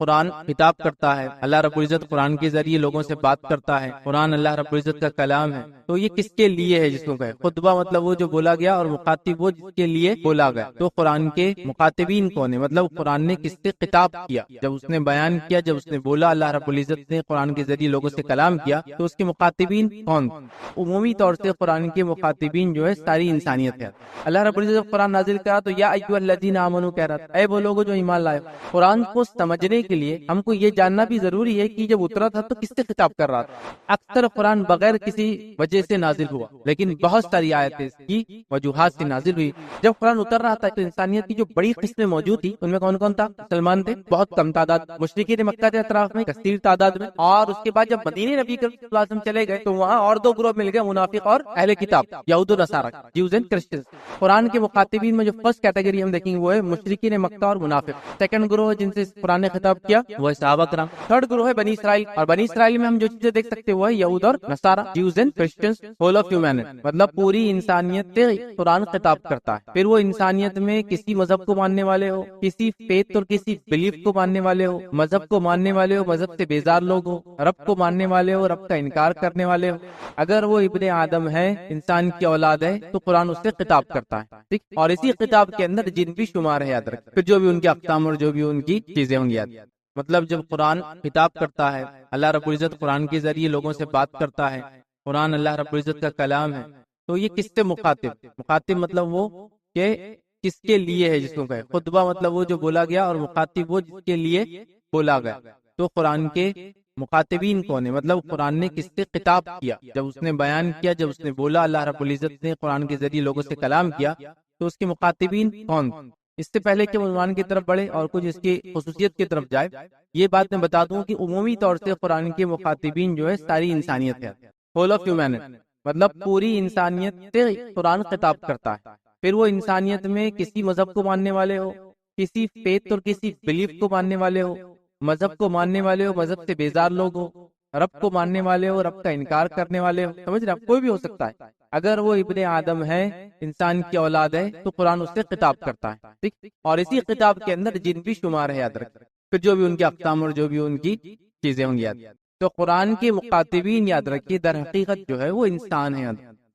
قرآن خطاب کرتا ہے، اللہ رب العزت قرآن کے ذریعے لوگوں سے بات کرتا ہے، قرآن اللہ رب العزت کا کلام ہے، تو یہ کس کے لیے ہے جس کو کہے خطبہ، مطلب وہ جو بولا گیا، اور مخاطب وہ جس کے لیے بولا گیا۔ تو قرآن کے مخاطبین کون ہیں، مطلب قرآن نے کس سے خطاب کیا، جب اس نے بیان کیا، جب اس نے بولا، اللہ رب العزت نے قرآن کے ذریعے لوگوں سے کلام کیا، تو اس کے مخاطبین کون؟ عمومی طور سے قرآن کے مخاطبین جو ہے ساری انسانیت ہے۔ اللہ رب العزت قرآن نازل کرا تو یا ایھا الذین آمنوا کہہ رہا تھا، اے وہ لوگوں جو ایمان لائے۔ قرآن کو سمجھنے کے لیے ہم کو یہ جاننا بھی ضروری ہے کہ جب اترا تھا تو کس سے خطاب کر رہا تھا۔ اکثر قرآن بغیر کسی وجہ سے نازل ہوا، لیکن بہت ساری آیتیں اس کی وجوہات سے نازل ہوئی۔ جب قرآن اتر رہا تھا تو انسانیت کی جو بڑی قسمیں موجود تھی، ان میں کون کون تھا؟ مسلمان تھے بہت کم تعداد، مشرکین مکہ کے اطراف میں کثیر تعداد میں، اور اس کے بعد جب مدینے نبی صلی اللہ علیہ وسلم چلے گئے تو وہاں اور دو گروہ مل گئے، منافق اور اہل کتاب، یہود و نصارہ، جیوز اینڈ کرسچنز۔ قرآن کے مخاطبین میں جو فرسٹ کیٹیگری ہم دیکھیں گے وہ ہے مشرکین مکہ اور منافق۔ سیکنڈ گروہ جن سے قرآن نے خطاب کیا وہ ہے صحابہ کرام۔ تھرڈ گروہ ہے بنی اسرائیل، اور بنی اسرائیل میں ہم جو چیزیں دیکھ سکتے ہیں وہ ہے یہود اور نصارہ، Jews and Christians, whole of humanity, مطلب پوری انسانیت سے قرآن خطاب کرتا ہے۔ پھر وہ انسانیت میں کسی مذہب کو ماننے والے ہو، کسی فیتھ اور کسی بلیف کو ماننے والے ہو، مذہب کو ماننے والے ہو، مذہب سے بیزار لوگ ہو، رب کو ماننے والے ہو، رب کا انکار کرنے والے ہو، اگر وہ ابن آدم ہے، انسان کی اولاد ہے، تو قرآن اس سے خطاب کرتا ہے، ٹھیک؟ اور اسی خطاب کے اندر جن بھی شمار ہے، یاد رکھ، پھر جو بھی ان کے اقسام اور جو بھی ان کی چیزیں ہوں گی یاد۔ مطلب جب قرآن خطاب کرتا ہے، اللہ رب العزت قرآن کے ذریعے لوگوں سے بات کرتا ہے، قرآن اللہ رب العزت کا کلام ہے، تو یہ کس سے مخاطب مطلب وہ کہ کس کے لیے ہے جس کو کہے خطبہ، مطلب وہ جو بولا گیا، اور مخاطب وہ جس کے لیے بولا گیا۔ تو قرآن کے مخاطبین کون ہیں، مطلب قرآن نے کس سے خطاب کیا، جب اس نے بیان کیا، جب اس نے بولا، اللہ رب العزت نے قرآن کے ذریعے لوگوں سے کلام کیا، تو اس کے مخاطبین کون؟ اس سے پہلے کہ عنوان کی طرف بڑھے اور کچھ اس کی خصوصیت کی طرف جائے، یہ بات میں بتا دوں کہ عمومی طور سے قرآن کے مخاطبین جو ہے ساری انسانیت ہے، ہول آف ہیومینٹی، مطلب پوری انسانیت سے قرآن خطاب کرتا ہے۔ پھر وہ انسانیت میں کسی مذہب کو ماننے والے ہو، کسی فیتھ اور کسی بلیف کو ماننے والے ہو، مذہب کو ماننے والے ہو، مذہب سے بیزار لوگ ہو، رب کو ماننے والے ہو، رب کا انکار کرنے والے ہو، سمجھ رہے؟ کوئی بھی ہو سکتا ہے، اگر وہ ابن آدم ہے، انسان کی اولاد ہے، تو قرآن اس سے خطاب کرتا ہے، ٹھیک؟ اور اسی خطاب کے اندر جن بھی شمار ہے، یاد رکھ، پھر جو بھی ان کے اقسام اور جو بھی ان کی چیزیں ہوں گی یاد۔ تو قرآن کے مخاطبین یاد رکھیے در حقیقت جو ہے وہ انسان ہے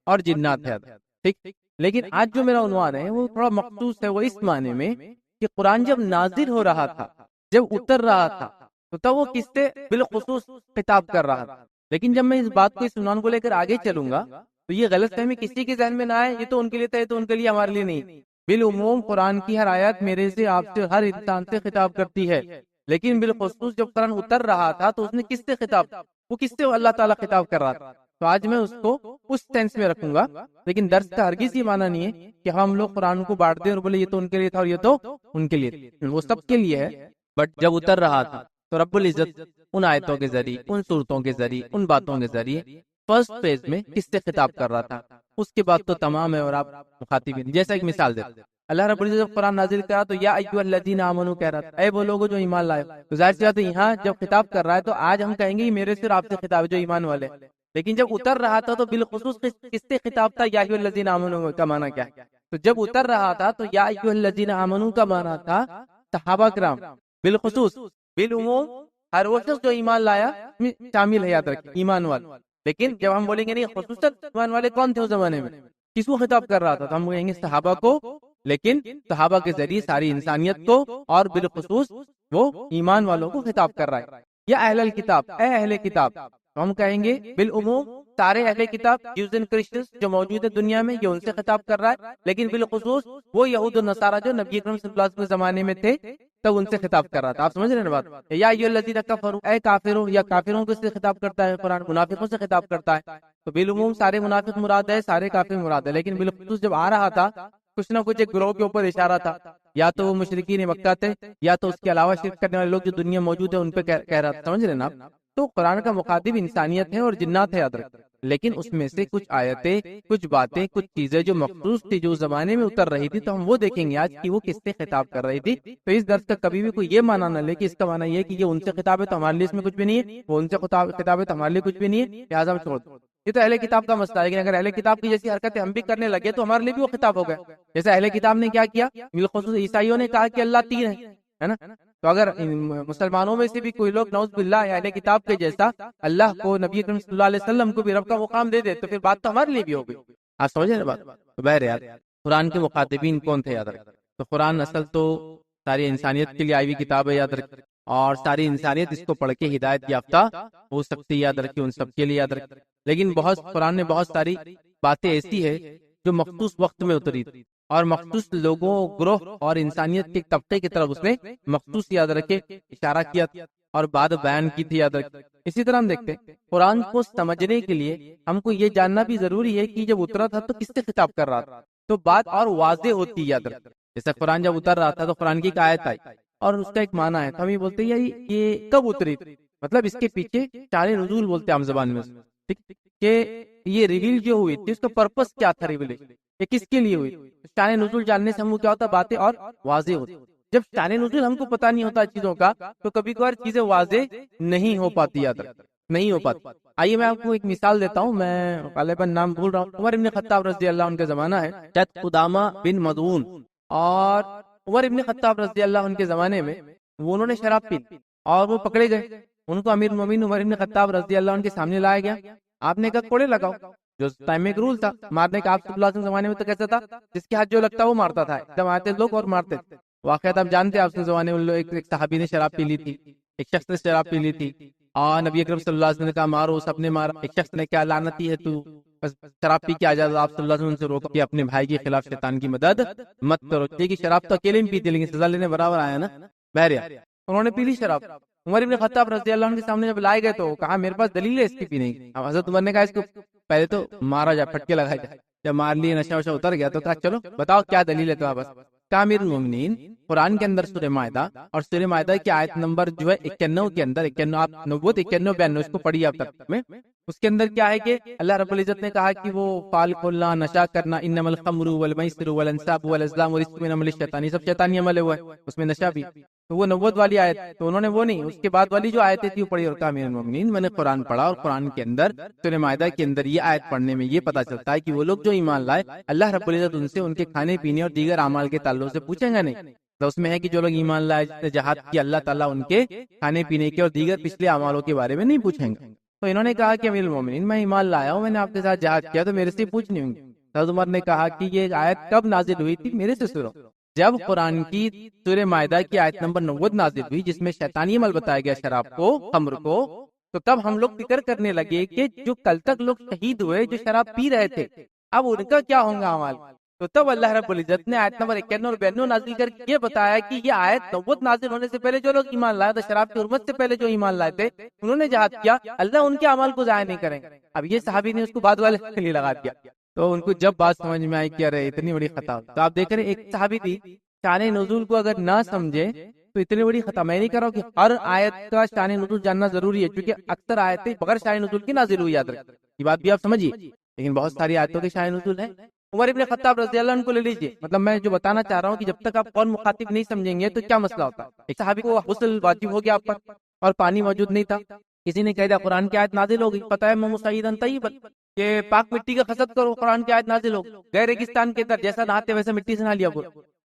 اور جنات ہے، ٹھیک؟ لیکن آج جو میرا عنوان ہے وہ تھوڑا مخصوص ہے، وہ اس معنی میں کہ قرآن جب نازل ہو رہا تھا، جب اتر رہا تھا، تو تب وہ کس سے بالخصوص خطاب کر رہا تھا۔ لیکن جب میں اس بات کو، اس عنوان کو لے کر آگے چلوں گا تو یہ غلط فہمی کسی کے ذہن میں نہ آئے، یہ تو ان کے لیے تھا، یہ تو ان کے لیے، ہمارے لیے نہیں۔ بالعموم قرآن کی ہر آیت میرے سے، آپ سے، ہر انسان سے خطاب کرتی ہے، لیکن بالخصوص جب قرآن اتر رہا تھا تو اس نے کس سے خطاب، وہ کس سے اللہ تعالیٰ خطاب کر رہا تھا۔ تو آج میں اس کو اس سینس میں رکھوں گا، لیکن درس کا ہرگز یہ معنی نہیں ہے کہ ہم لوگ قرآن کو بانٹ دیں اور بولے یہ تو ان کے لیے تھا اور یہ تو ان کے لیے، وہ سب کے لیے ہے۔ بٹ جب اتر رہا تھا تو رب العزت ان آیتوں کے ذریعے، ان صورتوں کے ذریعے، ان باتوں کے ذریعے فرسٹ فیز میں کس سے خطاب کر رہا تھا، اس کے بعد تو تمام ہے اور آپ مخاطبین۔ جیسا ایک مثال دیتے، اللہ رب العزت قرآن نازل کرا تو یا ایھا الذین آمنوا کہہ رہا تھا، اے وہ لوگوں جو ایمان لائے۔ تو ظاہر سی بات ہے یہاں جب خطاب کر رہا ہے تو آج ہم کہیں گے یہ میرے سے اور آپ سے خطاب ہے جو ایمان والے، لیکن جب اتر رہا تھا تو بالخصوص کس سے خطاب تھا؟ یا ایھا الذین آمنوا کا معنی کیا ہے؟ تو جب اتر رہا تھا تو یا ایھا الذین آمنوا کا معنی تھا صحابہ کرام، بالخصوص، بالعموم ہر وہ شخص جو ایمان لایا شامل ہے، یاد رکھیں ایمان والے۔ لیکن جب ہم بولیں گے نہیں خصوصاً ایمان والے کون تھے اس زمانے میں، کس کو خطاب کر رہا تھا، تو ہم کہیں گے صحابہ کو، لیکن صحابہ کے ذریعے ساری انسانیت کو، اور بالخصوص وہ ایمان والوں کو خطاب کر رہا ہے۔ یا اہل الکتاب، اے اہل کتاب، تو ہم کہیں گے بالعموم سارے اہل کتاب، جیوز اینڈ کرسچنز جو موجود ہے دنیا میں، یہ ان سے خطاب کر رہا ہے، لیکن بالخصوص وہ یہود و نصارہ جو نبی اکرم صلی اللہ علیہ وسلم کے زمانے میں تھے تب ان سے خطاب کر رہا تھا۔ آپ سمجھ رہے ہیں بات؟ یا ایھا الذین کفروا، اے کافروں، یا کافروں کو سے خطاب کرتا ہے قرآن، منافقوں سے خطاب کرتا ہے۔ تو بالعموم سارے منافق مراد ہے، سارے کافر مراد ہے، لیکن بالخصوص جب آ رہا تھا کچھ نہ کچھ ایک گروہ کے اوپر اشارہ تھا، یا تو وہ مشرکین مکہ تھے، یا تو اس کے علاوہ شرک کرنے والے لوگ جو دنیا موجود ہے ان پہ کہہ رہا تھا۔ سمجھ رہے ہیں آپ؟ تو قرآن کا مخاطب انسانیت ہے اور جنات ہے، یاد رکھ، لیکن اس میں سے کچھ آیتیں، کچھ باتیں، کچھ چیزیں جو مخصوص تھی، جو زمانے میں اتر رہی تھی، تو ہم وہ دیکھیں گے آج کی وہ کس سے خطاب کر رہی تھی۔ تو اس درس کا کبھی بھی کوئی یہ معنی نہ لے کہ اس کا معنی یہ ہے کہ یہ ان سے خطاب ہے تو ہمارے لیے اس میں کچھ بھی نہیں ہے، وہ ان سے خطاب ہے تو ہمارے لیے کچھ بھی نہیں ہے، لہٰذا ہم چھوڑ دو۔ یہ تو اہل کتاب کا مسئلہ ہے، لیکن اگر اہل کتاب کی جیسی حرکتیں ہم بھی کرنے لگے تو ہمارے لیے بھی وہ خطاب ہو گیا۔ جیسے اہل کتاب نے کیا کیا، بالخصوص عیسائیوں نے کہا کہ اللہ تین ہے، ہے نا. تو اگر مسلمانوں میں سے بھی کوئی لوگ نعوذ باللہ اہل کتاب کے جیسا اللہ کو، نبی اکرم صلی اللہ علیہ وسلم کو بھی رب کا مقام دے دے تو پھر بات تو ہمارے لیے بھی ہو گئی. آپ سمجھ رہے ہیں بات؟ تو بہرحال قرآن کے مخاطبین کون تھے یاد رکھیں. تو قرآن اصل تو ساری انسانیت کے لیے آئی ہوئی کتاب ہے یاد رکھیں، اور ساری انسانیت اس کو پڑھ کے ہدایت یافتہ ہو سکتی ہے یاد رکھیں، ان سب کے لیے یاد رکھیں. لیکن قرآن میں بہت ساری باتیں ایسی ہے جو مخصوص وقت میں اتری تھی اور مخصوص لوگوں، گروہ اور انسانیت کے طبقے کی طرف اس نے مخصوص یاد رکھے اشارہ کیا اور بات بیان کی تھی یاد رکھے. اسی طرح ہم دیکھتے ہیں قرآن کو سمجھنے کے لیے ہم کو یہ جاننا بھی ضروری ہے کہ جب اترا تھا تو کس سے خطاب کر رہا تھا، تو بات اور واضح ہوتی ہے یاد رکھیں. جیسا قرآن جب اتر رہا تھا تو قرآن کی ایک آیت آئی اور اس کا ایک معنی ہے، تو ہم یہ بولتے ہیں یہ کب اتری تھی، مطلب اس کے پیچھے شان نزول بولتے ہیں عام زبان میں، ٹھیک، کہ یہ ریویل جو ہوئی تھی اس کا پرپس کیا تھا، ریویلیشن یہ کس کے لیے ہوئی. شان نزول جاننے سے ہم کو کیا ہوتا ہے، باتیں اور واضح ہوتی. جب شان نزول ہم کو پتہ نہیں ہوتا چیزوں کا تو کبھی کبھار چیزیں واضح نہیں ہو پاتی، یاد رکھ نہیں ہو پاتی. آئیے میں آپ کو ایک مثال دیتا ہوں، میں غالباً نام بھول رہا ہوں. عمر ابن خطاب رضی اللہ عنہ کا زمانہ ہے، شاید قدامہ بن مدعون، اور عمر ابن خطاب رضی اللہ عنہ کے زمانے میں انہوں نے شراب پی اور وہ پکڑے گئے. ان کو امیر المومنین عمر ابن خطاب رضی اللہ عنہ کے سامنے لایا گیا. آپ نے کہا کوڑے لگاؤ، جو ٹائم میں ایک رول تھا مارنے کا. آپ صلی اللہ علیہ وسلم زمانے میں تو کیسا تھا، جس کے ہاتھ جو لگتا وہ مارتا تھا، ایک دم آتے لوگ اور مارتے تھے. واقعات آپ جانتے ہیں، آپ کے زمانے میں ایک صحابی نے شراب پی لی تھی، ایک شخص نے شراب پی لی تھی اور نبی اکرم صلی اللہ علیہ وسلم نے کہا مارو، سب نے مارا. ایک شخص نے کہا لعنتی ہے تو، بس شراب پی کے آ جاتا. آپ صلی اللہ علیہ وسلم سے روکا کہ اپنے بھائی کے خلاف شیطان کی مدد مت کرو. دیکھیے شراب تو اکیلے میں پیتے لیکن سزا لینے برابر آیا نا. بہرحال انہوں نے پی لی شراب. عمر ابن خطاب رضی اللہ عنہ کے سامنے جب لائے گئے تو کہا میرے پاس دلیل ہے اس کی پینے کی. حضرت عمر نے کہا اس کو پہلے تو مارا جائے، پھٹکے لگایا جائے. جب مار لیے نشہ وشہ اتر گیا تو کہا چلو بتاؤ کیا دلیل ہے تمہارے پاس. کہا امیر المومنین قرآن کے اندر سورہ مائدہ، اور سورہ مائدہ کی آیت نمبر جو ہے 91 کے اندر 91 آپ 90 91 92 اس کو پڑھیے آپ تک میں. اس کے اندر کیا ہے کہ اللہ رب العزت نے کہا کہ وہ فال کھولنا، نشہ کرنا، انما الخمر والمیسر والانصاب والازلام رجس من عمل الشیطان، یہ سب شیطانی عمل ہے، اس میں نشہ بھی. تو وہ 90 والی آیت، تو انہوں نے وہ نہیں، اس کے بعد والی جو آیتیں تھی وہ پڑھی. اور کہا امیر المومنین میں نے قرآن پڑھا اور قرآن کے اندر سورہ مائدہ کے اندر یہ آیت پڑھنے میں یہ پتہ چلتا ہے کہ وہ لوگ جو ایمان لائے اللہ رب العزت ان سے ان کے کھانے پینے اور دیگر اعمال کے تعلق سے پوچھیں گا نہیں. تو اس میں ہے کہ جو لوگ ایمان لائے جہاد کی، اللہ تعالیٰ ان کے کھانے پینے کے اور دیگر پچھلے اعمالوں کے بارے میں نہیں پوچھیں گے. تو انہوں نے کہا کہ امیر المومنین میں ایمان لایا ہوں، میں نے آپ کے ساتھ جہاد کیا، تو میرے سے پوچھنی ہوں گی. حضرت عمر نے کہا کہ یہ آیت کب نازل ہوئی تھی، میرے سے سنو. جب قرآن کی سورہ مائدہ کی آیت نمبر 90 نازل ہوئی جس میں شیطانی عمل بتایا گیا، شراب کو، خمر کو، تو تب ہم لوگ فکر کرنے لگے کہ جو کل تک لوگ شہید ہوئے جو شراب پی رہے تھے اب ان کا کیا ہوگا اعمال. تو تب اللہ رب العزت نے آیت نمبر 91 اور 92 نازل کر کے یہ بتایا کہ یہ آیت 90 نازل ہونے سے پہلے جو لوگ ایمان لائے تھے، شراب کی حرمت سے پہلے جو ایمان لائے تھے انہوں نے جہاد کیا، اللہ ان کے اعمال کو ضائع نہیں کریں گے. اب یہ صحابی نے اس کو بعد والے کے لیے لگا دیا. تو ان کو جب بات سمجھ میں آئی کہ ارے اتنی بڑی خطا. تو آپ دیکھ رہے ایک صحابی تھی شان نزول کو اگر نہ سمجھے تو اتنی بڑی خطا. میں نہیں کر رہا ہوں کہ ہر آیت کا شان نزول جاننا ضروری ہے، کیونکہ اکثر آیتیں بغیر شان نزول کی نازل ہوئی، یاد رکھیں یہ بات بھی آپ سمجھیے. لیکن بہت ساری آیتوں کے شان نزول ہیں. عمر ابن خطاب رضی اللہ عنہ کو لے لیجیے. مطلب میں جو بتانا چاہ رہا ہوں کہ جب تک آپ کون مخاطب نہیں سمجھیں گے تو کیا مسئلہ ہوتا ہے. ایک صحابی کو غسل واجب ہو گیا آپ پر اور پانی موجود نہیں تھا. کسی نے کہہ دیا قرآن کی آیت نازل ہو گئی، پتہ ہے مصعیدا طیبا کہ پاک مٹی کا قصد کرو، قرآن کی آیت نازل ہو گئی. گئے ریگستان کے اندر جیسا نہاتے ویسے مٹی سے نہا لیا،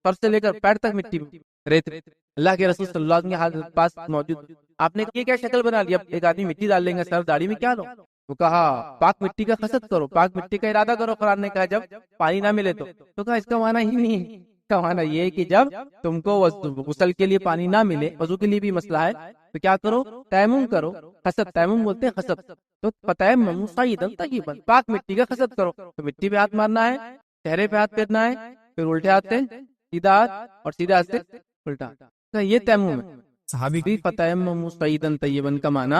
سر سے لے کر پیر تک مٹی ریت. اللہ کے رسول صلی اللہ علیہ وسلم کے پاس موجود. آپ نے یہ کیا شکل بنا لیا، ایک آدمی مٹی ڈال لیں گے سر داڑھی میں، کیا لو. وہ کہا پاک مٹی کا قصد کرو، پاک مٹی کا ارادہ کرو. قرآن نے کہا جب پانی نہ ملے تو کہا اس کا معنی ہی نہیں ہے. اس کا معنی یہ ہے کہ جب تم کو غسل کے لیے پانی نہ ملے، وضو کے لیے بھی مسئلہ ہے، تو کیا کرو، تیمم کرو. قصد تیمم بولتے ہیں قصد. تو فتیمموا صعیدا طیبا، پاک مٹی کا قصد کرو. تو مٹی پہ ہاتھ مارنا ہے، چہرے پہ ہاتھ پھیرنا ہے، پھر الٹے ہاتھ سے سیدھا ہاتھ اور سیدھا ہاتھ سے الٹا. تو یہ تیمم ہے. صحابی بھی فتیمموا صعیدا طیبا کا معنی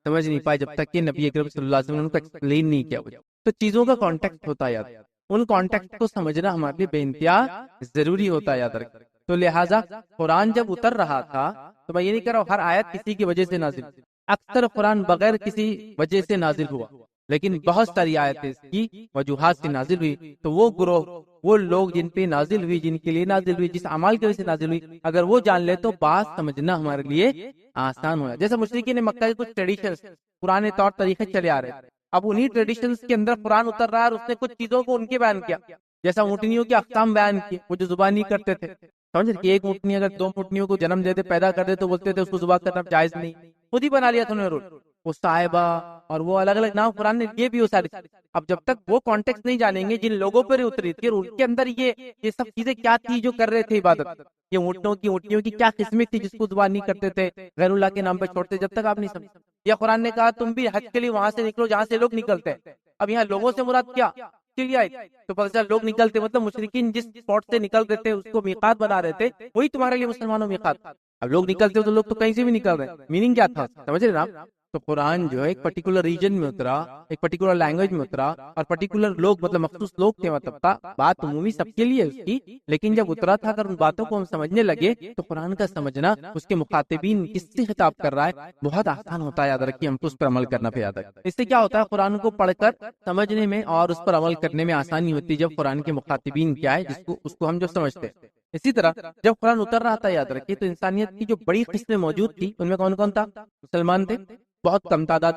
سمجھ نہیں پائے جب تک کہ نبی اکرم صلی اللہ علیہ وسلم نے ان کو ایکسپلین نہیں کیا. تو چیزوں کا کانٹیکٹ ہوتا ہے، یاد ان کانٹیکٹ کو سمجھنا ہمارے لیے بے انتہا ضروری ہوتا ہے، یاد رکھ. تو لہٰذا قرآن جب اتر رہا تھا تو میں یہ نہیں کہہ رہا ہوں ہر آیت کسی کی وجہ سے نازل، اکثر قرآن بغیر کسی وجہ سے نازل ہوا، لیکن بہت ساری آیتیں اس کی وجوہات سے نازل ہوئی. تو وہ گروہ، وہ لوگ جن پہ نازل ہوئی، جن کے لیے نازل ہوئی، جس اعمال کی وجہ سے نازل ہوئی، اگر وہ جان لے تو بات سمجھنا ہمارے لیے آسان ہو جائے. جیسے مشرکین مکہ کے کچھ ٹریڈیشنز، پرانے طور طریقے چلے آ رہے ہیں، اب انہی ٹریڈیشنز کے اندر قرآن اتر رہا ہے اور اس نے کچھ چیزوں کو ان کے بیان کیا، جیسا اونٹنیوں کے اقسام بیان کیے، وہ جو زبانی کرتے تھے، سمجھ رہے کہ ایک اونٹنی اگر 2 اونٹنیوں کو جنم دے دے، پیدا کر دے، تو بولتے تھے اس کو ذبح کرنا جائز نہیں، خود ہی بنا لیا تھا انہوں نے رول، وہ صاحبہ اور وہ الگ الگ نام قرآن نے یہ بھی وہ ساری. اب جب تک وہ کانٹیکس نہیں جانیں گے جن لوگوں پر اتری تھی اور ان کے اندر یہ سب چیزیں کیا تھی جو کر رہے تھے عبادت، یہ اونٹوں کی کیا قسمیں تھی جس کو ذبح نہیں کرتے تھے، غیر اللہ کے نام پہ چھوڑتے، جب تک آپ نہیں سمجھ. یا قرآن نے کہا تم بھی حج کے لیے وہاں سے نکلو جہاں سے لوگ نکلتے ہیں. اب یہاں لوگوں سے مراد کیا آئی تو پتہ چلا لوگ نکلتے مطلب مشرکین جس اسپاٹ سے نکلتے تھے اس کو میقات بنا رہے تھے، وہی تمہارے لیے مسلمانوں میقات. اب لوگ نکلتے تو لوگ تو کہیں سے بھی نکل رہے، میننگ کیا تھا سمجھ رہے نا. تو قرآن جو ہے ایک پرٹیکولر ریجن میں اترا، ایک پرٹیکولر لینگویج میں اترا، اور پرٹیکولر لوگ مطلب مخصوص لوگ تھے، مطلب تھا بات عمومی سب کے لیے اس کی. لیکن جب اترا تھا اگر ان باتوں کو ہم سمجھنے لگے تو قرآن کا سمجھنا، اس کے مخاطبین کس سے خطاب کر رہا ہے، بہت آسان ہوتا ہے. یاد رکھیے ہم کو اس پر عمل کرنا پہ یاد رکھیں. اس سے کیا ہوتا ہے قرآن کو پڑھ کر سمجھنے میں اور اس پر عمل کرنے میں آسانی ہوتی ہے جب قرآن کے مخاطبین کیا ہے اس کو ہم جو سمجھتے ہیں. اسی طرح جب قرآن اتر رہا تھا یاد رکھیے تو انسانیت کی جو بڑی قسمیں موجود تھی ان میں کون کون تھا؟ مسلمان تھے بہت کم تعداد،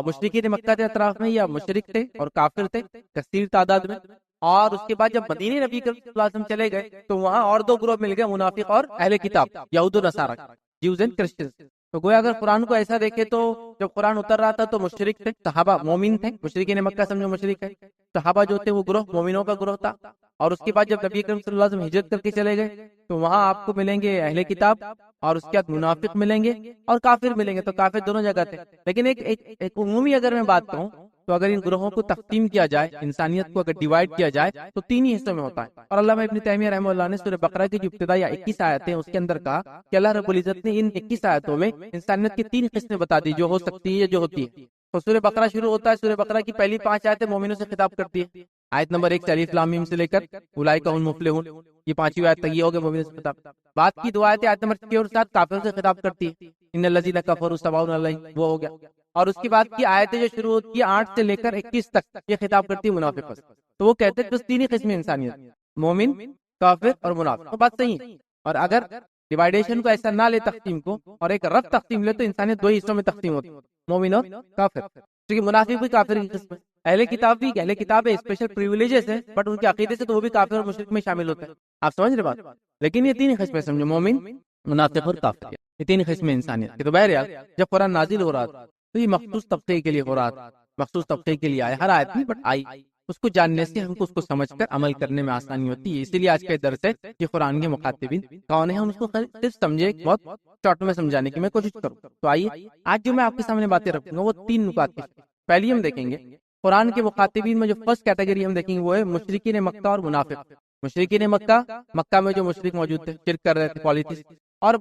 مشرکین مکہ کے اطراف میں یا مشرک تھے اور کافر تھے کثیر تعداد میں. اور اس کے بعد جب مدینے نبی صلی اللہ علیہ وسلم چلے گئے تو وہاں اور 2 گروہ مل گئے، منافق اور اہل کتاب، یہود و نصارہ، جیوز اینڈ کرسچنز. تو گویا اگر قرآن کو ایسا دیکھے تو جب قرآن اتر رہا تھا تو مشرک تھے، صحابہ مومن تھے، مشرکین مکہ سمجھو مشرک ہے، صحابہ جو تھے وہ گروہ مومنوں کا گروہ تھا. اور اس کے بعد جب نبی کریم صلی اللہ علیہ وسلم ہجرت کر کے چلے گئے تو وہاں آپ کو ملیں گے اہل کتاب، اور اس کے بعد منافق ملیں گے اور کافر ملیں گے. تو کافر دونوں جگہ تھے. لیکن ایک عمومی اگر میں بات کروں تو اگر ان گروہوں کو تقسیم کیا جائے، انسانیت کو اگر ڈیوائیڈ کیا جائے تو 3 ہی حصوں میں ہوتا ہے. اور علامہ ابن تیمیہ رحمہ اللہ نے سورہ بقرہ کی جو ابتدائی 21 آیتیں اس کے اندر کہا کہ اللہ رب العزت نے ان 21 آیتوں میں انسانیت کی 3 قسمیں بتا دی جو ہو سکتی ہے یا جو ہوتی ہے. تو سورہ بقرہ شروع ہوتا ہے، سورہ بقرہ کی پہلی 5 آیتیں مومنوں سے خطاب کرتی ہے. آیت نمبر 1 سے الف لام میم سے لے کر اولئک هم المفلحون، یہ 5ویں آیت تک یہ ہو گئے مومنوں سے خطاب. بعد کی 2 آیتیں آیت نمبر 6 اور 7 کافروں سے خطاب کرتی ہے، ان الذین کفروا سواء علیہم، وہ ہو گیا. اور اس کے بعد کی آیتیں جو شروع ہوتی ہے 8 سے لے کر 21 تک یہ خطاب کرتی ہے منافقوں سے. تو وہ کہتے ہیں بس 3 ہی قسمیں انسانیت، مومن، کافر اور منافق. تو بات صحیح ہے. اور اگر ڈیوائیڈیشن کو ایسا نہ لے تقسیم کو اور ایک رف تقسیم لے تو انسانیت 2 حصوں میں تقسیم ہوتی ہے، مومن اور کافر. کیونکہ منافق بھی کافر کی قسم ہے، اہل کتاب بھی، اہل کتاب ہے اسپیشل پریویلیجز ہیں بٹ ان کے عقیدے سے تو وہ بھی کافر اور مشرک میں شامل ہوتے ہیں. آپ سمجھ رہے بات. لیکن یہ 3 قسمیں سمجھو، مومن، منافق اور کافر، یہ 3 قسمیں انسانیت کی. تو بہرحال جب قرآن نازل ہو رہا تھا تو یہ مخصوص طبقے کے لیے ہو رہا تھا، مخصوص طبقے کے لیے آیا، ہر آیت نہیں بٹ آئی. اس کو جاننے سے ہم کو اس کو سمجھ کر عمل کرنے میں آسانی ہوتی ہے. اسی لیے آج کا درس ہے کہ قرآن کے مخاطبین کون ہیں، ہم اس کو صرف سمجھے، بہت شارٹ میں سمجھانے کی میں کوشش کروں. تو آئیے آج جو میں آپ کے سامنے باتیں رکھوں گا وہ 3 نکات کی. پہلی ہم دیکھیں گے قرآن کے مخاطبین میں جو فرسٹ کیٹیگری ہم دیکھیں گے وہ ہے مشرکین مکہ اور منافق. مشرکین مکہ میں جو مشرک موجود تھے، شرک کر رہے تھے، پالیتھیسٹ. اور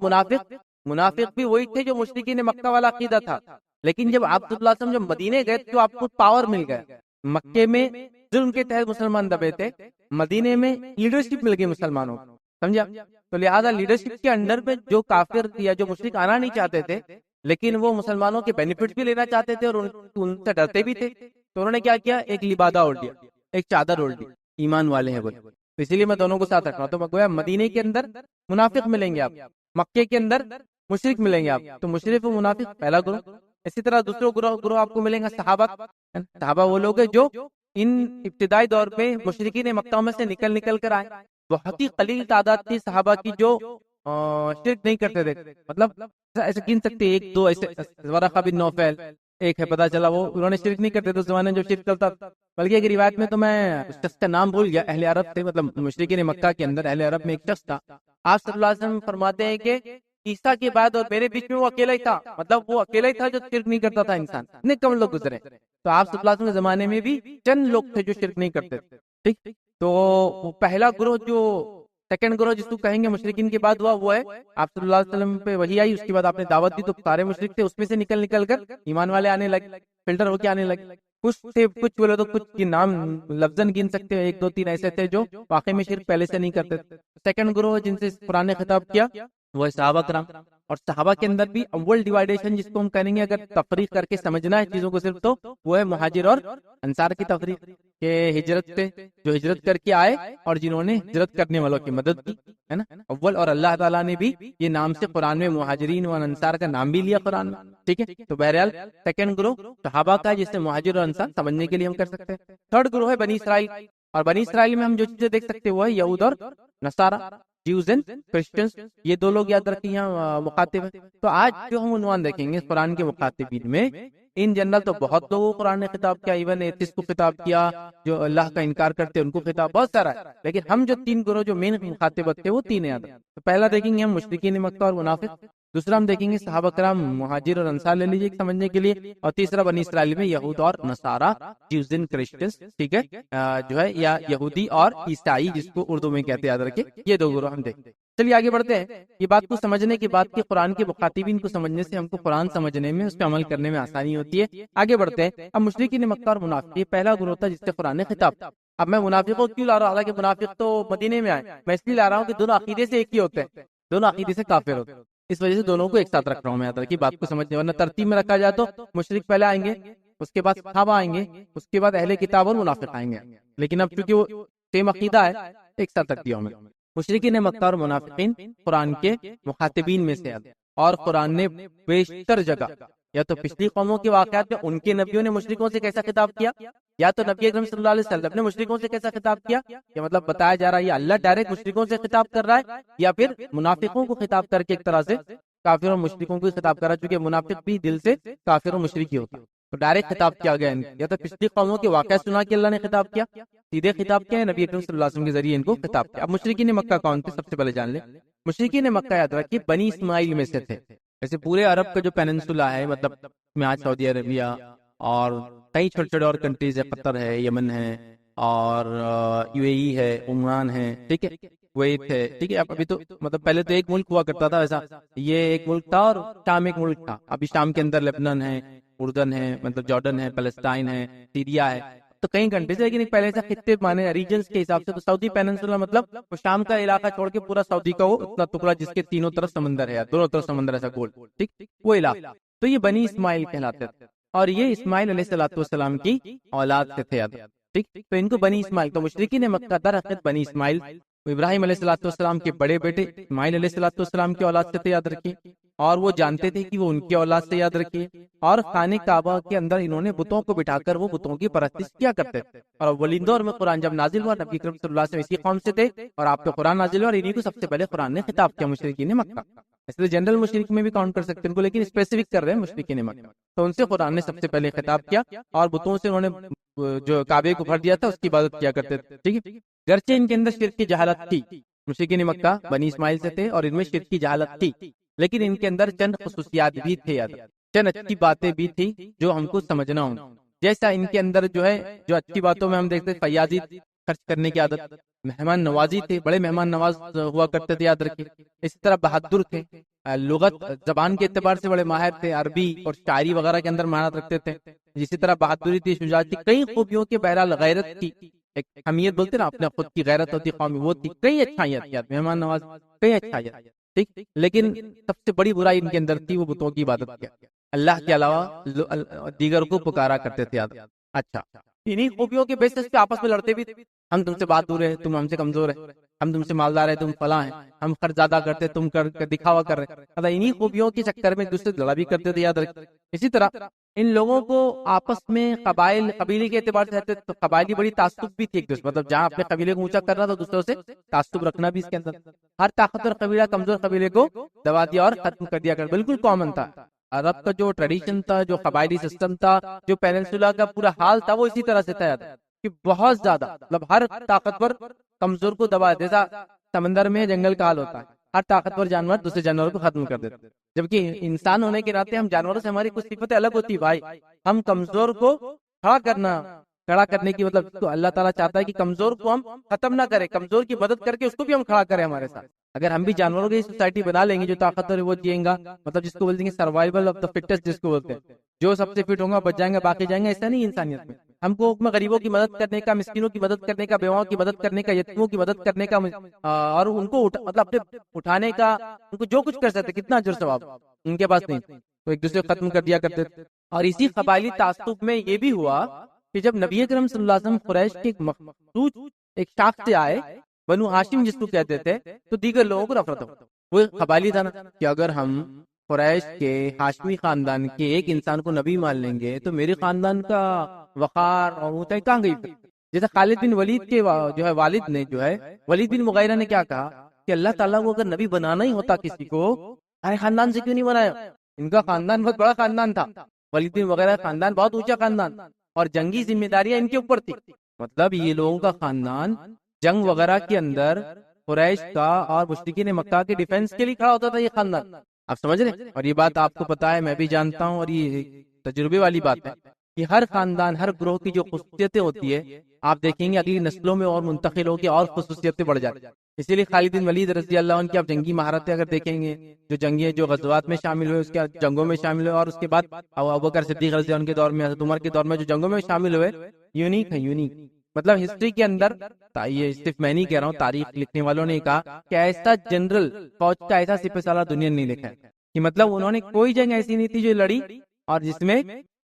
منافق بھی وہی تھے جو مشرکین مکہ والا عقیدہ تھا. لیکن جب آپ صلی اللہ علیہ وسلم جب مدینے گئے تو آپ کو پاور مل گیا. مکے میں ظلم کے تحت مسلمان دبے تھے، مدینے میں لیڈرشپ مل گئی مسلمانوں کو، سمجھا. تو لہذا لیڈرشپ کے انڈر میں جو کافر یا جو مشرک آنا نہیں چاہتے تھے لیکن وہ مسلمانوں کے بینیفٹ بھی لینا چاہتے تھے اور ان سے ڈرتے بھی تھے، تو انہوں نے کیا کیا، ایک لبادہ اوڑھ دیا، ایک چادر اوڑھ دی. ایمان والے ہیں وہ. تو اسی لیے میں دونوں کو ساتھ رکھ رہا ہوں. تو میں گویا مدینے کے اندر منافق ملیں گے آپ، مکے کے اندر مشرک ملیں گے آپ. تو مشرک و منافق پہلا گروہ. اسی طرح دوسرا گروہ آپ کو ملیں گا صحابہ وہ لوگ ہیں جو ان ابتدائی دور میں مشرکین مکہ میں سے نکل کر آئے. بہت ہی قلیل تعداد تھی صحابہ کی جو شرک نہیں کرتے تھے. مطلب ایسے گن سکتے 1-2 ایسے، ورقہ بن نوفل ایک ہے، پتا چلا وہ انہوں نے شرک نہیں کرتے تھے اس زمانے میں جو شرک چلتا تھا. بلکہ ایک روایت میں تو میں اس شخص کا نام بھول گیا، اہل عرب تھے، مطلب مشرکین مکہ کے اندر اہل عرب میں ایک شخص تھا. آپ صلی اللہ علیہ وسلم فرماتے ہیں کہ عیسیٰ کے بعد اور میرے بیچ میں وہ اکیلا ہی تھا، مطلب وہ اکیلا ہی تھا جو شرک نہیں کرتا تھا انسان. اتنے کم لوگ گزرے. تو آپ صلی اللہ علیہ وسلم کے زمانے میں بھی چند لوگ تھے جو شرک نہیں کرتے تھے. ٹھیک. تو پہلا گروہ جو سیکنڈ گروہ جس کو کہیں گے مشرکین کے بعد ہوا وہ ہے آپ صلی اللہ علیہ وسلم پہ وحی آئی، اس کے بعد آپ نے دعوت دی تو سارے مشرک تھے، اس میں سے نکل کر ایمان والے آنے لگے، فلٹر ہو کے آنے لگے. کچھ بولے تو کچھ کی نام لفظاً گن سکتے ہیں، 1-2-3 ایسے تھے جو واقعی میں شرک پہلے سے نہیں کرتے تھے. سیکنڈ گروہ جن سے قرآن نے خطاب کیا وہ ہے صحابہ کرام. اور صحابہ کے اندر بھی اول ڈیوائیڈیشن جس کو ہم کہیں گے اگر تفریق کر کے سمجھنا ہے چیزوں کو صرف تو وہ ہے مہاجر اور انصار کی تفریق. کہ ہجرت سے جو ہجرت کر کے آئے اور جنہوں نے ہجرت کرنے والوں کی مدد کی، ہے نا اول. اور اللہ تعالیٰ نے بھی یہ نام سے قرآن میں مہاجرین و انصار کا نام بھی لیا قرآن میں. ٹھیک ہے. تو بہرحال سیکنڈ گروہ صحابہ کا جس سے مہاجر اور انصار سمجھنے کے لیے ہم کر سکتے ہیں. تھرڈ گروہ ہے بنی اسرائیل. اور بنی اسرائیل میں ہم جو چیزیں دیکھ سکتے ہیں وہ ہے یہود اور نصارہ. جیوز اینڈ کرسچنس، یہ دو لوگ یاد رکھیں یہاں مخاطب ہیں۔ تو آج جو ہم عنوان دیکھیں گے قرآن کے مخاطبین میں، ان جنرل تو بہت لوگوں کو قرآن نے خطاب کیا، ایون ایتھسٹ کو خطاب کیا، جو اللہ کا انکار کرتے ان کو خطاب بہت سارا ہے، لیکن ہم جو تین گروہ جو مین مخاطبت تھے وہ تین یاد ہیں۔ تو پہلا دیکھیں گے ہم مشرکین مکہ اور منافق، دوسرا ہم دیکھیں گے صحابہ کرام مہاجر اور انصار لے لیجیے سمجھنے کے لیے، اور تیسرا بنی اسرائیل میں یہود اور نصارہ، جیوز اینڈ کرسچنس، ٹھیک ہے، جو ہے یا یہودی اور عیسائی جس کو اردو میں کہتے ہیں، یاد رکھیں یہ دو گروہ ہم دیکھتے ہیں۔ چلیے آگے بڑھتے ہیں۔ یہ بات کو سمجھنے کے بعد کہ قرآن کے مخاطبین کو سمجھنے سے ہم کو قرآن سمجھنے میں، اس پہ عمل کرنے میں آسانی ہوتی ہے۔ آگے بڑھتے ہیں۔ اب مشرکین مکہ اور منافق، یہ پہلا گروہ تھا جس سے قرآن نے خطاب۔ اب میں منافقوں کیوں لا رہا ہوں؟ حالانکہ منافق تو مدینے میں آئے، میں اس لیے لا رہا ہوں کہ دونوں عقیدے سے ایک ہی ہوتے ہیں، دونوں عقیدے سے کافر ہوتے ہیں، اس وجہ سے دونوں کو ایک ساتھ رکھ رہا ہوں میں، یاد رکھیے بات کو سمجھنے، ورنہ ترتیب میں رکھا جائے تو مشرک پہلے آئیں گے، اس کے بعد صحابہ آئیں گے، اس کے بعد اہل کتاب اور منافق آئیں گے، لیکن اب چونکہ وہ سیم عقیدہ ہے ایک ساتھ رکھ دیا ہوں میں۔ مشرکین مکہ اور منافقین قرآن کے مخاطبین میں سے، اور قرآن نے بیشتر جگہ یا تو پچھلی قوموں کے واقعات میں ان کے نبیوں نے مشرکوں سے کیسا خطاب کیا، یا تو نبی اکرم صلی اللہ علیہ وسلم نے مشرکوں سے کیسا خطاب کیا، یا مطلب بتایا جا رہا ہے یہ اللہ ڈائریکٹ مشرکوں سے خطاب کر رہا ہے، یا پھر منافقوں کو خطاب کر کے ایک طرح سے کافر اور مشرکوں کو خطاب کر رہا ہے، چونکہ منافق بھی دل سے کافر اور مشرک ہی ہوتا ہے، تو ڈائریکٹ خطاب کیا گیا ان کو، یا تو پچھلی قوموں کے واقعہ سنا کے اللہ نے خطاب کیا، سیدھے خطاب کیا ہے نبی اکرم صلی اللہ علیہ وسلم کے ذریعے ان کو خطاب کیا۔ اب مشرکین مکہ کون تھے سب سے پہلے جان لیں۔ مشرکین مکہ یاد رکھیے بنی اسماعیل میں سے تھے۔ ایسے پورے عرب کا جو پیننسولا ہے، مطلب میں آج سعودی عربیہ اور کئی چھوٹے چھوٹے اور کنٹریز ہے، قطر ہے، یمن ہے، اور یو اے ای ہے، عمان ہے، ٹھیک ہے، کویت ہے، ٹھیک ہے۔ اب ابھی تو مطلب پہلے تو ایک ملک ہوا کرتا تھا ویسا، یہ ایک ملک تھا اور شام ایک ملک تھا، ابھی شام کے اندر لبنان ہے، اردن ہے، مطلب جارڈن ہے، فلسطین ہے، سیریا ہے، تو کئی کنٹریز ہے، لیکن پہلے سے خطے مانے ریجنز کے حساب سے تو سعودی پیننسولا مطلب وہ شام کا علاقہ چھوڑ کے پورا سعودی کا وہ اتنا ٹکڑا جس کے تینوں طرف سمندر ہے، دونوں طرف سمندر ایسا گول، ٹھیک، وہ علاقہ، تو یہ بنی اسماعیل کہلاتے تھے، اور یہ اسماعیل علیہ السلام کی اولاد سے تھے، ٹھیک، تو ان کو بنی اسماعیل، تو مشرکین مکہ در حقیقت بنی اسماعیل ابراہیم علیہ السلام کے بڑے بیٹے اسماعیل علیہ السلام کی اولاد سے تھے، یاد رکھیے، اور وہ جانتے تھے کہ وہ ان کی اولاد سے، یاد رکھیے، اور خانہ کعبہ کے اندر انہوں نے بتوں کو بٹھا کر وہ بتوں کی پرستش کیا کرتے تھے، اور اولین دور میں قرآن جب نازل ہوا نبی اکرم صلی اللہ علیہ وسلم اسی قوم سے تھے، اور آپ پہ قرآن نازل ہوا، اور انہیں کو سب سے پہلے قرآن نے خطاب کیا مشرکین مکہ، اس لیے جنرل مشرک میں بھی کاؤنٹ کر سکتے ہیں ان کو، لیکن اسپیسیفک کر رہے ہیں مشرکین مکہ، تو ان سے قرآن نے سب سے پہلے خطاب کیا، اور بتوں سے انہوں نے جو کعبے کو بھر دیا تھا اس کی عبادت کیا کرتے تھے، ٹھیک ہے، گرچہ ان کے اندر شرک کی جہالت تھی، مشرکین مکہ بنی اسماعیل سے تھے اور ان میں شرک کی جہالت تھی، لیکن ان کے اندر چند خصوصیات بھی تھے، چند اچھی باتیں بھی تھی جو ہم کو سمجھنا ہوں، جیسا ان کے اندر جو ہے جو اچھی باتوں میں ہم دیکھتے فیاضی، خرچ کرنے کی عادت، مہمان نوازی تھے، بڑے مہمان نواز ہوا کرتے تھے، یاد رکھیے، اسی طرح بہادر تھے، لغت زبان کے اعتبار سے بڑے ماہر تھے، عربی اور شاعری وغیرہ کے اندر مہارت رکھتے تھے، اسی طرح بہادری تھی، شجاعت تھی، کئی خوبیوں کے، بہرحال غیرت کی ایک حمیت بولتے نا، اپنے خود کی غیرت ہوتی قومی، وہ تھی، کئی اچھائیاں، مہمان نواز، کئی اچھائیاں، ٹھیک، لیکن سب سے بڑی برائی ان کے اندر تھی وہ بتوں کی عبادت کیا، اللہ کے علاوہ دیگر کو پکارا کرتے تھے، اچھا، انہی خوبیوں کے بیسس پہ آپس میں لڑتے بھی تھے، ہم تم سے بات دور ہے، تم ہم سے کمزور ہے، ہم تم سے مالدار ہے، تم فلاں ہیں، ہم خرچ زیادہ کرتے، تم کر دکھاوا کر رہے، انہی خوبیوں کے چکر میں ایک دوسرے سے لڑا بھی کرتے تھے، یاد رکھتے۔ اسی طرح ان لوگوں کو آپس میں قبیلے کے اعتبار سے رہتے تو قبائلی بڑی تعصب بھی تھی ایک دوسرے، مطلب جہاں اپنے قبیلے کو اونچا کرنا تو دوسروں سے تعصب رکھنا بھی اس کے اندر، ہر طاقتور قبیلہ کمزور قبیلے کو دبا دیا اور ختم کر دیا، بالکل کامن تھا، عرب کا جو ٹریڈیشن تھا، جو قبائلی سسٹم تھا، جو پیننسولا کا پورا حال تھا، وہ اسی طرح سے تھا کہ بہت زیادہ مطلب ہر طاقتور کمزور کو دبا، جیسا سمندر میں جنگل کا حال ہوتا ہے، ہر طاقتور جانور دوسرے جانوروں کو ختم کر دیتے، جبکہ انسان ہونے کے ناطے ہم جانوروں سے ہماری کچھ صفتیں الگ ہوتی، بھائی ہم کمزور کو کھڑا کرنے کی مطلب تو اللہ تعالیٰ چاہتا ہے کہ کمزور کو ہم ختم نہ کریں، کمزور کی مدد کر کے اس کو بھی ہم کھڑا کریں ہمارے ساتھ، اگر ہم بھی جانوروں کی سوسائٹی بنا لیں گے جو طاقتور ہے وہ جیئیں گا، مطلب جس کو بولتے ہیں سروائیول آف دا فٹسٹ، جس کو بولتے ہیں جو سب سے فٹ ہوگا بچ جائیں گا، باقی جائیں گے، ایسا نہیں انسانیت میں، ہم کو غریبوں کی مدد کرنے کا، مسکینوں کی مدد کرنے کا، بیواؤں کی مدد کرنے کا، یتیموں کی مدد کرنے کا، اور ان کو مطلب اپنے اٹھانے کا، ان کو جو کچھ کر سکتے کتنا اجر ثواب ان کے پاس نہیں، تو ایک دوسرے کو ختم کر دیا کرتے تھے، اور اسی قبائلی تعصب میں یہ بھی ہوا کہ جب نبی اکرم صلی اللہ علیہ وسلم قریش کے ایک مخصوص ایک شاخ سے آئے، بنو ہاشم جس کو کہتے تھے، تو دیگر لوگوں کو نفرت ہو، وہ قبائلی تھا نا کہ اگر ہم قریش کے ہاشمی خاندان کے ایک انسان کو نبی مان لیں گے تو میرے خاندان کا وقار اور اونچائی کہاں گئی؟ جیسے خالد بن ولید کے جو ہے والد نے جو ہے ولید بن مغیرہ نے کیا کہا کہ اللہ تعالیٰ کو اگر نبی بنانا ہی ہوتا کسی کو، ہمارے خاندان سے کیوں نہیں بنایا؟ ان کا خاندان بہت بڑا خاندان تھا، ولید بن وغیرہ خاندان بہت اونچا خاندان، اور جنگی ذمہ داریاں ان کے اوپر تھی. مطلب یہ لوگوں کا خاندان جنگ وغیرہ کے اندر قریش کا اور مشرکین مکہ کے ڈیفنس کے لیے کھڑا ہوتا تھا یہ خاندان. آپ سمجھ رہے ہیں؟ اور یہ بات آپ کو پتا ہے، میں بھی جانتا ہوں، اور یہ تجربے والی بات ہے کہ ہر خاندان، ہر گروہ کی جو خصوصیتیں ہوتی ہے، آپ دیکھیں گے اگلی نسلوں میں اور منتقل ہو کے اور خصوصیتیں بڑھ جاتی ہیں. اسی لیے خالد بن ولید رضی اللہ عنہ کی آپ جنگی مہارتیں اگر دیکھیں گے، جو جنگی جو غزوات میں شامل ہوئے، اس کے جنگوں میں شامل ہوئے، اور اس کے بعد ابوبکر صدیق رضی اللہ عنہ کے دور میں، حضرت عمر کے دور میں جو جنگوں میں شامل ہوئے، یونیک ہے، یونیک. مطلب ہسٹری کے اندر، یہ صرف میں نہیں کہہ رہا ہوں، تاریخ لکھنے والوں نے کہا کہ ایسا جنرل، فوج کا ایسا سپہ سالار دنیا نے نہیں لکھا ہے، کہ مطلب انہوں نے کوئی جنگ ایسی نہیں تھی جو لڑی اور جس میں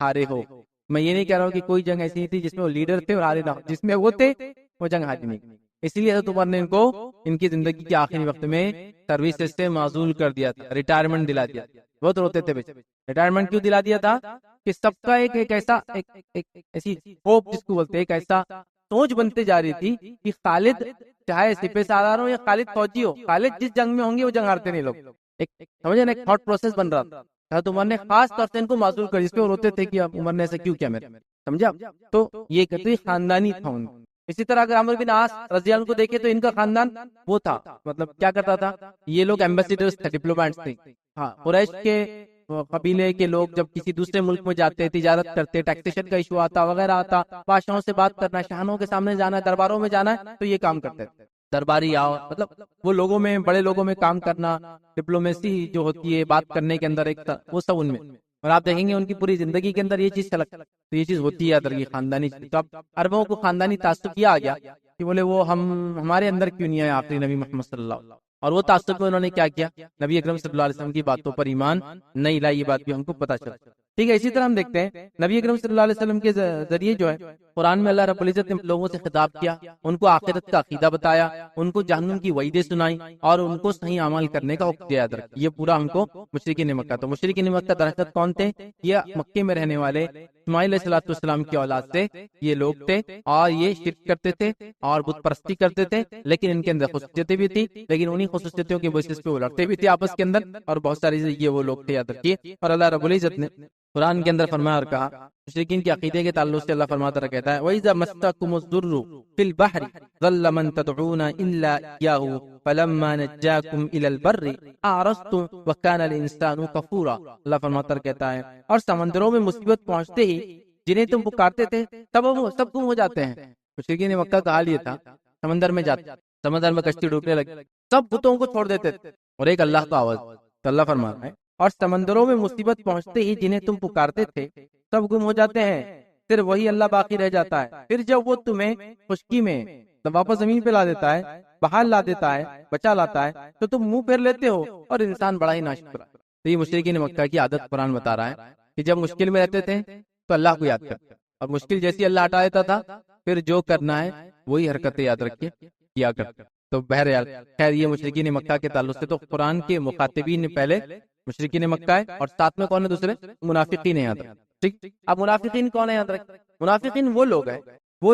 ہارے ہو. میں یہ نہیں کہہ رہا ہوں کہ کوئی جنگ ایسی نہیں تھی جس میں وہ لیڈر تھے اور ہارے نہ ہو، جس میں وہ تھے وہ جنگ ہاری نہیں. اسی لیے حضرت عمر نے ان کو ان کی زندگی کے آخری وقت میں سروس سے معزول کر دیا تھا، ریٹائرمنٹ دلا دیا. بہت روتے تھے بیچارے. ریٹائرمنٹ کیوں دلا دیا تھا؟ کہ سب کا ایک ایسا ایسی ہوپ جس کو بولتے ایک ایسا سوچ بنتے جا رہی تھی کہ خالد چاہے سپہ سالار ہو یا خالد فوجی ہو، خالد جس جنگ میں ہوں گے وہ جنگ ہارتے نہیں لوگ. ایک سمجھے نا، ایک تھاٹ پروسیس بن رہا تھا. حضرت عمر نے خاص طور سے ان کو معزول کر، جس پہ وہ روتے تھے کہ اب عمر نے ایسا کیوں کیا میرے. سمجھا؟ تو یہ کہتے خاندانی تھا ان. اسی طرح اگر عمرو بن عاص رضی اللہ عنہ کو دیکھے تو ان کا خاندان وہ تھا، مطلب کیا کرتا تھا، یہ لوگ ایمبیسیڈرز تھے، ڈپلومیٹس تھے. ہاں، قریش کے قبیلے کے لوگ جب کسی دوسرے ملک میں جاتے، تجارت کرتے، ٹیکسیشن کا ایشو آتا وغیرہ آتا، بادشاہوں سے بات کرنا، شاہنوں کے سامنے جانا، درباروں میں جانا ہے، تو یہ کام کرتے تھے. درباری آؤ، مطلب وہ لوگوں میں، بڑے لوگوں میں کام کرنا، ڈپلومیسی جو ہوتی ہے بات کرنے کے اندر، ایک وہ سب ان میں. اور آپ دیکھیں گے ان کی پوری زندگی کے اندر یہ چیز چلک، تو یہ چیز ہوتی ہے ادھر کی خاندانی چیز. تو اب عربوں کو خاندانی تعصب کیا آ گیا کہ بولے وہ ہمارے اندر کیوں نہیں آیا آخری نبی محمد صلی اللہ علیہ وسلم. اور وہ تعصب میں انہوں نے کیا کیا، نبی اکرم صلی اللہ علیہ وسلم کی باتوں پر ایمان نہیں لائی. یہ بات بھی ہم کو پتہ چلا. ٹھیک ہے. اسی طرح ہم دیکھتے ہیں نبی اکرم صلی اللہ علیہ وسلم کے ذریعے جو ہے قرآن میں اللہ رب العزت نے لوگوں سے خطاب کیا، ان کو آخرت کا عقیدہ بتایا، ان کو جہنم کی وعیدیں سنائی، اور ان کو صحیح اعمال کرنے کا حکم دیا. یہ پورا ہم کو مشرکین مکہ. تو مشرکین مکہ درحقیقت کون تھے؟ یہ مکے میں رہنے والے اسماعیل علیہ السلام کی اولاد سے یہ لوگ تھے، اور یہ شرک کرتے تھے اور بت پرستی کرتے تھے. لیکن ان کے اندر خصوصیتیں بھی تھی، لیکن انہی خصوصیتوں کی بیسس پہ وہ لڑتے بھی تھے آپس کے اندر، اور بہت ساری یہ وہ لوگ تھے، یاد رکھیے. اور اللہ رب العزت نے قرآن کے اندر فرمایا اور کہا، مشرکین کے عقیدے کے تعلق سے اللہ فرماتا رہا کہتا ہے وَإِذَا مَسَّكُمُ الضُّرُّ فِي الْبَحْرِ ضَلَّ مَن تَدْعُونَ إِلَّا إِيَّاهُ فَلَمَّا نَجَّاكُمْ إِلَى الْبَرِّ أَعْرَضْتُمْ وَكَانَ الْإِنسَانُ كَفُورًا. اللہ فرماتا رہا کہتا ہے، اور سمندروں میں مصیبت پہنچتے ہی جنہیں تم پکارتے تھے تب وہ سب گم ہو جاتے ہیں. مشرکین مکہ کا حال یہ تھا، سمندر میں جاتے، سمندر میں کشتی ڈوبنے لگی، سب بتوں کو چھوڑ دیتے تھے، اور ایک اللہ کا آواز. تو اللہ فرما رہا ہے، اور سمندروں میں مصیبت پہنچتے ہی جنہیں تم پکارتے تھے سب گم ہو جاتے ہیں، صرف وہی اللہ باقی رہ جاتا ہے. پھر جب وہ تمہیں خشکی میں واپس زمین پہ لا دیتا ہے، بحال لا دیتا ہے، بچا لاتا ہے، تو تم منہ پھیر لیتے ہو، اور انسان بڑا ہی ناشکر ہے. تو یہ مشرکین مکہ کی عادت قرآن بتا رہا ہے کہ جب مشکل میں رہتے تھے تو اللہ کو یاد کرتے، اور مشکل جیسی اللہ ہٹا دیتا تھا، پھر جو کرنا ہے وہی حرکتیں یاد رکھے کیا کرتے. تو بہرحال خیر، یہ مشرکین مکہ کے تعلق سے تو قرآن کے مخاطبین نے پہلے مشرکین مکہ ہے، اور ساتھ میں کون ہے دوسرے؟ منافقین ہیں. یاد رکھ. ٹھیک. اب منافقین کون ہے؟ یاد رکھ. منافقین وہ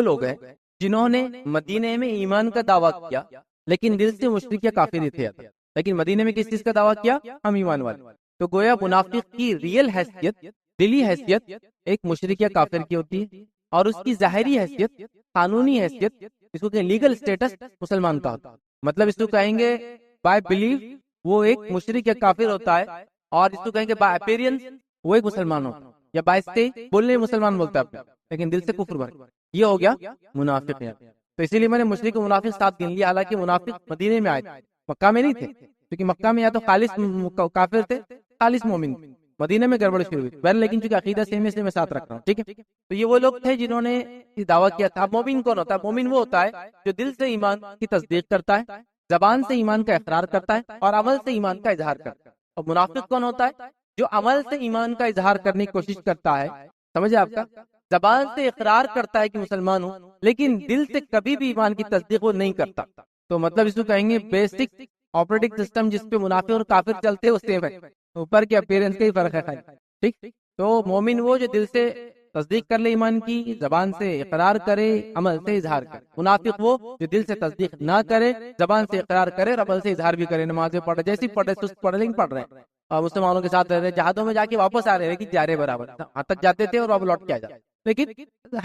لوگ ہیں جنہوں نے مدینے میں ایمان کا دعویٰ کیا، لیکن دل سے مشرک یا کافر ہی تھے. لیکن مدینے میں کس چیز کا دعویٰ کیا؟ ہم ایمان والے. تو گویا منافق کی ریئل حیثیت، دلی حیثیت ایک مشرک یا کافر کی ہوتی ہے، اور اس کی ظاہری حیثیت، قانونی حیثیت، اس کو کہیں لیگل سٹیٹس مسلمان کا ہوتا ہے. مطلب اس کو کہیں گے بائی بلیف وہ ایک مشرک یا کافر ہوتا ہے، اور اس کو کہیں گے بائی اپیرنس وہ ایک مسلمان ہوتا ہے، یا بائی سے بولنے مسلمان بولتا ہے لیکن دل سے کفر بھر. یہ ہو گیا منافق. تو اسی لیے میں نے مشرک و منافق ساتھ گن لیا، حالانکہ منافق مدینے میں آئے تھے، مکہ میں نہیں تھے، کیونکہ مکہ میں یا تو خالص کافر تھے، خالص مومن. مدینے میں گڑبڑ شروع ہوئی بہر، لیکن چونکہ عقیدہ سیم ہے اس لیے میں ساتھ رکھ رہا ہوں. ٹھیک ہے. تو یہ وہ لوگ تھے جنہوں نے دعویٰ کیا تھا. مومن کون ہوتا ہے؟ مومن وہ ہوتا ہے جو دل سے ایمان کی تصدیق کرتا ہے، زبان سے ایمان کا اقرار کرتا ہے، اور عمل سے ایمان کا اظہار کرتا ہے. اور منافق کون ہوتا ہے؟ جو عمل سے ایمان کا اظہار کرنے کی کوشش کرتا ہے، سمجھے آپ کا، زبان سے اقرار کرتا ہے کہ مسلمان ہوں، لیکن دل سے کبھی بھی ایمان کی تصدیق وہ نہیں کرتا. تو مطلب اس کو کہیں گے بیسک آپریٹنگ سسٹم جس پہ منافق اور کافر چلتے ہیں وہ سیم ہے، اوپر کے اپیرنس کا ہی فرق ہے خالی. ٹھیک. تو مومن وہ جو دل سے تصدیق کر لے ایمان کی، زبان سے اقرار کرے، عمل سے اظہار کرے۔ منافق وہ جو دل سے تصدیق نہ کرے، زبان سے اقرار کرے اور عمل سے اظہار بھی کرے۔ نمازیں پڑھ رہے، جیسی پڑھ رہے سست پڑھ رہے لیکن پڑھ رہے ہیں، اور مسلمانوں کے ساتھ رہ رہے، جہادوں میں جا کے واپس آ رہے کہ جا رہے برابر، وہاں تک جاتے تھے اور اب لوٹ کے آ جاتے، لیکن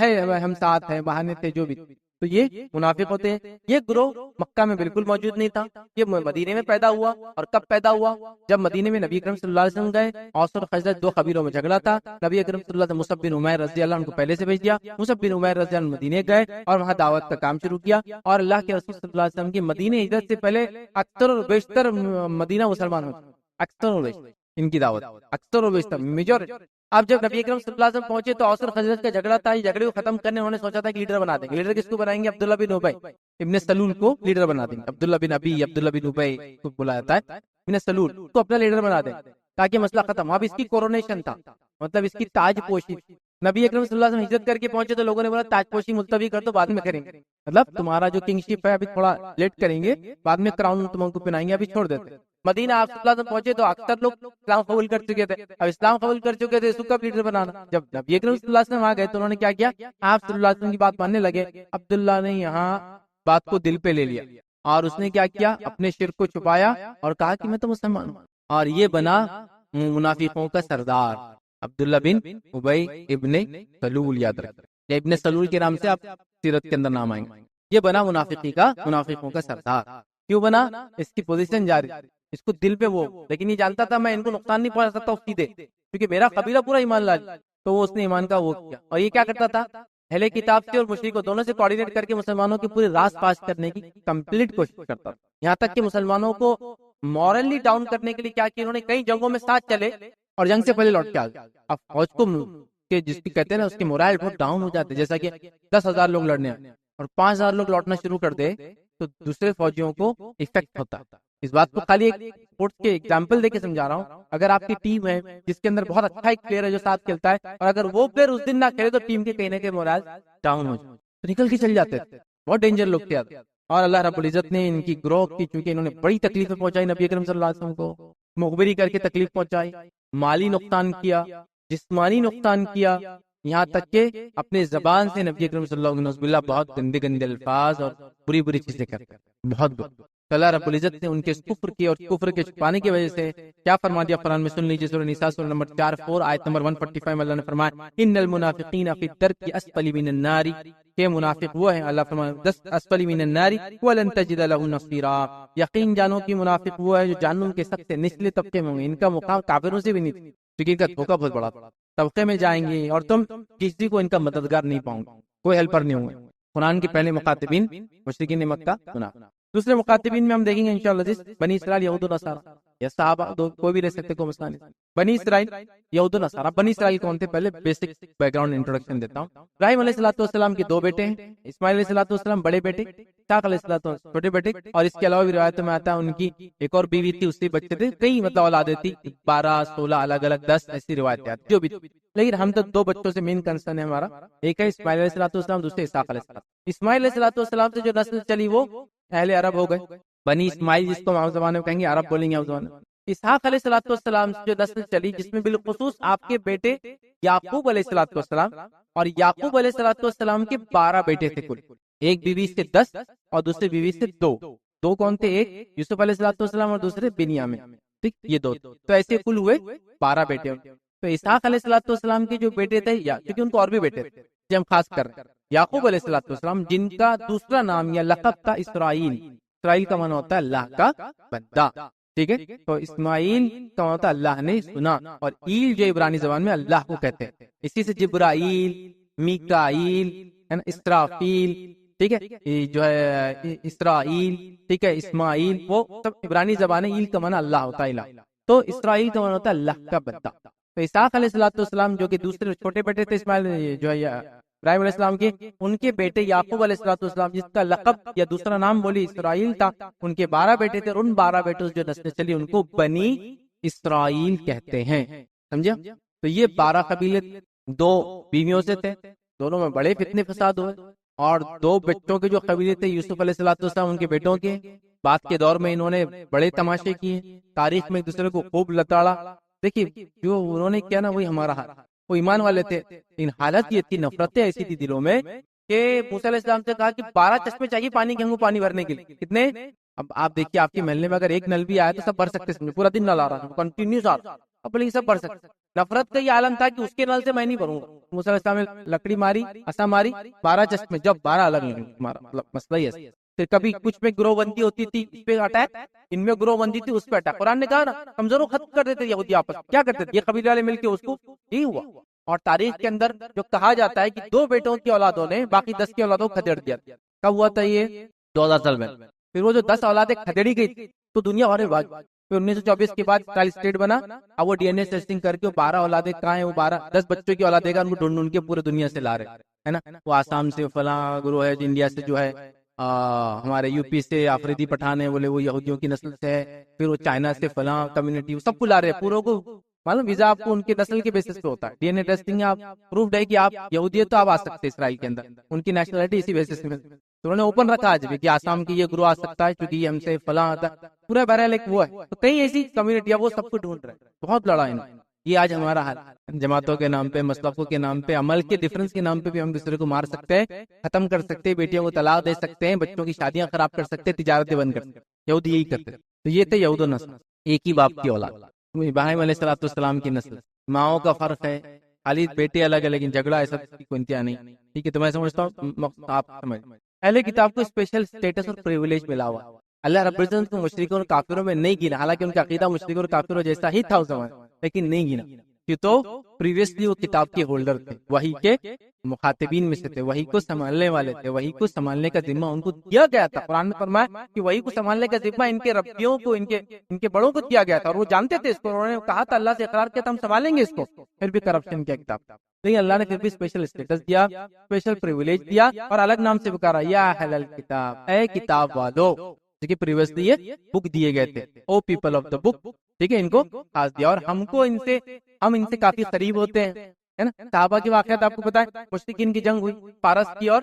ہے ہم ساتھ ہیں، بہانے تھے جو بھی، تو یہ منافق ہوتے ہیں۔ یہ گروہ مکہ میں بالکل موجود نہیں تھا، یہ مدینے میں پیدا ہوا۔ اور کب پیدا ہوا؟ جب مدینے میں نبی اکرم صلی اللہ علیہ وسلم گئے، اوس اور خزرج دو قبیلوں میں جھگڑا تھا، نبی اکرم صلی اللہ علیہ وسلم مصعب بن عمیر رضی اللہ عنہ کو پہلے سے بھیج دیا، مصعب بن عمیر رضی اللہ عنہ مدینے گئے اور وہاں دعوت کا کام شروع کیا، اور اللہ کے رسول صلی اللہ علیہ وسلم کی مدینے ہجرت سے پہلے اکثر اور بیشتر مدینہ مسلمان ہوتے، اکثر اور بیشتر ان کی دعوت، اکثر و بیشتر میجورٹی۔ اب جب نبی اکرم صلی اللہ علیہ وسلم پہنچے تو اوس اور خزرج کا جھگڑا تھا، یہ جھگڑے کو ختم کرنے انہوں نے سوچا تھا کہ لیڈر بنا دیں گے۔ لیڈر کس کو بنائیں گے؟ عبداللہ بن ابی ابن سلول کو لیڈر بنا دیں گے۔ عبداللہ بن ابی، عبداللہ بن ابی کو بلایا جاتا ہے، ابن سلول کو اپنا لیڈر بنا دیں تاکہ مسئلہ ختم۔ اب اس کی کورونیشن تھا، مطلب اس کی تاج پوشی۔ نبی اکرم صلی اللہ علیہ وسلم ہجرت کر کے پہنچے تو لوگوں نے بولا تاج پوشی ملتوی کر دو، بعد میں کریں گے، مطلب تمہارا جو کنگ شپ ہے ابھی تھوڑا لیٹ کریں گے، بعد میں کراؤن تم کو پہنائیں گے، ابھی چھوڑ دیتے۔ مدینہ آپ صلی اللہ علیہ وسلم پہنچے تو اکثر لوگ اسلام قبول کر چکے تھے، اب اسلام قبول کر چکے تھے، اس کو کب لیڈر بنانا؟ جب نبی اکرم صلی اللہ علیہ وسلم آ گئے تو انہوں نے کیا کیا؟ آپ صلی اللہ علیہ وسلم کی بات ماننے لگے۔ عبداللہ نے یہاں بات کو دل پہ لے لیا اور اس نے کیا کیا؟ اپنے شرک کو چھپایا اور کہا کہ میں تو مسلمان ہوں، اور یہ بنا منافقوں کا سردار عبداللہ بن ابی ابن سلول۔ یاد رکھیں، ابن سلول کے نام سے آپ سیرت کے اندر نام آئیں گے۔ یہ بنا منافقوں کا سردار۔ کیوں بنا؟ اس کی پوزیشن جاری، اس کو دل پہ وہ، لیکن یہ جانتا تھا میں ان کو نقصان نہیں پہنچا سکتا سیدھے، کیونکہ میرا قبیلہ پورا ایمان لایا، تو وہ اس نے ایمان کا وہ کیا۔ اور یہ کیا کرتا تھا؟ اہل کتاب سے اور مشرکوں دونوں سے کوارڈینیٹ کر کے مسلمانوں کی پوری راز پاس کرنے کی کمپلیٹ کوشش کرتا تھا، یہاں تک کہ مسلمانوں کو مورلی ڈاؤن کرنے کے لیے کیا کیا انہوں نے، کئی جنگوں میں ساتھ چلے اور جنگ سے پہلے لوٹ کے آ گئے۔ اب فوج کو جس کی کہتے ہیں نا، اس کے مورائل بہت ڈاؤن ہو جاتے، جیسا کہ 10,000 لوگ لڑنے آئے اور 5,000 لوگ لوٹنا شروع کر دے تو دوسرے فوجیوں کو افیکٹ ہوتا ہے۔ اس بات کو خالی ایک اسپورٹس کے ایگزامپل دے کے سمجھا رہا ہوں۔ اگر آپ کی ٹیم ہے جس کے اندر بہت اچھا ایک پلیئر ہے جو ساتھ کھیلتا ہے، اور اگر وہ پلیئر اس دن نہ کھیلے تو ٹیم کے کہیں نہ کہیں مورال ڈاؤن ہو جائے، تو نکل کے چل جاتے تھے، بہت ڈینجر لوگ تھے۔ اور اللہ رب العزت نے ان کی گروہ کی، چونکہ انہوں نے بڑی تکلیفیں پہنچائی نبی اکرم صلی اللہ علیہ وسلم کو، مخبری کر کے تکلیف پہنچائی، مالی نقصان کیا، جسمانی نقصان کیا، یہاں تک کہ اپنے زبان سے نبی اکرم صلی اللہ علیہ وسلم بہت گندے گندے الفاظ اور بری بری چیزیں کرتے، بہت اللہ رب العزت نے ان کے کفر کی اور کفر کے چھپانے کی وجہ سے کیا فرما دیا قرآن میں، سن لیجیے سورہ نساء سورہ نمبر 4 آیت نمبر 145 میں اللہ نے فرمایا ان المنافقین فی الدرک اسفل من النار، کہ منافق وہ ہیں، اللہ فرمایا 10 اسفل من النار ولن تجد له نصیرا، یقین جانو کہ منافق وہ ہے جو جہنم کے سب سے نچلے طبقے میں ہوں گے، ان کا مقام کافروں سے بھی نہیں تھا، کیونکہ ان کا دھوکہ بہت بڑا تھا، طبقے میں جائیں گے اور تم کسی کو ان کا مددگار نہیں پاؤں گے، کوئی ہیلپر نہیں ہوں گے۔ قرآن کے پہلے مخاطبین مشرکین مکہ سنا، دوسرے مخاطبین میں ہم دیکھیں گے انشاءاللہ بنی اسرائیل یہود و نصارہ، یا صحابہ کوئی بھی رہ سکتے، کوئی مسئلہ نہیں۔ بنی اسرائیل یہود و نصارہ، بنی اسرائیل کون تھے؟ پہلے بیسک بیک گراؤنڈ انٹروڈکشن دیتا ہوں۔ ابراہیم علیہ السلام کے 2 بیٹے ہیں، اسماعیل علیہ السلام بڑے بیٹے، اسحاق علیہ السلام چھوٹے بیٹے، اور اس کے علاوہ بھی روایتوں میں آتا ہے ان کی ایک اور بیوی تھی، اس سے بچے تھے، کئی مطلب اولادیں تھی، 12 16 الگ الگ 10 ایسی روایتیں آتی جو بھی، لیکن ہم تو 2 بچوں سے مین کنسرن ہے ہمارا، ایک ہے اسماعیل علیہ السلام، دوسرے اسحاق علیہ السلام۔ اسماعیل علیہ السلام سے جو نسل چلی وہ اہل عرب ہو گئے، بنی اسماعیل جس کو ہم زبان میں کہیں گے، عرب بولیں گے ہم زبان میں۔ اسحاق علیہ السلام سے جو نسل چلی، جس میں بالخصوص آپ کے بیٹے یعقوب علیہ السلام، اور یعقوب علیہ السلام کے 12 بیٹے تھے کل، ایک بیوی سے 10 اور دوسری بیوی سے 2 کون تھے؟ ایک یوسف علیہ السلام اور دوسرے بنیامین، ٹھیک، یہ 2، تو ایسے کل ہوئے 12 بیٹے۔ تو اسحاق علیہ السلام کے جو بیٹے تھے، یا کیونکہ ان کو اور بھی بیٹے تھے، جو ہم خاص کر رہے ہیں، یعقوب علیہ السلام جن کا دوسرا نام یا لقب تھا اسرائیل، اسرائیل کا معنی ہوتا ہے اللہ کا بندہ، ٹھیک ہے، تو اسماعیل کا معنی ہوتا ہے اللہ نے سنا، اور ایل جو عبرانی زبان میں اللہ کو کہتے ہیں، اسی سے جبرائیل، میکائیل، اسرافیل، ٹھیک ہے، جو ہے اسرائیل، ٹھیک ہے، اسماعیل، وہ سب عبرانی زبان ہے، ایل کا معنی اللہ ہوتا ہے، تو اسرائیل کا معنی ہوتا ہے اللہ کا بندہ۔ تو اسحاق علیہ السلام جو کہ دوسرے چھوٹے بیٹے تھے اسماعیل جو ہے ابراہیم علیہ السلام کے، ان کے بیٹے یعقوب علیہ السلام جس کا لقب یا دوسرا نام بولی اسرائیل تھا، ان کے 12 بیٹے تھے، اور ان 12 بیٹوں سے جو نسلیں چلی ان کو بنی اسرائیل کہتے ہیں، سمجھا؟ تو یہ 12 قبیلے 2 بیویوں سے تھے، دونوں میں بڑے فتنے فساد ہوئے، اور 2 بچوں کے جو قبیلے تھے یوسف علیہ السلام ان کے بیٹوں کے، بعد کے دور میں انہوں نے بڑے تماشے کیے، تاریخ میں ایک دوسرے کو خوب لتاڑا، دیکھیے جو انہوں نے کیا نا وہی ہمارا حال، وہ ایمان والے تھے، لیکن حالت یہ تھی، نفرتیں ایسی تھی دلوں میں کہ موسیٰ علیہ السلام سے کہا کہ 12 چشمے چاہیے پانی کے، ہم کو پانی بھرنے کے لیے. کتنے؟ اب آپ دیکھیے آپ کے محلے میں اگر ایک نل بھی آیا تو سب بھر سکتے، سمجھے پورا دن نل آ رہا ہے کنٹینیوس آ رہا، اب لیکن سب بھر سکتے. نفرت کا یہ عالم تھا کہ اس کے نل سے میں نہیں بھروں گا. موسیٰ علیہ السلام نے لکڑی ماری، اسا ماری، 12 چشمے، جب 12 الگ مطلب مسئلہ ہی ہے. پھر کبھی کچھ میں گروہ بندی ہوتی تھی اس پہ اٹیک، ان میں گروہ بندی تھی اس پہ اٹیک. قرآن نے کہا نا کمزوروں ختم کر دیتے یہودی آپس کیا کرتے تھے، یہ قبیلے والے مل کے اس کو یہی ہوا. اور تاریخ کے اندر جو کہا جاتا ہے کہ 2 بیٹوں کی اولادوں نے باقی 10 کی اولادوں کو کھدیڑ دیا. کب ہوا تھا یہ؟ 2000 سال میں. پھر وہ جو 10 اولادیں کھدیڑی گئی تھی تو دنیا بھر میں بات. پھر 1924 کے بعد اسرائیل اسٹیٹ بنا. اب وہ ڈی این اے ٹیسٹنگ کر کے 12 اولادیں کہاں ہیں، وہ 10 بچوں کی اولادیں کا ان کو ڈھونڈ کے پورے دنیا سے لا رہے ہے نا. وہ آسام سے فلاں گروہ ہے، انڈیا سے جو ہے ہمارے یو پی سے آفریدی پٹھان ہے بولے وہ یہودیوں کی نسل سے ہے. پھر وہ چائنا سے فلاں کمیونٹی سب کو لا رہے ہیں پوروں کو. معلوم ویزا آپ کو ان کے نسل کے بیسس پہ ہوتا ہے. ڈی این اے ٹیسٹنگ آپ پروفڈ ہے کہ آپ یہودی ہے تو آپ آ سکتے ہیں اسرائیل کے اندر. ان کی نیشنلٹی اسی بیسس میں تو انہوں نے اوپن رکھا آج بھی کہ آسام کی یہ گروہ آ سکتا ہے کیونکہ یہ ہم سے فلاں آتا ہے. پورا بہرحال ایک وہ ہے. تو کئی ایسی کمیونٹی ہے وہ سب کو ڈھونڈ رہے ہیں. بہت لڑا ہے. یہ آج ہمارا حال، جماعتوں کے نام پہ، مسلکوں کے نام پہ، عمل کے ڈفرنس کے نام پہ بھی ہم دوسرے کو مار سکتے ہیں، ختم کر سکتے ہیں، بیٹیوں کو طلاق دے سکتے ہیں، بچوں کی شادیاں خراب کر سکتے ہیں، تجارتیں بند کر سکتے ہیں. یہودی یہی کرتے. تو یہ تھے یہود و نسل، ایک ہی باپ کی اولاد. ابراہیم علیہ الصلوۃ والسلام کی نسل. ماؤں کا فرق ہے، خالی بیٹے الگ ہے لیکن جھگڑا ایسا کوئی انتہا نہیں. ٹھیک ہے، تو میں سمجھتا ہوں آپ سمجھ اہل کتاب کو اسپیشل اسٹیٹس اور پریویلیج ملا ہوا. اللہ رب العزت کو مشرکوں اور کافروں میں نہیں گنا، حالانکہ ان کا عقیدہ مشرکوں اور کافروں جیسا ہی تھا اس زمانے، لیکن نہیں گنا. کہ تو پریویسلی وہ کتاب کے ہولڈر تھے، وہی کے مخاطبین میں سے تھے، وہی کو سنبھالنے والے تھے، وہی کو سنبھالنے کا ذمہ ان کو دیا گیا تھا. قرآن میں فرمایا کہ وہی کو سنبھالنے کا ذمہ ان کے ربیوں کو، ان کے بڑوں کو دیا گیا تھا، اور وہ جانتے تھے اس کو. انہوں نے کہا تھا، اللہ سے اقرار کیا تھا ہم سنبھالیں گے اس کو، پھر بھی کرپشن کیا کتاب. لیکن اللہ نے پھر بھی اسپیشل اسٹیٹس دیا، اسپیشل پریویلیج دیا، اور الگ نام سے پکارا، یا اہل الکتاب، اے کتاب والو. دیکھیے پریویسلی یہ بک دیے گئے تھے، او پیپل آف دا بک. ٹھیک ہے، ان کو خاص دیا. اور ہم ان سے کافی قریب ہوتے ہیں، ہے نا. صحابہ کے واقعات آپ کو پتا ہے. مشرکین کی جنگ ہوئی، پارس کی اور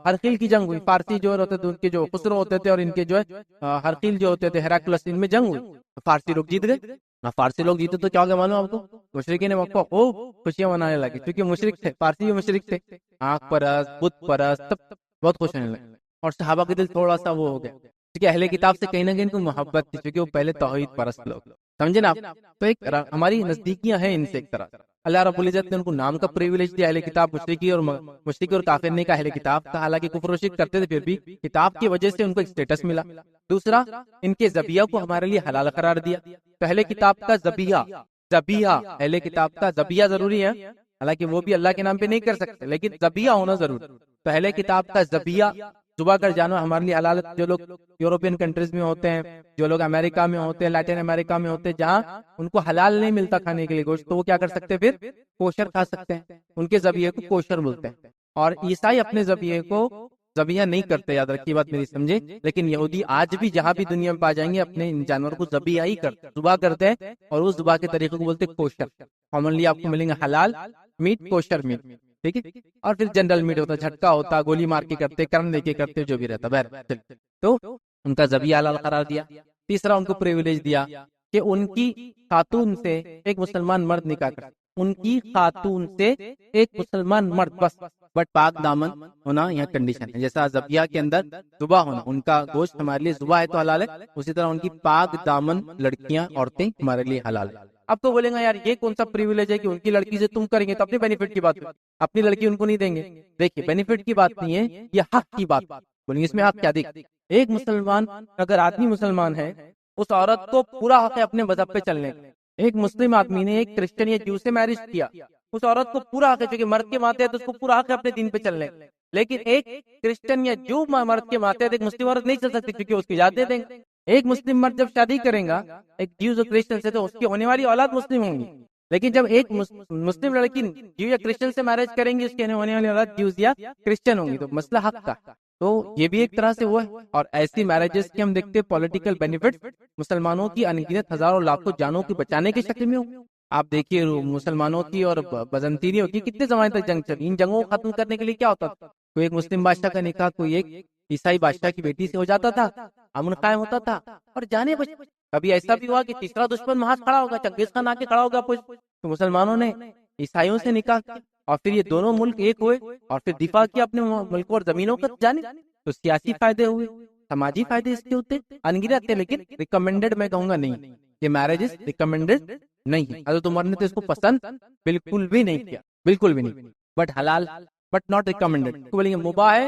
ہرقیل کی جنگ ہوئی. فارسی جو ہوتے تھے ان کے جو خسرو ہوتے تھے اور ان کے جو ہے ہرقیل جو ہوتے تھے، ہیراکلس، ان میں جنگ ہوئی. فارسی لوگ جیت گئے. فارسی لوگ جیتے تو کیا ہو گیا معلوم آپ کو؟ مشرکین مکہ خوشیاں منانے لگے، کیونکہ مشرک تھے، فارسی بھی مشرک تھے، آنکھ پرست، بت پرست، سب بہت خوش ہونے لگے. اور صحابہ کے دل تھوڑا سا وہ ہو گیا، کیونکہ اہل کتاب سے کہیں نہ کہیں ان کو محبت تھی، کیونکہ وہ پہلے توحید پرست لوگ. سمجھے نا آپ؟ تو ایک ہماری نزدیکیاں ہیں ان سے ایک طرح. اللہ رب العزت نے ان کو نام کا پریویلیج دیا، اہل کتاب. مشرکی اور کافر نے کہا اہل کتاب کا، حالانکہ کفر و شرک کرتے تھے، پھر بھی کتاب کی وجہ سے ان کو ایک اسٹیٹس ملا. دوسرا، ان کے ذبیحہ کو ہمارے لیے حلال قرار دیا. تو اہل کتاب کا ذبیحہ اہل کتاب کا ذبیحہ ضروری ہے، حالانکہ وہ بھی اللہ کے نام پہ نہیں کر سکتے، لیکن ذبیحہ ہونا ضروری. تو اہل کتاب کا ذبیحہ ذبح کر جانور ہمارے لیے حلال. جو لوگ یورپین کنٹریز میں ہوتے ہیں، جو لوگ امریکہ میں ہوتے ہیں، لیٹن امریکہ میں ہوتے ہیں، جہاں ان کو حلال نہیں ملتا کھانے کے لیے گوشت، تو وہ کیا کر سکتے ہیں؟ پھر کوشر کھا سکتے ہیں. ان کے ذبیحے کو کوشر بولتے ہیں. اور عیسائی اپنے ذبیحے کو ذبیحہ نہیں کرتے، یاد رکھیے بات میری، سمجھے. لیکن یہودی آج بھی جہاں بھی دنیا میں پا جائیں گے اپنے ان جانور کو ذبیحہ ہی کرتے، ذبح کرتے ہیں، اور اس ذبح کے طریقے کو بولتے ہیں کوشر. کامنلی آپ کو ملیں گے حلال میٹ، کوشر میٹ. ٹھیک ہے. اور پھر جنرل میٹ ہوتا، جھٹکا ہوتا، گولی مار کے کرتے، کرن دے کے کرتے، جو بھی رہتا. تو ان کا ذبیحہ حلال قرار دیا. تیسرا، ان کو پریویلیج دیا کہ ان کی خاتون سے ایک مسلمان مرد نکاح کرے. ان کی خاتون سے ایک مسلمان مرد بس، بٹ پاک دامن ہونا یہاں کنڈیشن ہے. جیسا ذبیحہ کے اندر ذبح ہونا، ان کا گوشت ہمارے لیے ذبح ہے تو حلال ہے، اسی طرح ان کی پاک دامن لڑکیاں، عورتیں ہمارے لیے حلال ہے. اب تو بولیں گا یار یہ کون سا پریویلیج ہے کہ ان کی لڑکی سے تم کریں گے تو اپنے بینیفٹ کی بات ہے، اپنی لڑکی ان کو نہیں دیں گے. دیکھیے بینیفٹ کی بات نہیں ہے، یہ حق کی بات. بولیں گے اس میں حق کیا؟ دیکھ، ایک مسلمان، اگر آدمی مسلمان ہے، اس عورت کو پورا حق ہے اپنے مذہب پہ چلنے کا. ایک مسلم آدمی نے ایک کرسچن یا جو سے میرج کیا، اس عورت کو پورا حق ہے، چونکہ مرد کے ماتحت اس کو پورا حق ہے اپنے دین پہ چلنے کا. لیکن ایک کرسچن یا جو مرد کے ماتحت ایک مسلم عورت نہیں چل سکتی، کیونکہ اس کی اجازت دے دیں گے. ایک مسلم مرد جب شادی کرے گا ایک جیوز اور کرسچن سے، تو اس کی ہونے والی اولاد مسلم ہوں گی. لیکن جب ایک مسلم لڑکی جیو یا کرسچن سے میرج کریں گی، اس کے ہونے والی اولاد جیوز یا کرسچن ہوں گی. تو مسئلہ حق کا، تو یہ بھی ایک طرح سے وہ ہے. اور ایسی میرجز کی ہم دیکھتے پولیٹیکل بینیفٹ مسلمانوں کی انگنت ہزاروں لاکھوں جانوں کی بچانے کی شکل میں ہوں. آپ دیکھیے مسلمانوں کی اور بزنطینیوں کی کتنے زمانے تک جنگ چلی. ان جنگوں کو ختم کرنے کے لیے کیا ہوتا تھا؟ کوئی ایک مسلم بادشاہ کا نکاح کوئی ایک عیسائی بادشاہ کی بیٹی سے ہو جاتا تھا، امن قائم ہوتا تھا. اور جانے کبھی ایسا بھی ہوا کہ تیسرا دشمن محاذ کھڑا ہوگا، چنگیز خان آ کے کھڑا ہوگا، تو مسلمانوں نے عیسائیوں سے نکاح کیا اور پھر یہ دونوں ملک ایک ہوئے اور پھر دفاع کیا اپنے ملکوں اور زمینوں کا جانے، تو سیاسی فائدے ہوئے، سماجی فائدے اس کے ہوتے انگنت تھے، لیکن ریکمینڈڈ میں کہوں گا نہیں، یہ میرجز ریکمینڈڈ نہیں ہے۔ حضرت عمر نے تو اس کو پسند بالکل بھی نہیں کیا، بالکل بھی نہیں، بٹ حلال بٹ ناٹ ریکمینڈڈ، بولیں گے مباح ہے،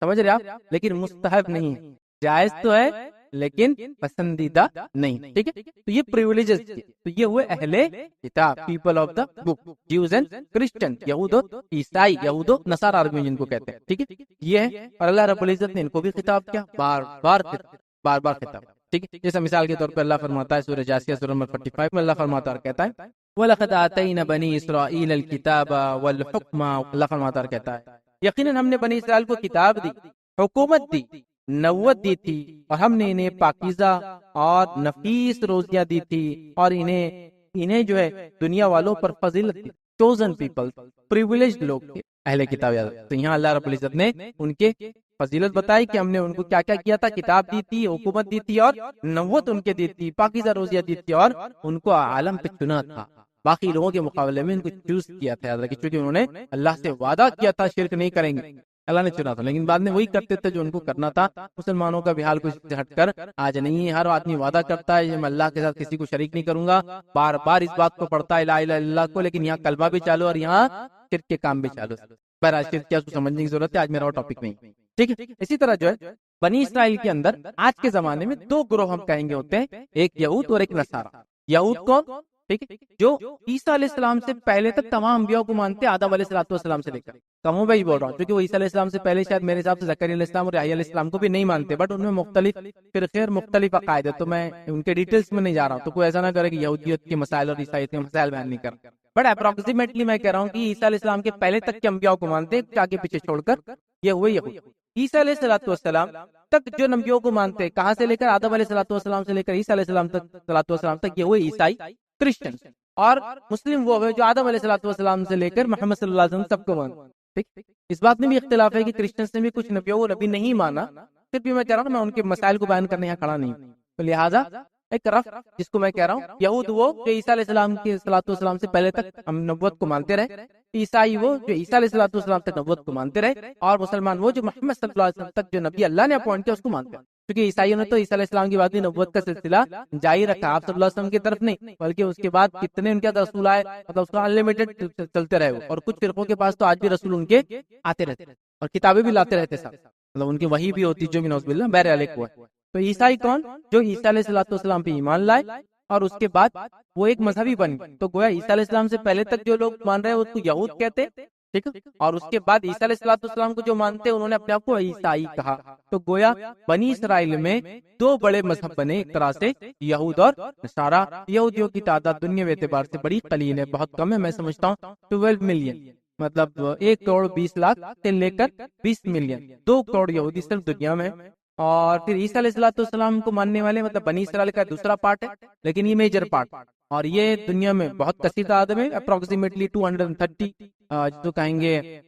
سمجھ رہے آپ، لیکن مستحب نہیں ہے، جائز تو ہے لیکن پسندیدہ نہیں، ٹھیک ہے۔ تو یہ پریویلیجز تھے، تو یہ ہوئے اہل کتاب، people of the book, Jews and Christian, یہود و عیسائی، یہود و نصارہ عربی میں جن کو کہتے ہیں، ٹھیک ہے۔ یہ ہے، اور اللہ رب العزت نے ان کو بھی خطاب کیا، بار بار خطاب، ٹھیک ہے۔ جیسے مثال کے طور پہ اللہ فرماتا ہے سورہ جاسیہ سورہ نمبر 45 میں، اللہ فرماتا ہے اور کہتا ہے وَلَقَدْ آتَيْنَا بَنِي إِسْرَائِيلَ الْكِتَابَ وَالْحُكْمَ، اللہ فرماتا ہے اور کہتا ہے یقیناً ہم نے بنی اسرائیل کو کتاب دی، حکومت دی، نبوت دی تھی، اور ہم نے انہیں پاکیزہ اور نفیس روزیاں دی تھی، اور انہیں جو ہے دنیا والوں پر فضیلت دی، چوزن پیپل، پریویلیجڈ لوگ تھے اہل کتاب۔ تو یہاں اللہ رب العزت نے ان کے فضیلت بتائی کہ ہم نے ان کو کیا کیا کیا تھا، کتاب دی تھی، حکومت دی تھی، اور نبوت ان کے دی تھی، پاکیزہ روزیاں دی تھی، اور ان کو عالم پہ چنا تھا، باقی لوگوں کے مقابلے میں ان کو چوز کیا تھا، کیونکہ انہوں نے اللہ سے وعدہ کیا تھا شرک نہیں کریں گے، اللہ نے چنا تھا، لیکن بعد میں وہی کرتے تھے جو ان کو کرنا تھا۔ مسلمانوں کا بھی حال کچھ سے ہٹ کر آج نہیں ہے، ہر آدمی وعدہ کرتا ہے میں اللہ کے ساتھ کسی کو شریک نہیں کروں گا، بار بار اس بات کو پڑھتا ہے لا الہ الا اللہ کو، لیکن یہاں کلمہ بھی چالو اور یہاں شرک کے کام بھی چالو۔ بہرحال شرک کیا اس کو سمجھنے کی ضرورت ہے، آج میرا ٹاپک نہیں، ٹھیک ہے۔ اسی طرح جو ہے بنی اسرائیل کے اندر آج کے زمانے میں دو گروہ ہم کہیں گے ہوتے ہیں، ایک یہود اور ایک نصارہ۔ یہود کون؟ ٹھیک ہے، جو عیسیٰ علیہ السلام سے پہلے تک تمام انبیاء کو مانتے، آدم علیہ السلام سے لے کر، کموں میں ہی بول رہا ہوں، کیونکہ وہ عیسیٰ علیہ السلام سے پہلے شاید میرے حساب سے زکریا علیہ السلام اور یحییٰ علیہ السلام کو بھی نہیں مانتے، بٹ ان میں مختلف فرقے اور مختلف عقائد ہے، تو میں ان کے ڈیٹیلز میں نہیں جا رہا ہوں، تو کوئی ایسا نہ کرے کہ یہودیت کے مسائل اور عیسائیت کے مسائل بیان نہیں کر، بٹ اپروکسیمیٹلی میں کہہ رہا ہوں کہ عیسیٰ علیہ السلام کے پہلے تک کے انبیاء کو مانتے، آگے پیچھے چھوڑ کر یہ ہوئے یہود۔ عیسیٰ علیہ السلام تک جو نبیوں کو مانتے، کہاں سے لے کر آدم علیہ السلام سے لے کر عیسیٰ علیہ السلام تک، یہ ہوئے عیسائی، کرسچن، اور مسلم وہ جو آدم علیہ السلام سے لے کر محمد صلی اللہ علیہ وسلم سب کو مانتے۔ اس بات میں بھی اختلاف ہے کہ کرسچنس نے بھی کچھ نبیوں کو نبی نہیں مانا، پھر بھی میں کہہ رہا ہوں میں ان کے مسائل کو بیان کرنے یہاں کھڑا نہیں ہوں، تو لہٰذا ایک رف جس کو میں کہہ رہا ہوں، یہود وہ جو عیسیٰ علیہ السلام کے السلام سے پہلے تک ہم نبوت کو مانتے رہے، عیسائی وہ جو عیسیٰ علیہ السلام تک نبوت کو مانتے رہے، اور مسلمان وہ جو محمد صلی اللہ علیہ وسلم تک جو نبی اللہ نے اپوائنٹ کیا اس کو مانتے ہیں، کیونکہ عیسائیوں نے تو عیسیٰ علیہ السلام کی بات نبوت کا سلسلہ جاری رکھا، آپ صلی اللہ علیہ وسلم کی طرف نہیں، بلکہ اس کے بعد کتنے ان کے رسول آئے، مطلب اس کا انلمیٹڈ چلتے رہے، اور کچھ فرقوں کے پاس تو آج بھی رسول ان کے آتے رہتے اور کتابیں بھی لاتے رہتے ساتھ، مطلب ان کی وحی بھی ہوتی جو بھی نعوذ باللہ بہر علیک ہوا۔ تو عیسائی کون؟ جو عیسیٰ علیہ السلام پہ ایمان لائے اور اس کے بعد وہ ایک مذہبی بن گئے، تو گویا عیسیٰ علیہ السلام سے پہلے تک جو لوگ مان رہے ہیں اس کو یہود کہتے، ٹھیک ہے، اور اس کے بعد عیسیٰ علیہ السلام کو جو مانتے انہوں نے اپنے آپ کو عیسائی کہا۔ تو گویا بنی اسرائیل میں دو بڑے مذہب بنے ایک طرح سے، یہود اور نصارہ۔ یہودیوں کی تعداد دنیا اعتبار سے بڑی قلیل ہے، بہت کم ہے، میں سمجھتا ہوں 12 ملین، مطلب 1,20,00,000 سے لے کر 20 ملین، 2 کروڑ یہودی صرف دنیا میں۔ اور پھر عیسیٰ علیہ السلام کو ماننے والے مطلب بنی اسرائیل کا دوسرا پارٹ ہے، لیکن یہ میجر پارٹ، اور یہ دنیا میں بہت کثیر تعداد میں اپروکسیمیٹلی 230 جو کہیں گے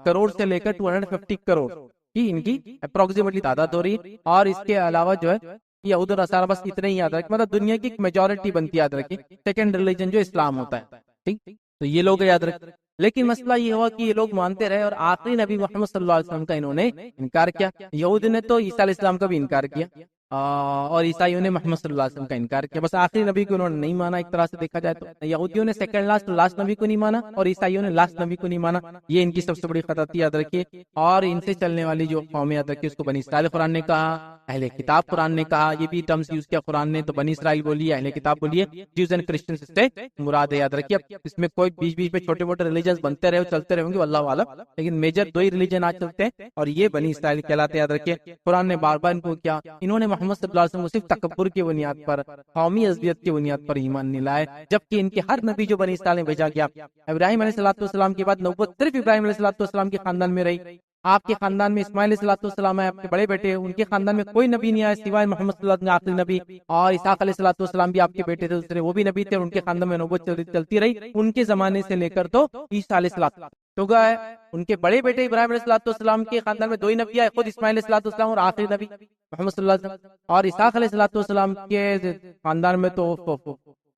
کروڑ سے لے کر 250 کروڑ کی ان کی اپروکسیمیٹلی تعداد ہو رہی ہے۔ اور اس کے علاوہ جو ہے یہود اور نصارہ، بس اتنے ہی یاد رکھیں، مطلب دنیا کی ایک میجورٹی بنتی یاد رکھیں، سیکنڈ ریلیجن جو اسلام ہوتا ہے، ٹھیک، تو یہ لوگ یاد رکھیں۔ لیکن مسئلہ یہ ہوا کہ یہ لوگ مانتے رہے اور آخری نبی محمد صلی اللہ علیہ وسلم کا انہوں نے انکار کیا۔ یہود نے تو عیسیٰ علیہ السلام کا بھی انکار کیا، اور عیسائیوں نے محمد صلی اللہ علیہ وسلم کا انکار کیا، بس آخری نبی کو انہوں نے نہیں مانا۔ ایک طرح سے دیکھا جائے تو یہودیوں نے سیکنڈ لاسٹ نبی کو نہیں مانا، اور عیسائیوں نے لاسٹ نبی کو نہیں مانا، یہ ان کی سب سے بڑی خطا یاد رکھیے۔ اور ان سے چلنے والی جو قوم یاد رکھیے، اس کو بنی اسرائیل قرآن نے کہا، اہل کتاب قرآن نے کہا، یہ بھی ٹرمز یوز کیا قرآن نے، تو بنی اسرائیل بولیے، اہل کتاب بولیے، جیوز اینڈ کرسچنز سے مراد ہے، یاد رکھیے۔ اس میں کوئی بیچ میں چھوٹے موٹے ریلیجنز بنتے رہے چلتے رہیں گے واللہ عالم، لیکن میجر 2 ریلیجن آج چلتے ہیں، اور یہ بنی اسرائیل کہلاتے، یاد رکھیے۔ قرآن نے بار بار ان کو کیا، انہوں نے محمد صلی اللہ علیہ وسلم کو صرف تکبر کی بنیاد پر، قومی عصبیت کی بنیاد پر ایمان نہیں لائے، جبکہ ان کے ہر نبی جو بنی اسرائیل میں بھیجا گیا، ابراہیم علیہ السلام کے بعد نبوت صرف ابراہیم علیہ السلام کے خاندان میں رہی، آپ کے خاندان میں اسماعیل علیہ السلام ہے، آپ کے بڑے بیٹے، ان کے خاندان میں کوئی نبی نہیں آیا سوائے محمد صلی اللہ علیہ وسلم آخری نبی، اور اسحاق علیہ السلام بھی آپ کے بیٹے تھے دوسرے، وہ بھی نبی تھے، ان کے خاندان میں نبوت چلتی رہی ان کے زمانے سے لے کر تو عیسیٰ علیہ السلام، تو گئے ان کے بڑے بیٹے ابراہیم علیہ السلام کے خاندان میں 2 ہی نبی آئے، خود اسماعیل علیہ السلام اور آخری نبی محمد صلی اللہ علیہ وسلم، اور اسحاق علیہ السلام کے خاندان میں تو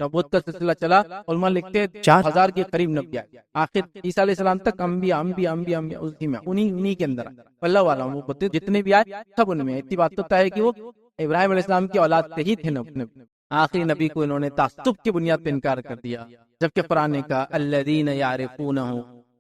نبوت کا سلسلہ چلا، علماء لکھتے ہیں 4000 کے قریب نبی آئے، آخر عیسیٰ علیہ السلام تک انبیاء اسی میں انہی کے اندر اللہ والا وہ جتنے بھی آئے سب ان میں۔ اتنی بات تو ہے کہ وہ ابراہیم علیہ السلام کی اولاد سے ہی تھے نبی، آخری نبی کو انہوں نے تعصب کی بنیاد پہ انکار کر دیا، جبکہ قرآن نے کہا الذین یعرفونہ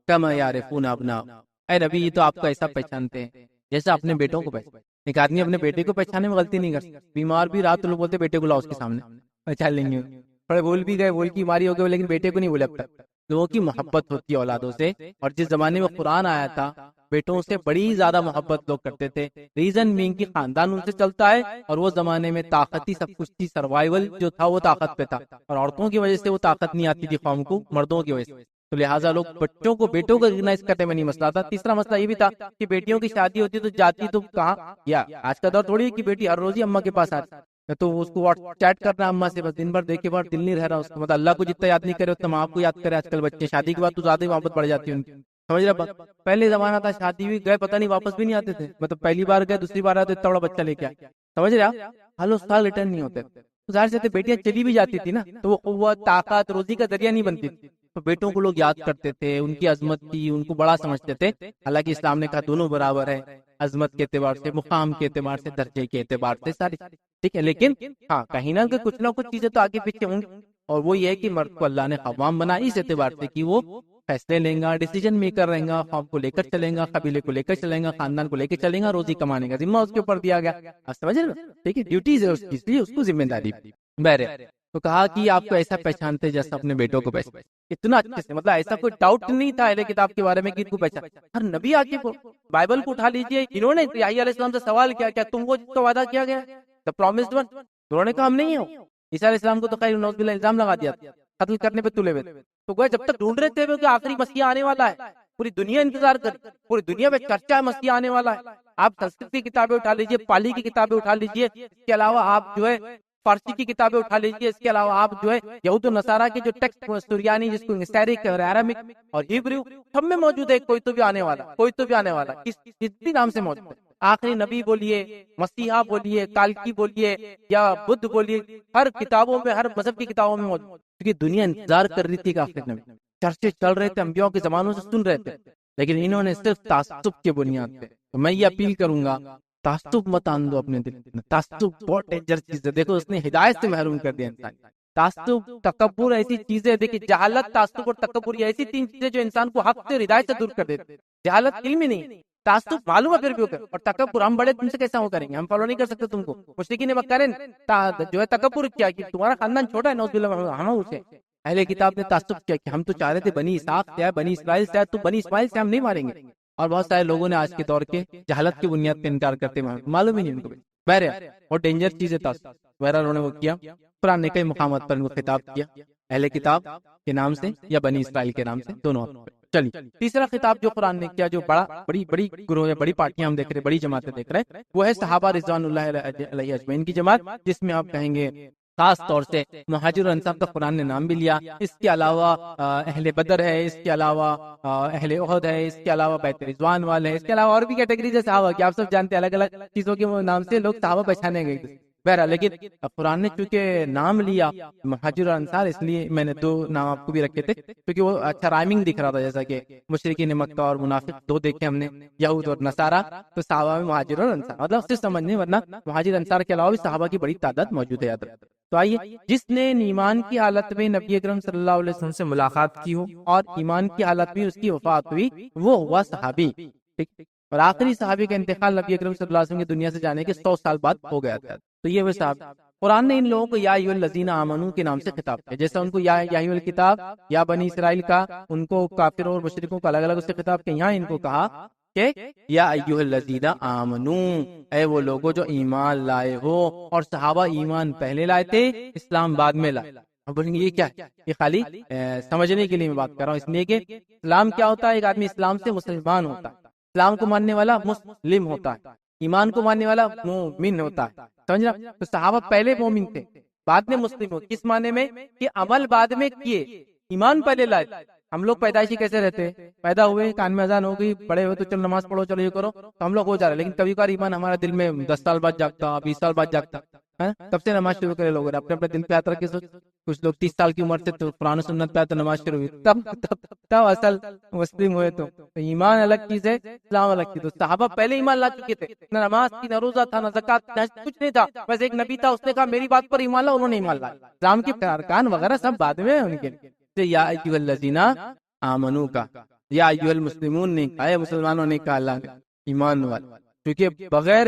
کما یعرفون ابناءہم، اے نبی تو آپ کو ایسا پہچانتے ہیں جیسا اپنے بیٹوں کو پہچانتے۔ ایک آدمی اپنے بیٹے کو پہچانے میں غلطی نہیں کر سکتا، بیمار بھی رات لوگ بولتے بیٹے کو لاؤ اس کے سامنے، پہچان لیں گے، تھوڑے بول بھی گئے، بول کی بیماری ہو گئی لیکن بیٹے کو نہیں بولے اب تک۔ لوگوں کی محبت ہوتی ہے اولادوں سے، اور جس زمانے میں قرآن آیا تھا بیٹوں سے بڑی زیادہ محبت لوگ کرتے تھے، ریزن بینگ کی خاندان ان سے چلتا ہے، اور وہ زمانے میں طاقتی سب کچھ تھی، سروائیول جو تھا وہ طاقت پہ تھا، اور عورتوں کی وجہ سے وہ طاقت نہیں آتی تھی قوم کو مردوں کی وجہ سے، تو لہٰذا لوگ بچوں کو بیٹوں کو ریکگنائز کرنے میں نہیں مسئلہ تھا۔ تیسرا مسئلہ یہ بھی تھا کہ بیٹیوں کی شادی ہوتی تو جاتی تو کہاں، یا آج کا دور تھوڑی ہے کہ بیٹی ہر روز ہی اماں کے پاس آتی، تو اس کو واٹس چیٹ کرنا اماں سے بس دن بھر دیکھے بعد دل نہیں رہ رہا اس کا، مطلب اللہ کو جتنا یاد نہیں کرے اتنا ماں کو یاد کرے۔ آج کل بچے شادی کے بعد تو زیادہ ہی محبت بڑھ جاتی ہے ان کی، سمجھ رہے بات؟ پہلے زمانہ تھا شادی بھی گئے پتہ نہیں واپس بھی نہیں آتے تھے، مطلب پہلی بار گئے دوسری بار آئے تو اتنا بڑا بچہ لے کے آئے، سمجھ رہے آپ؟ ہر سال ریٹرن نہیں ہوتے، تو ظاہر سے بیٹیاں چلی بھی جاتی تھی نا تو وہ قوت طاقت روزی کا ذریعہ نہیں بنتی تھی، تو بیٹوں کو لوگ یاد کرتے تھے، ان کی عظمت کی، ان کو بڑا سمجھتے تھے۔ حالانکہ اسلام نے کہا دونوں برابر ہے، عظمت کے اعتبار سے، مقام کے اعتبار سے، درجے کے اعتبار سے، ساری ٹھیک ہے، لیکن ہاں کہیں نہ کچھ نہ کچھ چیزیں تو آگے پیچھے ہوں گی، اور وہ یہ ہے کہ مرد کو اللہ نے قوام بنا اس اعتبار سے کہ وہ فیصلے لیں گا، ڈیسیجن میکر رہیں گا، قوم کو لے کر چلیں گا، قبیلے کو لے کر چلیں گا، خاندان کو لے کے چلیں گا، روزی کمانے کا ذمہ اس کے اوپر دیا گیا، آپ سمجھ رہے ہو؟ ٹھیک ہے، ڈیوٹیز ہے اس کی، اس لیے اس کو ذمہ داری بہرحال تو کہا کہ آپ کو ایسا پہچانتے جیسا اپنے بیٹوں کو پہچانتے، اتنا اچھے سے، مطلب ایسا کوئی ڈاؤٹ نہیں تھا اہل کتاب کے بارے میں کہ ان کو پہچان۔ ہر نبی آ کے بائبل کو اٹھا لیجئے، انہوں نے یحییٰ علیہ السلام سے سوال کیا کیا تم وہ جس کا وعدہ کیا گیا، the promised one؟ انہوں نے کہا ہم نہیں ہیں۔ عیسیٰ علیہ السلام کو تو خیر نعوذ باللہ الزام لگا دیا، قتل کرنے پہ تلے ہوئے، تو گویا جب تک ڈھونڈ رہے تھے کہ آخری مسیح آنے والا ہے، پوری دنیا انتظار کر، پوری دنیا میں چرچا ہے مسیح آنے والا ہے۔ آپ سنسکرت کی کتابیں اٹھا لیجئے، پالی کی کتابیں اٹھا لیجئے، اس کے علاوہ آپ جو ہے فارسی کی کتابیں اٹھا لیجئے، اس کے علاوہ آپ جو ہے یہود و نصارہ کے جو ٹیکسٹ سریانی جس کو ہسٹیرک اور عرامک اور ہیبریو سب میں موجود ہے، کوئی تو بھی آنے والا، کوئی تو بھی آنے والا، کس بھی نام سے موجود ہے، آخری نبی بولیے، مسیحا بولیے، کالکی بولیے یا بدھ بولیے، ہر کتابوں میں، ہر مذہب کی کتابوں میں موجود، کیونکہ دنیا انتظار کر رہی تھی کہ آخری نبی، چرچے چل رہے تھے، انبیاء کے زمانوں سے سن رہے تھے، لیکن انہوں نے صرف تعصب کے بنیاد پہ۔ تو میں یہ اپیل کروں گا تعصب مت آن دو اپنے دل میں، تعصب بہت ڈینجر چیز ہے، دیکھو اس نے ہدایت سے محروم کر دیا انسان۔ تعصب، تکبر ایسی چیزیں، دیکھیے جہالت، تعصب اور تکبر یہ ایسی تین چیزیں جو انسان کو حق سے اور ہدایت سے دور کر دیتے۔ جہالت علم ہی نہیں، تعصب معلوم ہے پھر بھی ہو کر، اور تکبر ہم بڑے تم سے کیسا ہو کریں گے، ہم فالو نہیں کر سکتے تم کو، مشرکین نے مکہ نے جو ہے تکبر کیا کہ تمہارا خاندان چھوٹا ہے، نعوذ باللہ ہم اسے، اہل کتاب نے تعصب کیا کہ ہم تو چاہ رہے تھے بنی اسحاق سے ہے، بنی اسرائیل سے ہے، تو بنی اسماعیل سے ہم نہیں ماریں گے، اور بہت سارے لوگوں نے آج کے دور کے جہالت کی بنیاد پہ انکار کرتے ہیں، معلوم ہی نہیں ان کو، بہرحال اور ڈینجر چیز ہے تعصب، بہرحال انہوں نے وہ کیا۔ قرآن نے کئی مقامات پر ان کو خطاب کیا، اہل کتاب کے نام سے یا بنی اسرائیل کے نام سے، دونوں۔ چلیے تیسرا خطاب جو قرآن نے کیا، جو بڑی گروہ یا بڑی پارٹیاں ہم دیکھ رہے، بڑی جماعتیں دیکھ رہے، وہ ہے صحابہ رضوان اللہ علیہ اجمعین کی جماعت، جس میں آپ کہیں گے خاص طور سے مہاجر و انصار کا قرآن نے نام بھی لیا، اس کے علاوہ اہل بدر ہے، اس کے علاوہ اہل احد ہے، اس کے علاوہ بیت رضوان والے ہے، اس کے علاوہ اور بھی کیٹیگریز ہے صحابہ کی، آپ سب جانتے ہیں، الگ الگ چیزوں کے نام سے لوگ صحابہ پہچانے گئے، بہرحال لیکن قرآن نے چونکہ نام لیا مہاجر اور انصار، اس لیے میں نے دو نام آپ کو بھی رکھے تھے، کیونکہ وہ اچھا رائمنگ دکھ رہا تھا، جیسا کہ مشرکین مکہ اور منافق دو دیکھے ہم نے، یہود اور نصارہ، تو صحابہ میں مہاجر اور انصار، مطلب صرف سمجھنے، ورنہ مہاجر انصار کے علاوہ بھی صحابہ کی بڑی تعداد موجود ہے، یاد رکھیں۔ تو آئیے، جس نے ایمان کی حالت میں نبی اکرم صلی اللہ علیہ وسلم سے ملاقات کی ہو اور ایمان کی حالت میں اس کی وفات ہوئی، وہ ہوا صحابی، ٹھیک، اور آخری صحابی کا انتقال نبی اکرم صلی اللہ علیہ وسلم کی دنیا سے جانے کے 100 سال بعد ہو گیا تھا، تو یہ وہ صحابی۔ قرآن نے ان لوگوں کو یا ایھا الذین آمنو کے نام سے خطاب کیا، جیسا ان کو یا ایھا الکتاب یا بنی اسرائیل کا، ان کو کافروں اور مشرکوں کو الگ الگ اس سے خطاب کیا، یہاں ان کو کہا کہ یا ایھا الذین آمنو، اے وہ لوگوں جو ایمان لائے ہو، اور صحابہ ایمان پہلے لائے تھے، اسلام بعد میں لائے۔ اب بولیں گے یہ کیا ہے؟ یہ خالی سمجھنے کے لیے میں بات کر رہا ہوں، اس لیے کہ اسلام کیا ہوتا ہے، ایک آدمی اسلام سے مسلمان ہوتا ہے، اسلام کو ماننے والا مسلم ہوتا ہے، ایمان کو ماننے والا مومن ہوتا ہے، سمجھ رہا؟ تو صحابہ پہلے مومن تھے، بعد میں مسلم ہوتے، کس معنی میں کہ عمل بعد میں کیے، ایمان پہلے لائے۔ ہم لوگ پیدائشی کیسے رہتے ہیں، پیدا ہوئے، کان میں اذان ہو گئی، بڑے ہوئے تو چلو نماز پڑھو، چلو یہ کرو، تو ہم لوگ ہو جا رہے، لیکن کبھی کبھار ایمان ہمارا دل میں 10 سال بعد جاگتا، 20 سال بعد جاگتا، تب سے نماز شروع کرے لوگ، اپنے اپنے دل پہ ہاتھ رکھ کے سوچ، کچھ لوگ 30 سال کی عمر سے تو قرآن و سنت پہ آئے تو نماز شروع ہوئی، تب اصل مسلم ہوئے۔ تو ایمان الگ چیز ہے، اسلام الگ چیز ہے۔ تو صحابہ پہلے ایمان لا چکے تھے، نہ نماز تھی، نہ روزہ تھا، نہ زکات، کچھ نہیں تھا، بس ایک نبی تھا، اس نے کہا میری بات پر ایمان لا، انہوں نے ایمان لایا۔ اسلام کے ارکان وغیرہ سب بعد میں ہیں ان کے لیے۔ یا ایھا الذین آمنو کا، یا ایھا المسلمون نے کہا، اے مسلمانوں نے کہا اللہ نے، ایمان والے، کیونکہ بغیر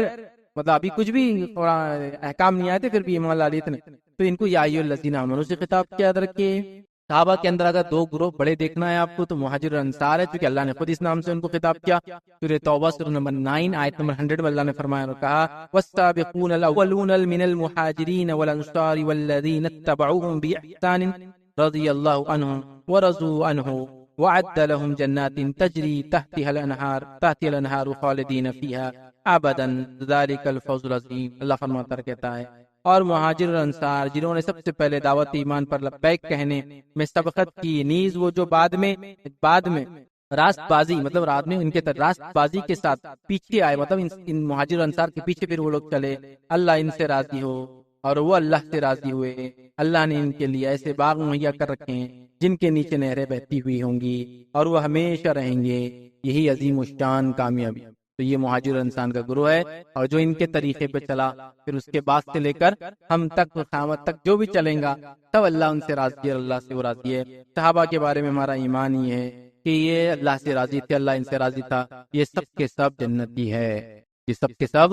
مطلب ابھی کچھ بھی احکام نہیں آئے تھے، پھر بھی ایمان لا لیے تھے، تو ان کو یا ایھا الذین آمنو سے خطاب کیا یاد رکھیے۔ صحابہ کے اندر اگر دو گروہ بڑے دیکھنا ہے آپ کو تو مہاجر اور انصار ہے، کیونکہ اللہ نے خود اس نام سے ان کو خطاب کیا۔ سورہ توبہ سورہ نمبر 9 آیت نمبر 100 میں اللہ نے فرمایا اور کہا والسابقون الاولون من المہاجرین والانصار والذین اتبعوهم بإحسان رضی اللہ عنہم ورضوا عنہ وعد لهم جنات تجری تحتها الانہار خالدین فیہا ابدا ذلک الفوز العظیم۔ اللہ فرماتا کہتا ہے اور مہاجر اور انصار جنہوں نے سب سے پہلے دعوت ایمان پر لبیک کہنے میں سبقت کی، نیز وہ جو بعد میں راست بازی مطلب رات میں ان کے راست بازی کے ساتھ پیچھے آئے، مطلب ان مہاجر اور انصار کے پیچھے پھر وہ لوگ چلے، اللہ ان سے راضی ہو اور وہ اللہ سے راضی ہوئے۔ اللہ نے ان کے لیے ایسے باغ مہیا کر رکھے ہیں جن کے نیچے نہریں بہتی ہوئی ہوں گی اور وہ ہمیشہ رہیں گے، یہی عظیم الشان کامیابی۔ تو یہ مہاجر انسان کا گروہ ہے، اور جو ان کے طریقے پہ چلا پھر اس کے بعد سے لے کر ہم تک قیامت تک جو بھی چلیں گا تب اللہ ان سے راضی ہے، اللہ سے وہ راضی ہے۔ صحابہ کے بارے میں ہمارا ایمان یہ ہے کہ یہ اللہ سے راضی تھے، اللہ ان سے راضی تھا، یہ سب کے سب جنتی ہے، یہ سب کے سب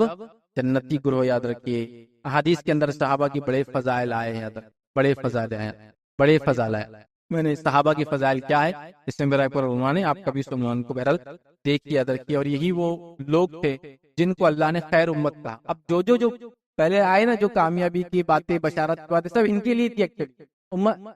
جنتی گروہ، یاد رکھیے۔ احادیث کے اندر صحابہ کی بڑے فضائل آئے ہیں، بڑے فضائل آئے۔ میں نے صحابہ کی فضائل کیا ہے اس میں میرا پر عنوان ہے، آپ کبھی اس عنوان کو بہرحال دیکھیے، یاد رکھیے۔ اور یہی وہ لوگ تھے جن کو اللہ نے خیر امت کہا۔ اب جو پہلے آئے نا، جو کامیابی کی باتیں، بشارت کی باتیں، سب ان کے لیے تھی ایکچولی۔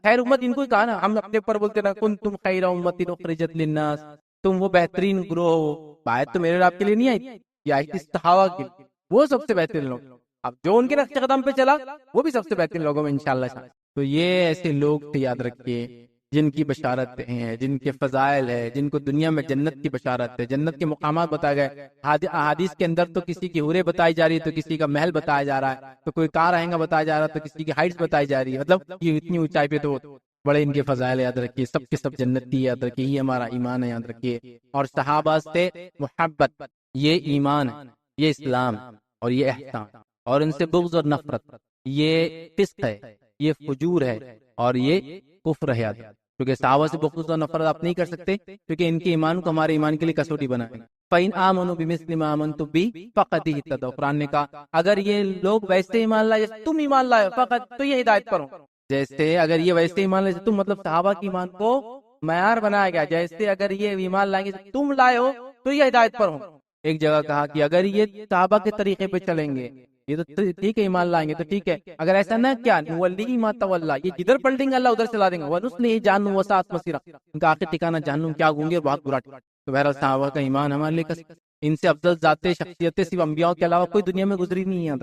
خیر امت ان کو ہی کہا نا، ہم اپنے پر بولتے نا کنتم خیر امت اخرجت للناس، تم وہ بہترین گروہ ہو۔ آیت تو میرے اور آپ کے لیے نہیں آئی، یہ آئی تھی صحابہ کے لیے، وہ سب سے بہترین لوگ۔ اب جو ان کے نقش قدم پہ چلا وہ بھی سب سے بہترین لوگوں میں انشاءاللہ۔ تو یہ ایسے لوگ تھے، یاد رکھیے، جن کی بشارت ہیں، جن کے فضائل ہے، جن کو دنیا میں جنت کی بشارت ہے، جنت کے مقامات بتائے گئے۔ احادیث کے اندر تو کسی کی حوریں بتائی جا رہی ہے، تو کسی کا محل بتایا جا رہا ہے، تو کوئی کار آئیں گا بتایا جا رہا ہے، تو کسی کی ہائٹس بتائی جا رہی ہے، مطلب یہ اتنی اونچائی پہ تو بڑے ان کے فضائل، یاد رکھیے، سب کے سب جنتی، یاد رکھیے، یہ ہمارا ایمان ہے، یاد رکھیے۔ اور صحابہ سے محبت، یہ ایمان ہے، یہ اسلام اور یہ احسان، اور ان سے بغض اور نفرت یہ فسق ہے، یہ فجور ہے، اور یہ کفر ہے، یاد رکھیے۔ کیونکہ صحابہ سے بغض اور نفرت آپ نہیں کر سکتے، کیونکہ ان کے ایمان کو ہمارے ایمان کے لیے کسوٹی بنائیں۔ فَإِنْ آمَنُوا بِمِثْلِ مَا آمَنْتُم بِهِ فَقَدِ اهْتَدَوْا، قرآن نے کہا اگر یہ لوگ ویسے ایمان لائے جیسے تم ایمان لائے فقط، تو یہ ہدایت پر ہو۔ جیسے اگر یہ ویسے ایمان لائے تم، مطلب صحابہ کے ایمان کو معیار بنایا گیا، جیسے اگر یہ ایمان لائیں گے تم لائے ہو تو یہ ہدایت پر ہو۔ ایک جگہ کہا کہ اگر یہ صحابہ کے طریقے پہ چلیں گے یہ تو ٹھیک ہے، ایمان لائیں گے تو ٹھیک ہے، اگر ایسا نہ کیا نولی ما تولا، یہ جدھر پلٹیں گے اللہ ادھر چلا دیں گے، ونصلہ جہنم وساءت مصیرا، ان کا آخر ٹھکانہ جہنم کیا گونگے اور بہت برا ٹھکانہ۔ تو بہرحال صحابہ کا ایمان ہمارے لیے ان سے افضل ذاتیں، شخصیتیں صرف انبیاء کے علاوہ کوئی دنیا میں گزری نہیں ہے،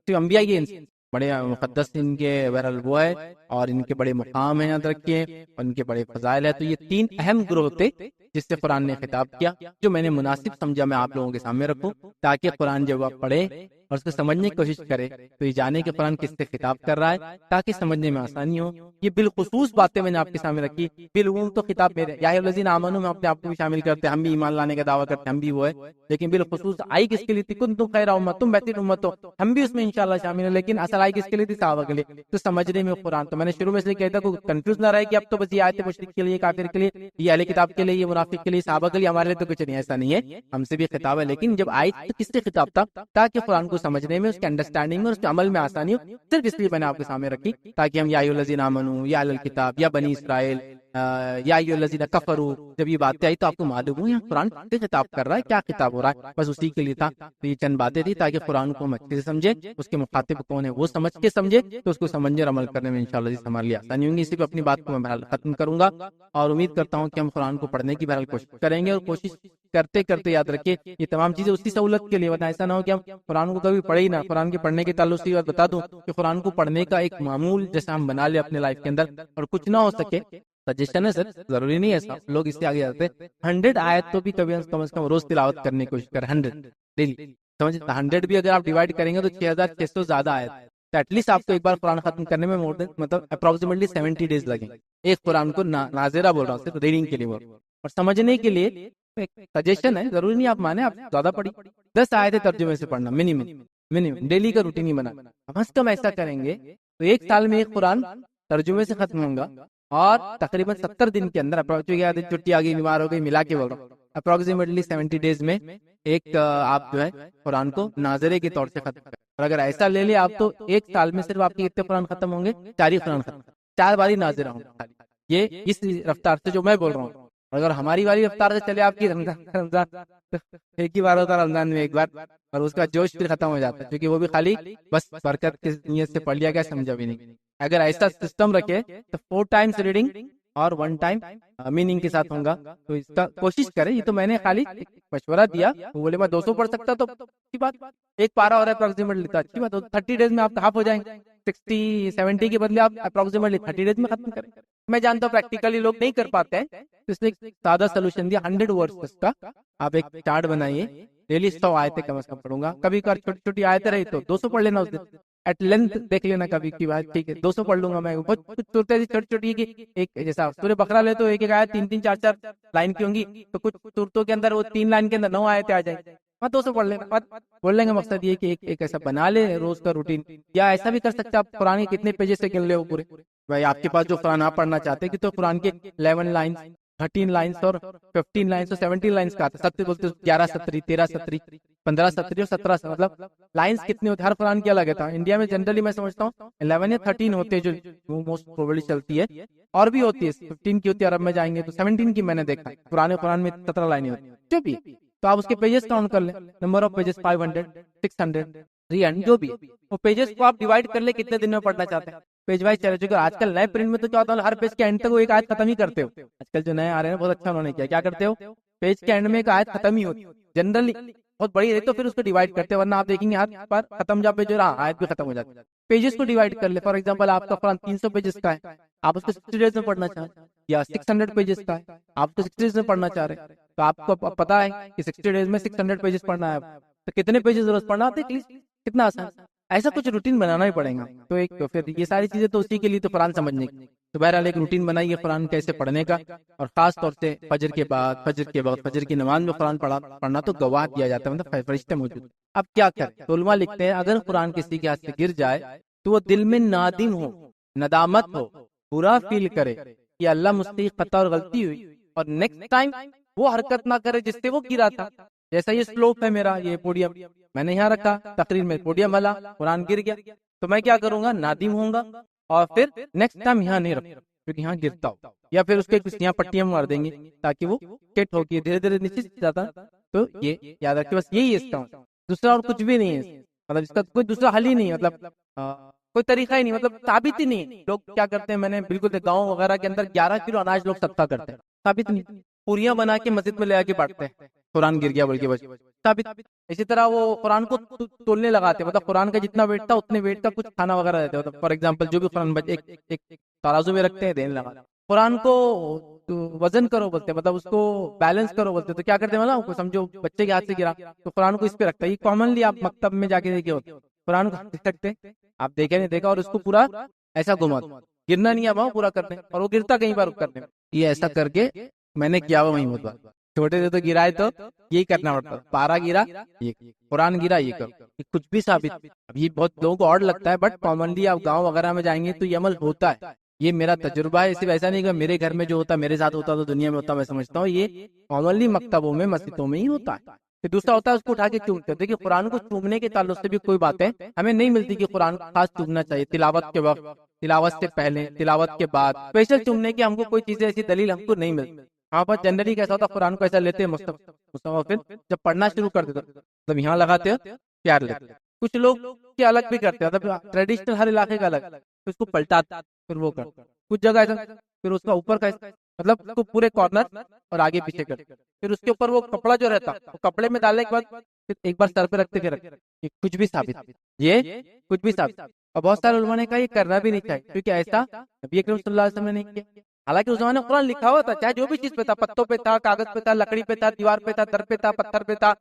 صرف انبیاء ہی ان سے بڑے مقدس ان کے بہرحال وہ ہے، اور ان کے بڑے مقام ہیں، یاد رکھیے، اور ان کے بڑے فضائل ہے۔ تو یہ تین اہم گروہ تھے جس سے قرآن نے خطاب کیا، جو میں نے مناسب سمجھا میں آپ لوگوں کے سامنے رکھوں، تاکہ قرآن جب آپ پڑھے اور اس کو سمجھنے کی کوشش کرے تو یہ جانے کہ قرآن کس سے خطاب کر رہا ہے، تاکہ سمجھنے میں آسانی ہو۔ یہ بالخصوص باتیں میں نے آپ کے سامنے رکھی، بالعموم تو خطاب میرے یا ایھا الذین آمنوا میں اپنے آپ کو بھی شامل کرتے، ہم بھی ایمان لانے کا دعویٰ کرتے، ہم بھی وہ ہے، لیکن بالخصوص آئی کس کے لیے تھی، کنتم خیر امت، تم بہترین امت ہو، ہم بھی اس میں انشاءاللہ شامل ہیں، لیکن اصل آئی کس کے لیے تھی، صحابہ کے لیے۔ تو سمجھنے میں قرآن، تو میں نے شروع میں سے کہا تھا کوئی کنفیوز نہ رہے کہ اب تو بس یہ آیت مشرک کے لیے، کافر کے لیے، یہ اہل کتاب کے لیے، یہ منافق کے لیے، صحابہ کے لیے، ہمارے لیے تو کچھ نہیں، ایسا نہیں ہے، ہم سے بھی خطاب ہے۔ لیکن جب آیت تو کس سے خطاب تھا، تاکہ قرآن کو سمجھنے میں، اس کے انڈرسٹینڈنگ میں، اس کے عمل میں آسانی ہو، صرف اس لیے میں نے آپ کے سامنے رکھی تاکہ ہم یا ایھا الذین آمنوا، یا اہل الکتاب، یا بنی اسرائیل، یا ایھا الذین کفروا، جب یہ باتیں آئی تو آپ کو معلوم ہو یہاں قرآن کس سے خطاب کر رہا ہے، کیا خطاب ہو رہا ہے، بس اسی کے لیے تھا۔ تو یہ چند باتیں تھی تاکہ قرآن کو ہم اچھے سے سمجھے، اس کے مخاطب کون ہے وہ سمجھ کے سمجھے، تو اس کو سمجھنے اور عمل کرنے میں انشاءاللہ ہمارے لیے آسانی ہوگی۔ اسی پہ اپنی بات کو میں بہرحال ختم کروں گا، اور امید کرتا ہوں کہ ہم قرآن کو پڑھنے کی بہرحال کوشش کریں گے، اور کوشش کرتے کرتے یاد رکھیے یہ تمام چیزیں اسی سہولت کے لیے، ورنہ ایسا نہ ہو کہ ہم قرآن کو کبھی پڑھے ہی نہ۔ قرآن کے پڑھنے کے تعلق سے بات بتا دوں کہ قرآن کو پڑھنے کا ایک معمول جیسا ہم بنا لیں اپنے لائف کے اندر، اور کچھ نہ ہو سکے، سجیشن ہے سر، ضروری نہیں ہے ایسا، لوگ اس سے آگے جاتے ہیں، 100 آیت تو بھی کبھی کم از کم روز تلاوت کرنے کی کوشش کر، 100 ڈیلی، سمجھ 100 بھی اگر آپ ڈیوائڈ کریں گے تو 6600 زیادہ آیت، تو ایٹ لیسٹ آپ کو ایک بار قرآن ختم کرنے میں مور دین مطلب اپروکسیمیٹلی 70 days لگیں گے ایک قرآن کو ناظرہ بول رہا ہوں صرف ریڈنگ کے لیے بول رہا ہوں. اور سمجھنے کے لیے ایک سجیشن ہے, ضروری نہیں آپ مانیں, آپ زیادہ پڑھی 10 آیتیں ترجمے سے پڑھنا منیمم ڈیلی کا روٹین ہی بنا. کم از کم ایسا کریں گے تو ایک سال میں ایک قرآن ترجمے سے ختم ہوگا اور تقریباً 70 دن کے اندر چھٹی آ گئی, بیمار ہو گئی, ملا کے بول رہا ہوں, اپروکسیمیٹلی 70 days میں ایک آپ جو ہے قرآن کو ناظرے کے طور سے ختم کریں. اور اگر ایسا لے لیں آپ تو ایک سال میں صرف آپ کے کتنے قرآن ختم ہوں گے؟ 4 قرآن ختم, 4 باری ناظرہ ہوں گے. یہ اس رفتار سے جو میں بول رہا ہوں. اگر ہماری والی رفتار سے چلے آپ کی رمضان ایک ہی بار ہوتا ہے, رمضان میں ایک بار, اور اس کا جوش پھر ختم ہو جاتا ہے, کیونکہ وہ بھی خالی بس برکت کی نیت سے پڑھ لیا گیا, سمجھا بھی نہیں. اگر ایسا سسٹم رکھے تو 4 times ریڈنگ اور 1 time میننگ کے ساتھ ہوں گا, تو اس کا کوشش کریں. یہ تو میں نے خالی مشورہ دیا, وہ بولے میں 200 پڑھ سکتا تو اچھی بات, ایک پارا ہو رہا ہے اپروکسیمیٹلی تو اچھی بات, 30 days میں آپ ہاف ہو جائیں گے. 60-70 کے بدلے آپ اپروکسیمیٹلی 30 days میں ختم کریں. میں جانتا ہوں پریکٹیکلی لوگ نہیں کر پاتے ہیں, اس نے ایک سادہ سولوشن دیا 100 words کا. آپ ایک چارٹ بنائیے, ڈیلی 100 آیتیں کم از کم پڑھوں گا, کبھی کبھار چھوٹی چھوٹی آیتیں رہی تو 200 پڑھ لینا, اس دن ایٹ لینتھ دیکھ لینا کبھی کی بات, ٹھیک ہے 200 پڑھ لوں گا میں. بہت کچھ صورتیں چھوٹی چھوٹی کی ایک جیسا سورہ بقرہ لے تو ایک آیت 3-3 4-4 لائن کی ہوں گی, تو کچھ صورتوں کے اندر وہ 3 لائن کے اندر 9 آیتیں آ جائیں گی, 200 پڑھ لینا. بول لیں گے مقصد یہ کہ ایک ایسا بنا لے روز کا روٹین. یا ایسا بھی کر سکتے آپ قرآن کے کتنے پیجز سے گن لے وہ پورے, بھائی آپ کے پاس جو قرآن آپ پڑھنا چاہتے ہیں کہ تو قرآن کے 11 لائنز 13 لائنس اور 15 لائنس اور 17 لائنس کا آتا ہے. سب سے بولتے 11 سطری 13 سطری 15 سطری اور 17 سطری, مطلب لائنس کتنے ہوتے ہیں ہر قرآن کی الگ ہے. انڈیا میں جنرلی میں سمجھتا ہوں 11 یا 13 ہوتے ہیں جو موسٹ پروبیبلی چلتی ہے, اور بھی ہوتی ہے 15 کی ہوتی ہے. عرب میں جائیں گے تو 17 کی میں نے دیکھا, پرانے قرآن میں 17 لائنیں ہوتی ہیں جو بھی. تو آپ اس کے پیجز کاؤنٹ کر لیں, نمبر آف پیجز 500 600 300 جو بھی, وہ پیجز کو آپ ڈیوائڈ کر لیں کتنے دن میں پڑھنا چاہتے ہیں, پیج وائز چلے. چکے آج کل نئے پرنٹ میں تو کیا ہوتا ہے ہر پیج کے اینڈ تک وہ ایک آیت ختم ہی کرتے ہو. آج کل جو نئے آ رہے ہیں بہت اچھا انہوں نے کیا کرتے ہو, پیج کے اینڈ میں ایک آیت ختم ہی ہوتی جنرلی, بہت بڑی رہی تو پھر اس کو ڈیوائڈ کرتے, ورنہ آپ دیکھیں گے ہر بار ختم جا پیج رہا آیت بھی ختم ہو جاتی ہے. پیجز کو ڈیوائڈ کر لے. فار ایگزامپل آپ کا قرآن 300 پیجز کا ہے, آپ اس کو 60 ڈیز میں پڑھنا چاہ رہے ہیں, یا 600 پیجز کا ہے آپ کو 60 ڈیز میں پڑھنا چاہ رہے ہیں, تو آپ کو پتا ہے کہ 60 ڈیز میں 600 پیجز پڑھنا ہے, تو کتنے پیجز روز پڑھنا ہوتے ہیں, کتنا آسان. ایسا کچھ روٹین بنانا ہی پڑے گا. تو ایک تو پھر یہ ساری چیزیں تو اسی کے لیے تو قرآن سمجھنے کی. تو بہرحال ایک روٹین بنائیے قرآن کیسے پڑھنے کا, اور خاص طور سے فجر کے بعد فجر کی نماز میں قرآن پڑھنا تو گواہ کیا جاتا ہے, مطلب فرشتے موجود. اب کیا کریں, تو علماء لکھتے ہیں اگر قرآن کسی کے ہاتھ سے گر جائے تو وہ دل میں نادم ہو, ندامت ہو, برا فیل کرے کہ اللہ مجھ سے خطا اور غلطی ہوئی, اور نیکسٹ ٹائم وہ حرکت نہ کرے جس سے وہ گرا تھا. جیسا یہ سلوپ ہے میرا, یہ پوڈیم میں نے یہاں رکھا, تقریر میں پوڈیم ہلا, قرآن گر گیا, تو میں کیا کروں گا, نادم ہوں گا, اور پھر نیکسٹ ٹائم یہاں نہیں رکھوں کیونکہ یہاں گرتا ہو, یا پھر اس کے کچھ یہاں پٹیاں مار دیں گے تاکہ وہ کٹ ہو کے دھیرے دھیرے نیچے جاتا. تو یہ یاد رکھیں, بس یہی ہے اس کا, دوسرا اور کچھ بھی نہیں ہے, مطلب اس کا کوئی دوسرا حل ہی نہیں, مطلب کوئی طریقہ ہی نہیں, مطلب ثابت ہی نہیں. لوگ کیا کرتے ہیں, میں نے بالکل گاؤں وغیرہ کے اندر 11 کلو اناج لوگ صدقہ کرتے ہیں, ثابت نہیں. پوریاں بنا کے مسجد میں لے آ کے بانٹتے ہیں, قرآن گر گیا بول کے, بس ثابت. اسی طرح وہ قرآن کو تولنے لگاتے, مطلب قرآن کا جتنا ویٹ تھا اتنے ویٹ کا کچھ کھانا وغیرہ دیتے, مطلب فار ایگزامپل جو بھی قرآن ایک ترازو میں رکھتے ہیں دینے لگا, قرآن کو وزن کرو بولتے, مطلب اس کو بیلنس کرو بولتے. تو کیا کرتے ہیں, مطلب سمجھو بچے کے ہاتھ سے گرا تو قرآن کو اس پہ رکھتا ہے. یہ کامنلی آپ مکتب میں جا کے دیکھے ہوتے, قرآن کو رکھتے, آپ دیکھے نہیں دیکھا, اور اس کو پورا ایسا گھما, گرنا نہیں آ پورا کرنے, اور وہ گرتا کہیں بار کرنے. یہ ایسا کر کے میں نے کیا ہوا وہیں ہوتا, چھوٹے تھے تو گرائے تو یہی کرنا پڑتا, پارا گرا یہ, قرآن گرا یہ کرو, یہ کچھ بھی ثابت. اب یہ بہت لوگوں کو اور لگتا ہے, بٹ کامنلی آپ گاؤں وغیرہ میں جائیں گے تو یہ عمل ہوتا ہے. یہ میرا تجربہ ہے, صرف ایسا نہیں کہ میرے گھر میں جو ہوتا میرے ساتھ ہوتا تو دنیا میں ہوتا, میں سمجھتا ہوں یہ کامنلی مکتبوں میں مسجدوں میں ہی ہوتا ہے. پھر دوسرا ہوتا ہے اس کو اٹھا کے چومتے ہیں. دیکھیے قرآن کو چومنے کے تعلق سے بھی کوئی باتیں ہمیں نہیں ملتی کہ قرآن کو خاص چومنا چاہیے, تلاوت کے وقت, تلاوت سے پہلے, تلاوت کے بعد اسپیشل چومنے کی ہم کو کوئی چیزیں ایسی دلیل ہم کو نہیں ملتی. ہاں پر جنرلی کیسا ہوتا, قرآن کو ایسا لیتے ہیں مصطفیٰ, پھر جب پڑھنا شروع کر دیتے تب یہاں لگاتے ہو پیار لیتے. کچھ لوگ کے الگ بھی کرتے ہیں, مطلب ٹریڈیشنل ہر علاقے کا الگ, پھر اس کو پلٹاتے پھر وہ کرتے. کچھ جگہ ایسا, پھر اس کا اوپر کا مطلب اس کو پورے کارنر اور آگے پیچھے کرتے, پھر اس کے اوپر وہ کپڑا جو رہتا وہ کپڑے میں ڈالنے کے بعد پھر ایک بار سر پہ رکھتے پھر رکھتے. یہ کچھ بھی ثابت, یہ کچھ بھی ثابت. اور بہت سارے علماء نے کہا یہ کرنا بھی نہیں چاہیے, کیونکہ ایسا نبی اکرم صلی اللہ علیہ وسلم نے نہیں کیا. حالانکہ اس زمانے میں قرآن لکھا ہوا تھا, چاہے جو بھی چیز پہ تھا, پتوں پہ تھا, کاغذ پہ تھا, لکڑی پہ تھا, دیوار پہ تھا, در پہ تھا, پتھر پہ تھا,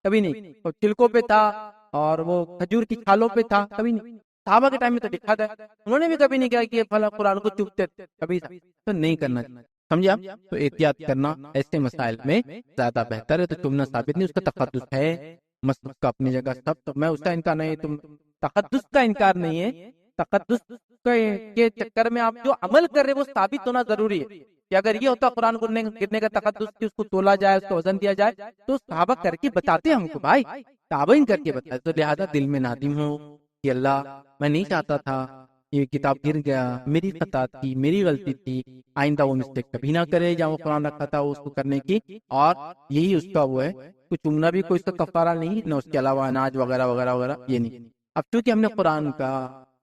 کبھی نہیں, چلکوں پہ تھا, اور وہ کھجور کی چھالوں پہ تھا، کبھی نہیں. صحابہ کے ٹائم میں تو لکھا تھا، انہوں نے بھی کبھی نہیں کہا کہ فلاں قرآن کو چپتے تھے، کبھی تو نہیں کرنا چاہیے. سمجھے آپ؟ تو احتیاط کرنا ایسے مسائل میں زیادہ بہتر ہے. تو چومنا ثابت نہیں، اس کا تقدس ہے، مسلک کا اپنی جگہ سب. تو میں اس کا انکار نہیں، تم تقدس کا انکار نہیں ہے. تقدس کے چکر میں آپ جو عمل کر رہے وہ ثابت ہونا ضروری ہے. کہ اگر یہ ہوتا قرآن گرنے کا تقدس کی اس کو تولا جائے، اس کو وزن دیا جائے، تو صحابہ کر کے بتاتے ہم کو، بھائی تابعین کر کے بتاتے. تو لہذا دل میں نادم ہو کہ اللہ میں نہیں چاہتا تھا، یہ کتاب گر گیا، میری خطا تھی، میری غلطی تھی، آئندہ وہ مسٹیک کبھی نہ کرے جہاں وہ قرآن رکھا تھا اس کو کرنے کی. اور یہی اس کا وہ ہے، کچھ چمنا بھی کوئی اس کا کفارہ نہیں، نہ اس کے علاوہ اناج وغیرہ وغیرہ وغیرہ، یہ نہیں. اب چونکہ ہم نے قرآن کا،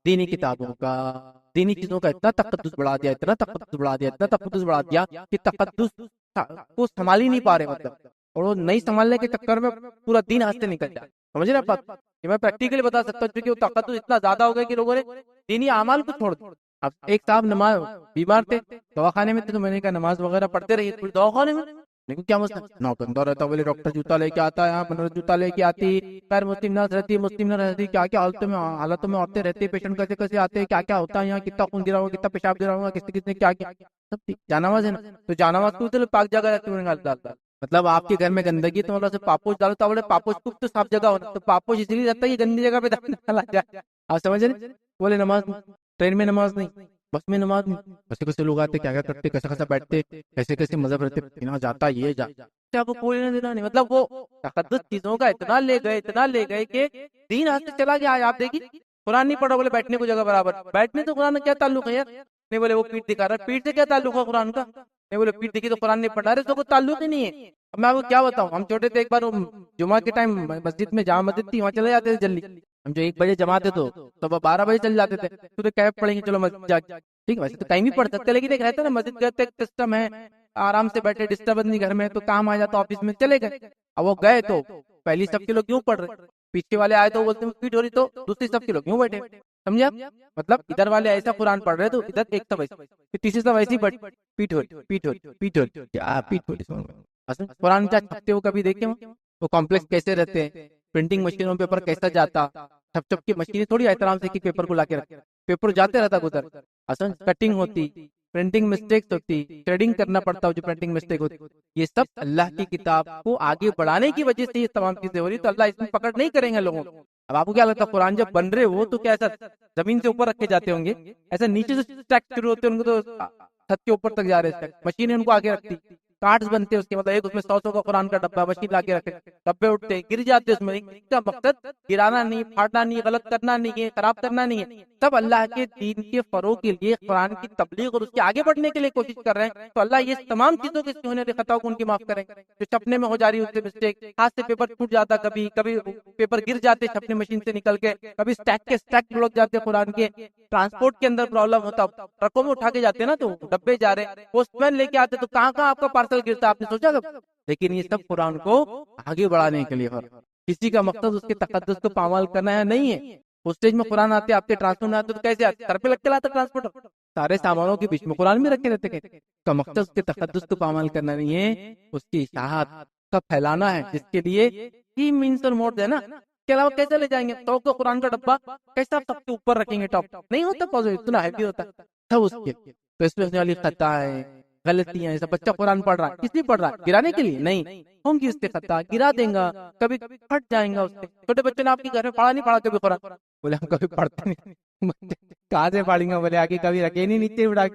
دینی کتابوں کا، دینی چیزوں کا اتنا تقدس بڑھا دیا، اتنا تقدس بڑھا دیا، اتنا تقدس بڑھا دیا کہ تقدس کو سنبھال ہی نہیں پا رہے مطلب. اور وہ نہیں سنبھالنے کے چکر میں پورا دین ہاتھ سے نکل جائے. سمجھ رہے بات؟ یہ میں پریکٹیکلی بتا سکتا ہوں، کیونکہ وہ تقدس اتنا زیادہ ہو گیا کہ لوگوں نے دینی اعمال کو چھوڑ دیا. اب ایک صاحب نماز بیمار تھے، دواخانے میں تھے، تو میں نے کہا نماز وغیرہ پڑھتے رہیے پوری دواخانے میں. لیکن کیا مسئلہ نو گندا رہتا، بولے ڈاکٹر جوتا لے کے آتا ہے، یہاں بنر جوتا لے کے آتی، غیر مسلم نہ رہتی، مسلم نہ رہتی، کیا کیا حالتوں میں عورتیں رہتی، پیشنٹ کیسے کیسے آتے ہیں، کیا کیا ہوتا ہے یہاں، کتنا خون گرا ہوگا، کتنا پیشاب گرا ہوگا، کس نے کیا کیا. سب ٹھیک. جانواز ہے نا، تو جانواز کو پاک جگہ رہتی ہے. مطلب آپ کے گھر میں گندگی تو مطلب پاپوش ڈالو تو بولے پاپوش تو صاف جگہ ہونا، تو پاپوش اس لیے رہتا ہے یہ گندی جگہ پہ ڈالا جائے. آپ سمجھ رہے؟ بولے نماز ٹرین میں نماز نہیں، بس میں نماز نہیں. کیسے کیسے لوگ آتے، کیا کیا کرتے، کیسے کیسے بیٹھتے، کیسے کیسے مذہب رہتے، پسینہ جاتا یہ جا آپ کو کوئی دینا نہیں. مطلب وہ تقدس چیزوں کا اتنا لے گئے کہ دین ہاتھ سے چلا گیا. آپ دیکھیے قرآن نہیں پڑھا، بولے بیٹھنے کو جگہ برابر. بیٹھنے تو قرآن کا کیا تعلق ہے یار؟ نہیں بولے وہ پیٹ دکھا رہا ہے، پیٹ سے کیا تعلق ہے قرآن کا؟ نہیں بولے پیٹ دکھی تو قرآن نہیں پڑھا رہے، تو کوئی تعلق ہی نہیں ہے. اب میں آپ کو کیا بتاؤں، ہم چھوٹے تھے، ایک بار جمعہ کے ٹائم مسجد میں، جامع مسجد تھی، وہاں چلے جاتے تھے جلدی. ہم جو 1 بجے جمع تھے تو صبح 12 بجے چل جاتے تھے. تو کیب پڑھیں گے چلو مسجد جا کے، ٹھیک ہے ویسے تو ٹائم ہی پڑھ سکتے، لیکن ایک رہتا ہے نا مسجد گئے ایک سسٹم ہے، آرام سے بیٹھے، ڈسٹربنس نہیں گھر میں، تو کام آ جاتا آفس میں چلے گئے. اب وہ گئے تو پہلی سب کے لوگ کیوں پڑھ رہے، پیچھے والے آئے تو بولتے ہیں پیٹ ہو رہی، تو دوسری سب کے لوگ کیوں بیٹھے. سمجھا؟ مطلب ادھر والے ایسا قرآن پڑھ رہے تو ادھر ایک سب ایسے، پھر تیسری سب ایسی پیٹ ہو رہی. قرآن کیا چھپتے ہو کبھی دیکھے وہ کمپلیکس کیسے رہتے ہیں، پرنٹنگ مشینوں پیپر کیسا جاتا، چھپ کی مشینیں تھوڑی احترام سے کہ پیپر کو لا کے رکھے، پیپر جاتے رہتا گزر. اصل کٹنگ ہوتی، پرنٹنگ مسٹیکس ہوتی، تھریڈنگ کرنا پڑتا، جو پرنٹنگ مسٹیک ہوتی، یہ سب اللہ کی کتاب کو آگے بڑھانے کی وجہ سے یہ تمام چیزیں ہو رہی. تو اللہ اس میں پکڑ نہیں کریں گے لوگوں کو. اب آپ کو کیا لگتا ہے قرآن جب بن رہے ہو تو کیا ایسا زمین سے اوپر رکھے جاتے ہوں گے؟ ایسا نیچے سے اسٹیک شروع ہوتے ہیں، ان کو تو چھت کے اوپر تک جا رہے ہیں، مشینیں ان کو آگے رکھتی، کارڈز بنتے اس کے، مطلب ایک اس میں 100 کا قرآن کا ڈبہ مشین لا کے رکھے، ڈبے اٹھتے گر جاتے اس میں. اس کا مقصد گرانا نہیں، پھاڑنا نہیں، غلط کرنا نہیں ہے، خراب کرنا نہیں ہے، سب اللہ کے دین کے فروغ کے لیے، قرآن کی تبلیغ اور اس کے آگے بڑھنے کے لیے کوشش کر رہے ہیں. تو اللہ یہ تمام چیزوں کے ہونے والے خطاؤں کو ان کی معاف کریں. جو چھپنے میں ہو جا رہی اس سے مسٹیک، ہاتھ سے پیپر ٹوٹ جاتا، کبھی پیپر گر جاتے چھپنے مشین سے نکل کے، کبھی اسٹیک بلوک جاتے قرآن کے، ٹرانسپورٹ کے اندر پرابلم ہوتا، ٹرکوں میں اٹھا کے جاتے نا تو ڈبے جا رہے، پوسٹ مین لے کے آتے تو کہاں آپ کا پارسل گرتا، آپ نے سوچا کب؟ لیکن یہ سب قرآن کو آگے بڑھانے کے لیے، کسی کا مقصد اس کے تقدس کو پامال کرنا ہے نہیں ہے. اسٹیج میں قرآن آتے، آپ کے ٹرانسپورٹ میں آتے تو کیسے آتے؟ سر پہ لگ کے لاتا ٹرانسپورٹ، سارے سامانوں کے بیچ میں قرآن میں رکھے رہتے. کا مقصد اس کے تقدس کو پامال کرنا نہیں ہے، اس کی اشاعت کا پھیلانا ہے، جس کے لیے ہی مینس اور موڈ ہے نا. کے علاوہ کیسے لے جائیں گے تو قرآن کا ڈبہ کیسا سب کے اوپر رکھیں گے؟ ٹاپ نہیں ہوتا، اتنا ہیوی ہوتا سب اس کے. تو اس میں والی خطا ہے، غلطیاں ہیں. بچہ قرآن پڑھ رہا ہے، کس لیے پڑھ رہا ہے؟ گرانے کے لیے نہیں، ہوں گی اس سے خطا، گرا دیں گا، کبھی پھٹ جائیں گا اس سے. چھوٹے بچے نے آپ کے گھر میں پڑھا نہیں پڑھا کبھی قرآن؟ بولے ہم کبھی پڑھتے نہیں. کہاں سے پڑھیں گے؟ بولے آگے کبھی رکھے نہیں نیچے اڑا.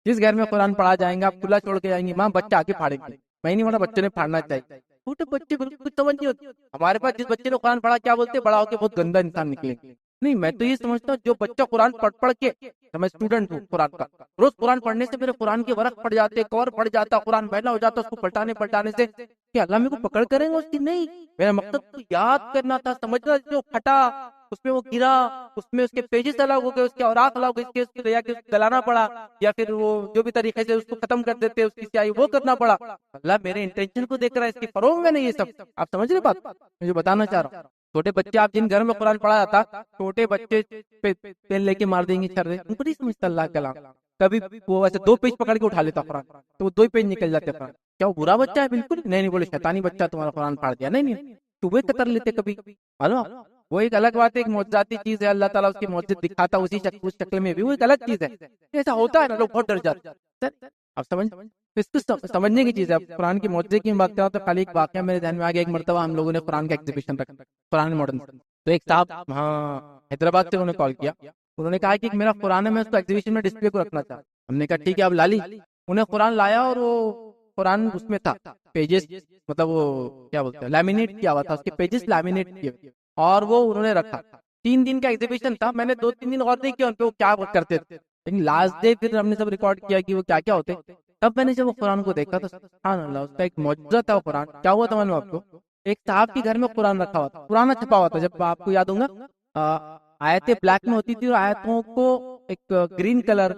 جس گھر میں قرآن پڑھا جائیں گا، آپ کھلا چھوڑ کے جائیں گے، ماں بچہ آگے پھاڑیں گے. میں نہیں بولا بچوں نے پڑھنا چاہیے، چھوٹے بچے بالکل کچھ سمجھ نہیں ہوتی. ہمارے پاس جس بچے نے قرآن پڑھا کیا بولتے بڑا ہو کے بہت گندا انسان نکلے. نہیں، میں تو یہ سمجھتا ہوں جو بچہ قرآن پڑھ کے، میں اسٹوڈنٹ ہوں قرآن کا، روز قرآن پڑھنے سے میرے قرآن کے ورق پڑ جاتے، کور پڑ جاتا، قرآن بہلا ہو جاتا، اس کو پلٹانے سے کہ اللہ میرے کو پکڑ کریں گے اس کی. نہیں، میرا مقصد تو یاد کرنا تھا، سمجھنا. جو پھٹا اس میں وہ گرا، اس میں اس کے پیجز الگ ہو گئے، اس کے اوراق الگ ہو گئے، اس کے یا کہ گلانا پڑا، یا پھر وہ جو بھی طریقے سے اس کو ختم کر دیتے اس کی سیاہی وہ کرنا پڑا. اللہ میرے انٹینشن کو دیکھ رہا ہے، اس کے فروغ میں نہیں. یہ سب آپ سمجھ رہے بات میں جو بتانا چاہ رہا ہوں. چھوٹے بچے آپ جن گھر میں قرآن پڑھا جاتا، چھوٹے بچے پین لے کے مار دیں گے، چھر دیں، ان کو نہیں سمجھتا اللہ کلام. کبھی وہ ایسے 2 پیج پکڑ کے اٹھا لیتا قرآن، تو وہ 2 پیج نکل جاتے قرآن. کیا وہ برا بچہ ہے؟ بالکل نہیں. بولے شیطانی بچہ تمہارا قرآن پڑھ دیا. نہیں، تو وہ قطر لیتے کبھی معلوم. وہ ایک الگ بات ہے، ایک معجزاتی چیز ہے، اللہ تعالیٰ اس کی معجزت دکھاتا اسی اس شکل میں بھی، وہ ایک الگ چیز ہے. ایسا ہوتا ہے نا، لوگ بہت ڈر جاتے ہیں. آپ سمجھ اس کو سمجھنے کی چیز ہے. قرآن کی معجزے کی بات کرتا ہوں تو خالی ایک واقعہ میرے ذہن میں آ گیا. ایک مرتبہ ہم لوگوں نے قرآن کا ایگزیبیشن رکھا، قرآن ماڈرن. تو ایک صاحب ہاں حیدرآباد سے انہوں نے کال کیا، انہوں نے کہا کہ میرا قرآن ہے، میں اس کو ایگزیبیشن میں ڈسپلے کو رکھنا چاہتا. ہم نے کہا ٹھیک ہے آپ لا لی. انہیں قرآن لایا اور وہ قرآن اس میں تھا پیجز، مطلب وہ کیا بولتے ہیں لیمینیٹ کیا ہوا تھا، اس کے پیجز لیمینیٹ کیے اور وہ انہوں نے رکھا. 3 دن کا ایگزیبیشن تھا. میں نے 2-3 دن غور نہیں کیا ان پہ وہ کیا کرتے تھے، لیکن لاسٹ ڈے پھر ہم نے سب ریکارڈ کیا کہ وہ کیا کیا ہوتے. تب میں نے جب وہ قرآن کو دیکھا تو سبحان اللہ، اس کا ایک معجزہ تھا وہ قرآن. کیا ہوا تھا معلوم آپ کو؟ ایک صاحب کے گھر میں قرآن رکھا ہوا تھا، پرانا چھپا ہوا تھا. جب آپ کو یاد ہوگا آیتیں بلیک میں ہوتی تھی اور آیتوں کو ایک گرین کلر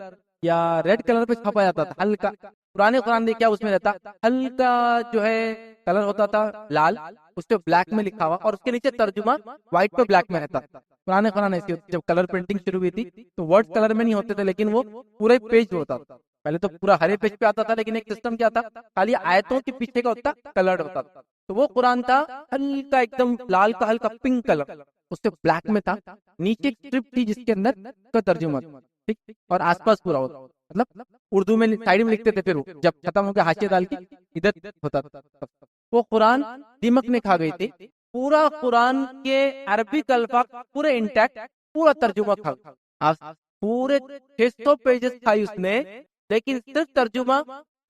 یا ریڈ کلر پہ چھپا جاتا تھا ہلکا. پرانے قرآن دیکھ کیا اس میں رہتا ہلکا جو ہے کلر ہوتا تھا لال، اس پہ بلیک میں لکھا ہوا اور اس کے نیچے ترجمہ وائٹ پہ بلیک میں رہتا. پرانے قرآن ایسی ہوتی. جب کلر پرنٹنگ شروع ہوئی تھی تو ورڈ کلر میں نہیں ہوتے تھے، لیکن وہ پورے پیج ہوتا تھا. پہلے تو پورا ہرے پیج پہ آتا تھا، لیکن ایک سسٹم کیا تھا، خالی آیتوں کے پیچھے کا ہوتا کلرڈ ہوتا تھا. تو وہ قرآن تھا ہلکا ایک دم لال کا ہلکا پنک کلر، اس سے بلیک میں تھا. نیچے اسٹرپ تھی جس کے اندر کا ترجمہ ٹھیک، اور آس پاس پورا ہوتا، مطلب اردو میں سائڈ میں لکھتے تھے، پھر جب ختم ہو گیا حاشیہ ڈال کے ادھر ہوتا تھا. وہ قرآن دیمک نے کھا گئی تھی. پورا قرآن کے عربک الفاظ پورے انٹیکٹ، پورا ترجمہ کھا گیا. پورے 600 پیجز کھائی اس نے، لیکن صرف ترجمہ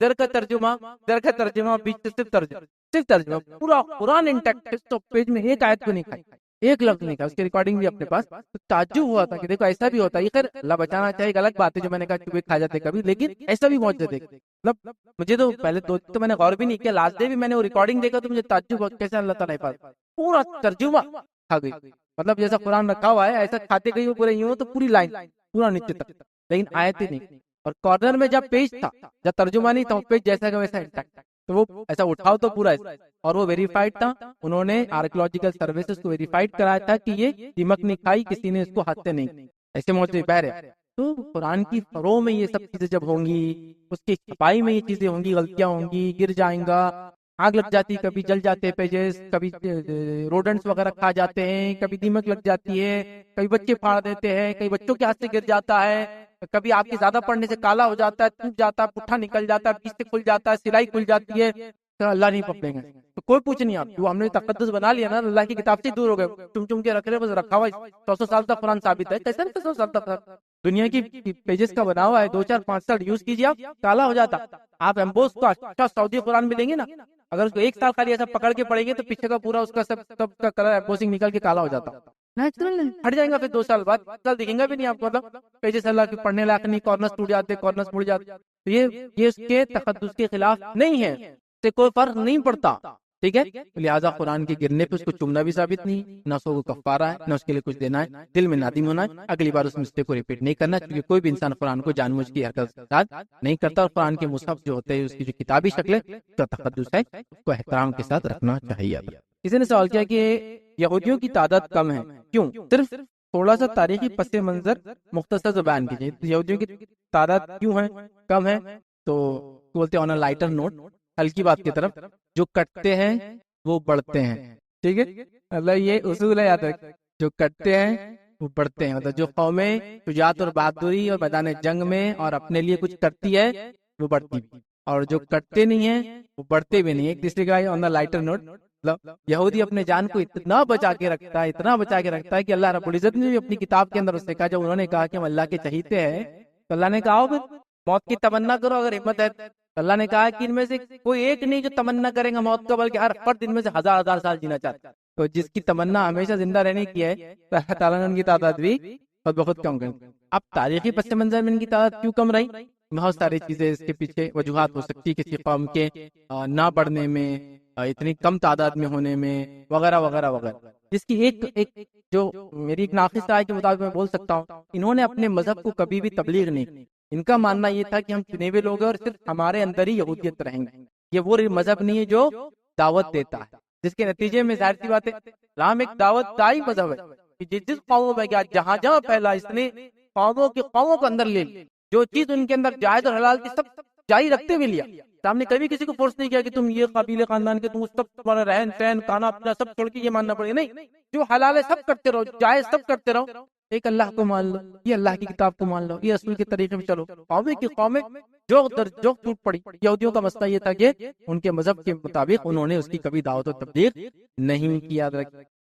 در کا ترجمہ بیچ سے صرف ترجمہ پورا قرآن انٹیکٹ 600 پیج میں ایک آیت کو نہیں کھائی، ایک لفظ نہیں کھا. اس کی ریکارڈنگ بھی اپنے پاس. تو تعجب ہوا تھا کہ دیکھو ایسا بھی ہوتا ہے. خیر اللہ بچانا چاہے، ایک الگ بات ہے جو میں نے کہا چوہے کھا جاتے کبھی، لیکن ایسا بھی معجزہ دیکھ. مطلب مجھے تو پہلے تو میں نے غور بھی نہیں کیا، لاسٹ ڈے بھی میں نے وہ ریکارڈنگ دیکھا تو مجھے تعجب ہوا کیسے اللہ تعالیٰ حفاظت پورا ترجمہ کھا گئی. مطلب جیسا قرآن رکھا ہوا ہے ایسا کھاتے گئی وہ پورے یوں تو پوری لائن پورا نیچے تک، لیکن آیتیں نہیں. اور کارنر میں جب پیج تھا، جب ترجمہ نہیں تھا، وہ پیج جیسا کا ویسا انٹیکٹ. تو وہ ایسا اٹھاؤ تو پورا ایسا. اور وہ ویریفائڈ تھا، انہوں نے آرکیولوجیکل سروسز کو ویریفائڈ کرایا تھا کہ یہ دیمک نہیں کھائی، کسی نے اس کو ہاتھ سے نہیں. ایسے معجزے بہر ہے. تو قرآن کی فروغ میں یہ سب چیزیں جب ہوں گی، اس کی چھپائی میں یہ چیزیں ہوں گی، غلطیاں ہوں گی، گر جائیں گا، آگ لگ جاتی، کبھی جل جاتے پیجز، کبھی روڈنٹس وغیرہ کھا جاتے ہیں، کبھی دیمک لگ جاتی ہے، کبھی بچے پھاڑ دیتے ہیں، کئی بچوں کے ہاتھ سے گر جاتا ہے، کبھی آپ کے زیادہ پڑھنے سے کالا ہو جاتا ہے، ٹوٹ جاتا ہے، پٹھا نکل جاتا ہے، بیچ سے کھل جاتا ہے، سلائی کھل جاتی ہے. تو اللہ نہیں پکڑیں گے تو کوئی پوچھ نہیں. آپ وہ ہم نے تقدس بنا لیا نا، اللہ کی کتاب سے دور ہو گئے، چم کے رکھ رہے، بس رکھا ہوا 100 سال تک قرآن ثابت ہے. کیسے 100 سال تک دنیا کی پیجز کا بنا ہوا ہے، 2-4-5 سال یوز کیجیے آپ کالا ہو جاتا. آپ ایمبوس کو اچھا سعودی قرآن ملیں گے نا، اگر اس کو 1 سال خالی ایسا پکڑ کے پڑھیں گے تو پیچھے کا پورا اس کا سب کا کلر ایمبوسنگ نکل کے کالا ہو جاتا. نیچرل ہٹ جائیں گا، پھر 2 سال بعد کل دکھیں گا بھی نہیں آپ کو. مطلب پیجز اللہ کے پڑھنے لائق نہیں، کارنرز ٹوٹ جاتے، کارنرز مڑ جاتے. تو یہ اس کے تقدس کے خلاف نہیں ہے، اس سے کوئی فرق نہیں پڑتا. ٹھیک ہے، لہٰذا قرآن کے گرنے پہ اس کو چومنا بھی ثابت نہیں، نہ اس کو کفارہ ہے، نہ اس کے لیے کچھ دینا ہے. دل میں نادم ہونا ہے، اگلی بار اس مسٹیک کو ریپیٹ نہیں کرنا، کیونکہ کوئی بھی انسان قرآن کو جان بوجھ کی حرکت نہیں کرتا. اور قرآن کے مصحف جو ہوتے ہیں، اس کی جو کتابی شکل ہے، اس کا تقدس ہے، اس کو احترام کے ساتھ رکھنا چاہیے. کسی نے سوال کیا کہ یہودیوں کی تعداد کم ہے، کیوں؟ صرف تھوڑا سا تاریخی پس منظر مختصر سے بیان کیجیے. یہودیوں کی تعداد کیوں ہے کم ہے؟ تو بولتے ہیں آن اے لائٹر نوٹ، ہلکی بات کی طرف، جو کٹتے ہیں وہ بڑھتے ہیں. ٹھیک ہے، اللہ یہ اصول ہے یاد رکھ، جو کٹتے ہیں وہ بڑھتے ہیں. مطلب جو قومیں شجاعت اور بہادری اور میدان جنگ میں اور اپنے لیے کچھ کرتی ہے وہ بڑھتی بھی، اور جو کٹتے نہیں ہیں وہ بڑھتے بھی نہیں. ایک تیسری کا آن اے لائٹر نوٹ، یہودی اپنے جان کو اتنا بچا کے رکھتا ہے، اتنا بچا کے رکھتا ہے کہ اللہ رب العزت نے بھی اپنی کتاب کے اندر اس سے کہا، جب انہوں نے کہا کہ ہم اللہ کے چہیتے ہیں، تو اللہ نے کہا پھر موت کی تمنا کرو اگر ہمت ہے. اللہ نے کہا کہ ان میں سے کوئی ایک نہیں جو تمنا کرے گا موت کا، بلکہ ہر فرد ان میں سے 1000 سال جینا چاہتا ہے. تو جس کی تمنا ہمیشہ زندہ رہنے کی ہے، اللہ تعالیٰ نے ان کی تعداد بھی بہت کم کر. اب تاریخی پس منظر میں ان کی تعداد کیوں کم رہی؟ بہت ساری چیزیں اس کے پیچھے وجوہات ہو سکتی، کسی قوم کے نہ بڑھنے میں، اتنی کم تعداد میں ہونے میں، وغیرہ وغیرہ وغیرہ. جس کی ایک جو میری ایک ناقص رائے کے مطابق میں بول سکتا ہوں، انہوں نے اپنے مذہب کو کبھی بھی تبلیغ نہیں کی. ان کا ماننا یہ تھا کہ ہم چنے ہوئے لوگ ہیں اور صرف ہمارے اندر ہی یہودیت رہیں گے. یہ وہ مذہب نہیں ہے جو دعوت دیتا ہے، جس کے نتیجے میں ظاہر سی بات ہے اسلام ایک دعوت دائی مذہب ہے کہ جس قوموں میں گیا، جہاں جہاں پھیلا، اس نے قوموں کو اندر لے لی. جو چیز ان کے اندر جائز اور حلال تھی سب جاری رکھتے ہوئے لیا، اسلام نے کبھی کسی کو فورس نہیں کیا کہ تم یہ قبیلے خاندان کے تم سب تمہارا رہن سہن کھانا پینا سب چھوڑ کے یہ ماننا پڑے گا، نہیں، جو حلال ہے سب کرتے رہو، جائز سب کرتے رہو، ایک اللہ کو مان لو، یہ اللہ کی کتاب کو مان لو، یہ رسول کے طریقے میں چلو۔ قومیں جو ٹوٹ پڑی۔ یہودیوں کا مسئلہ یہ تھا کہ ان کے مذہب کے مطابق انہوں نے اس کی کبھی دعوت و تبلیغ نہیں کیا۔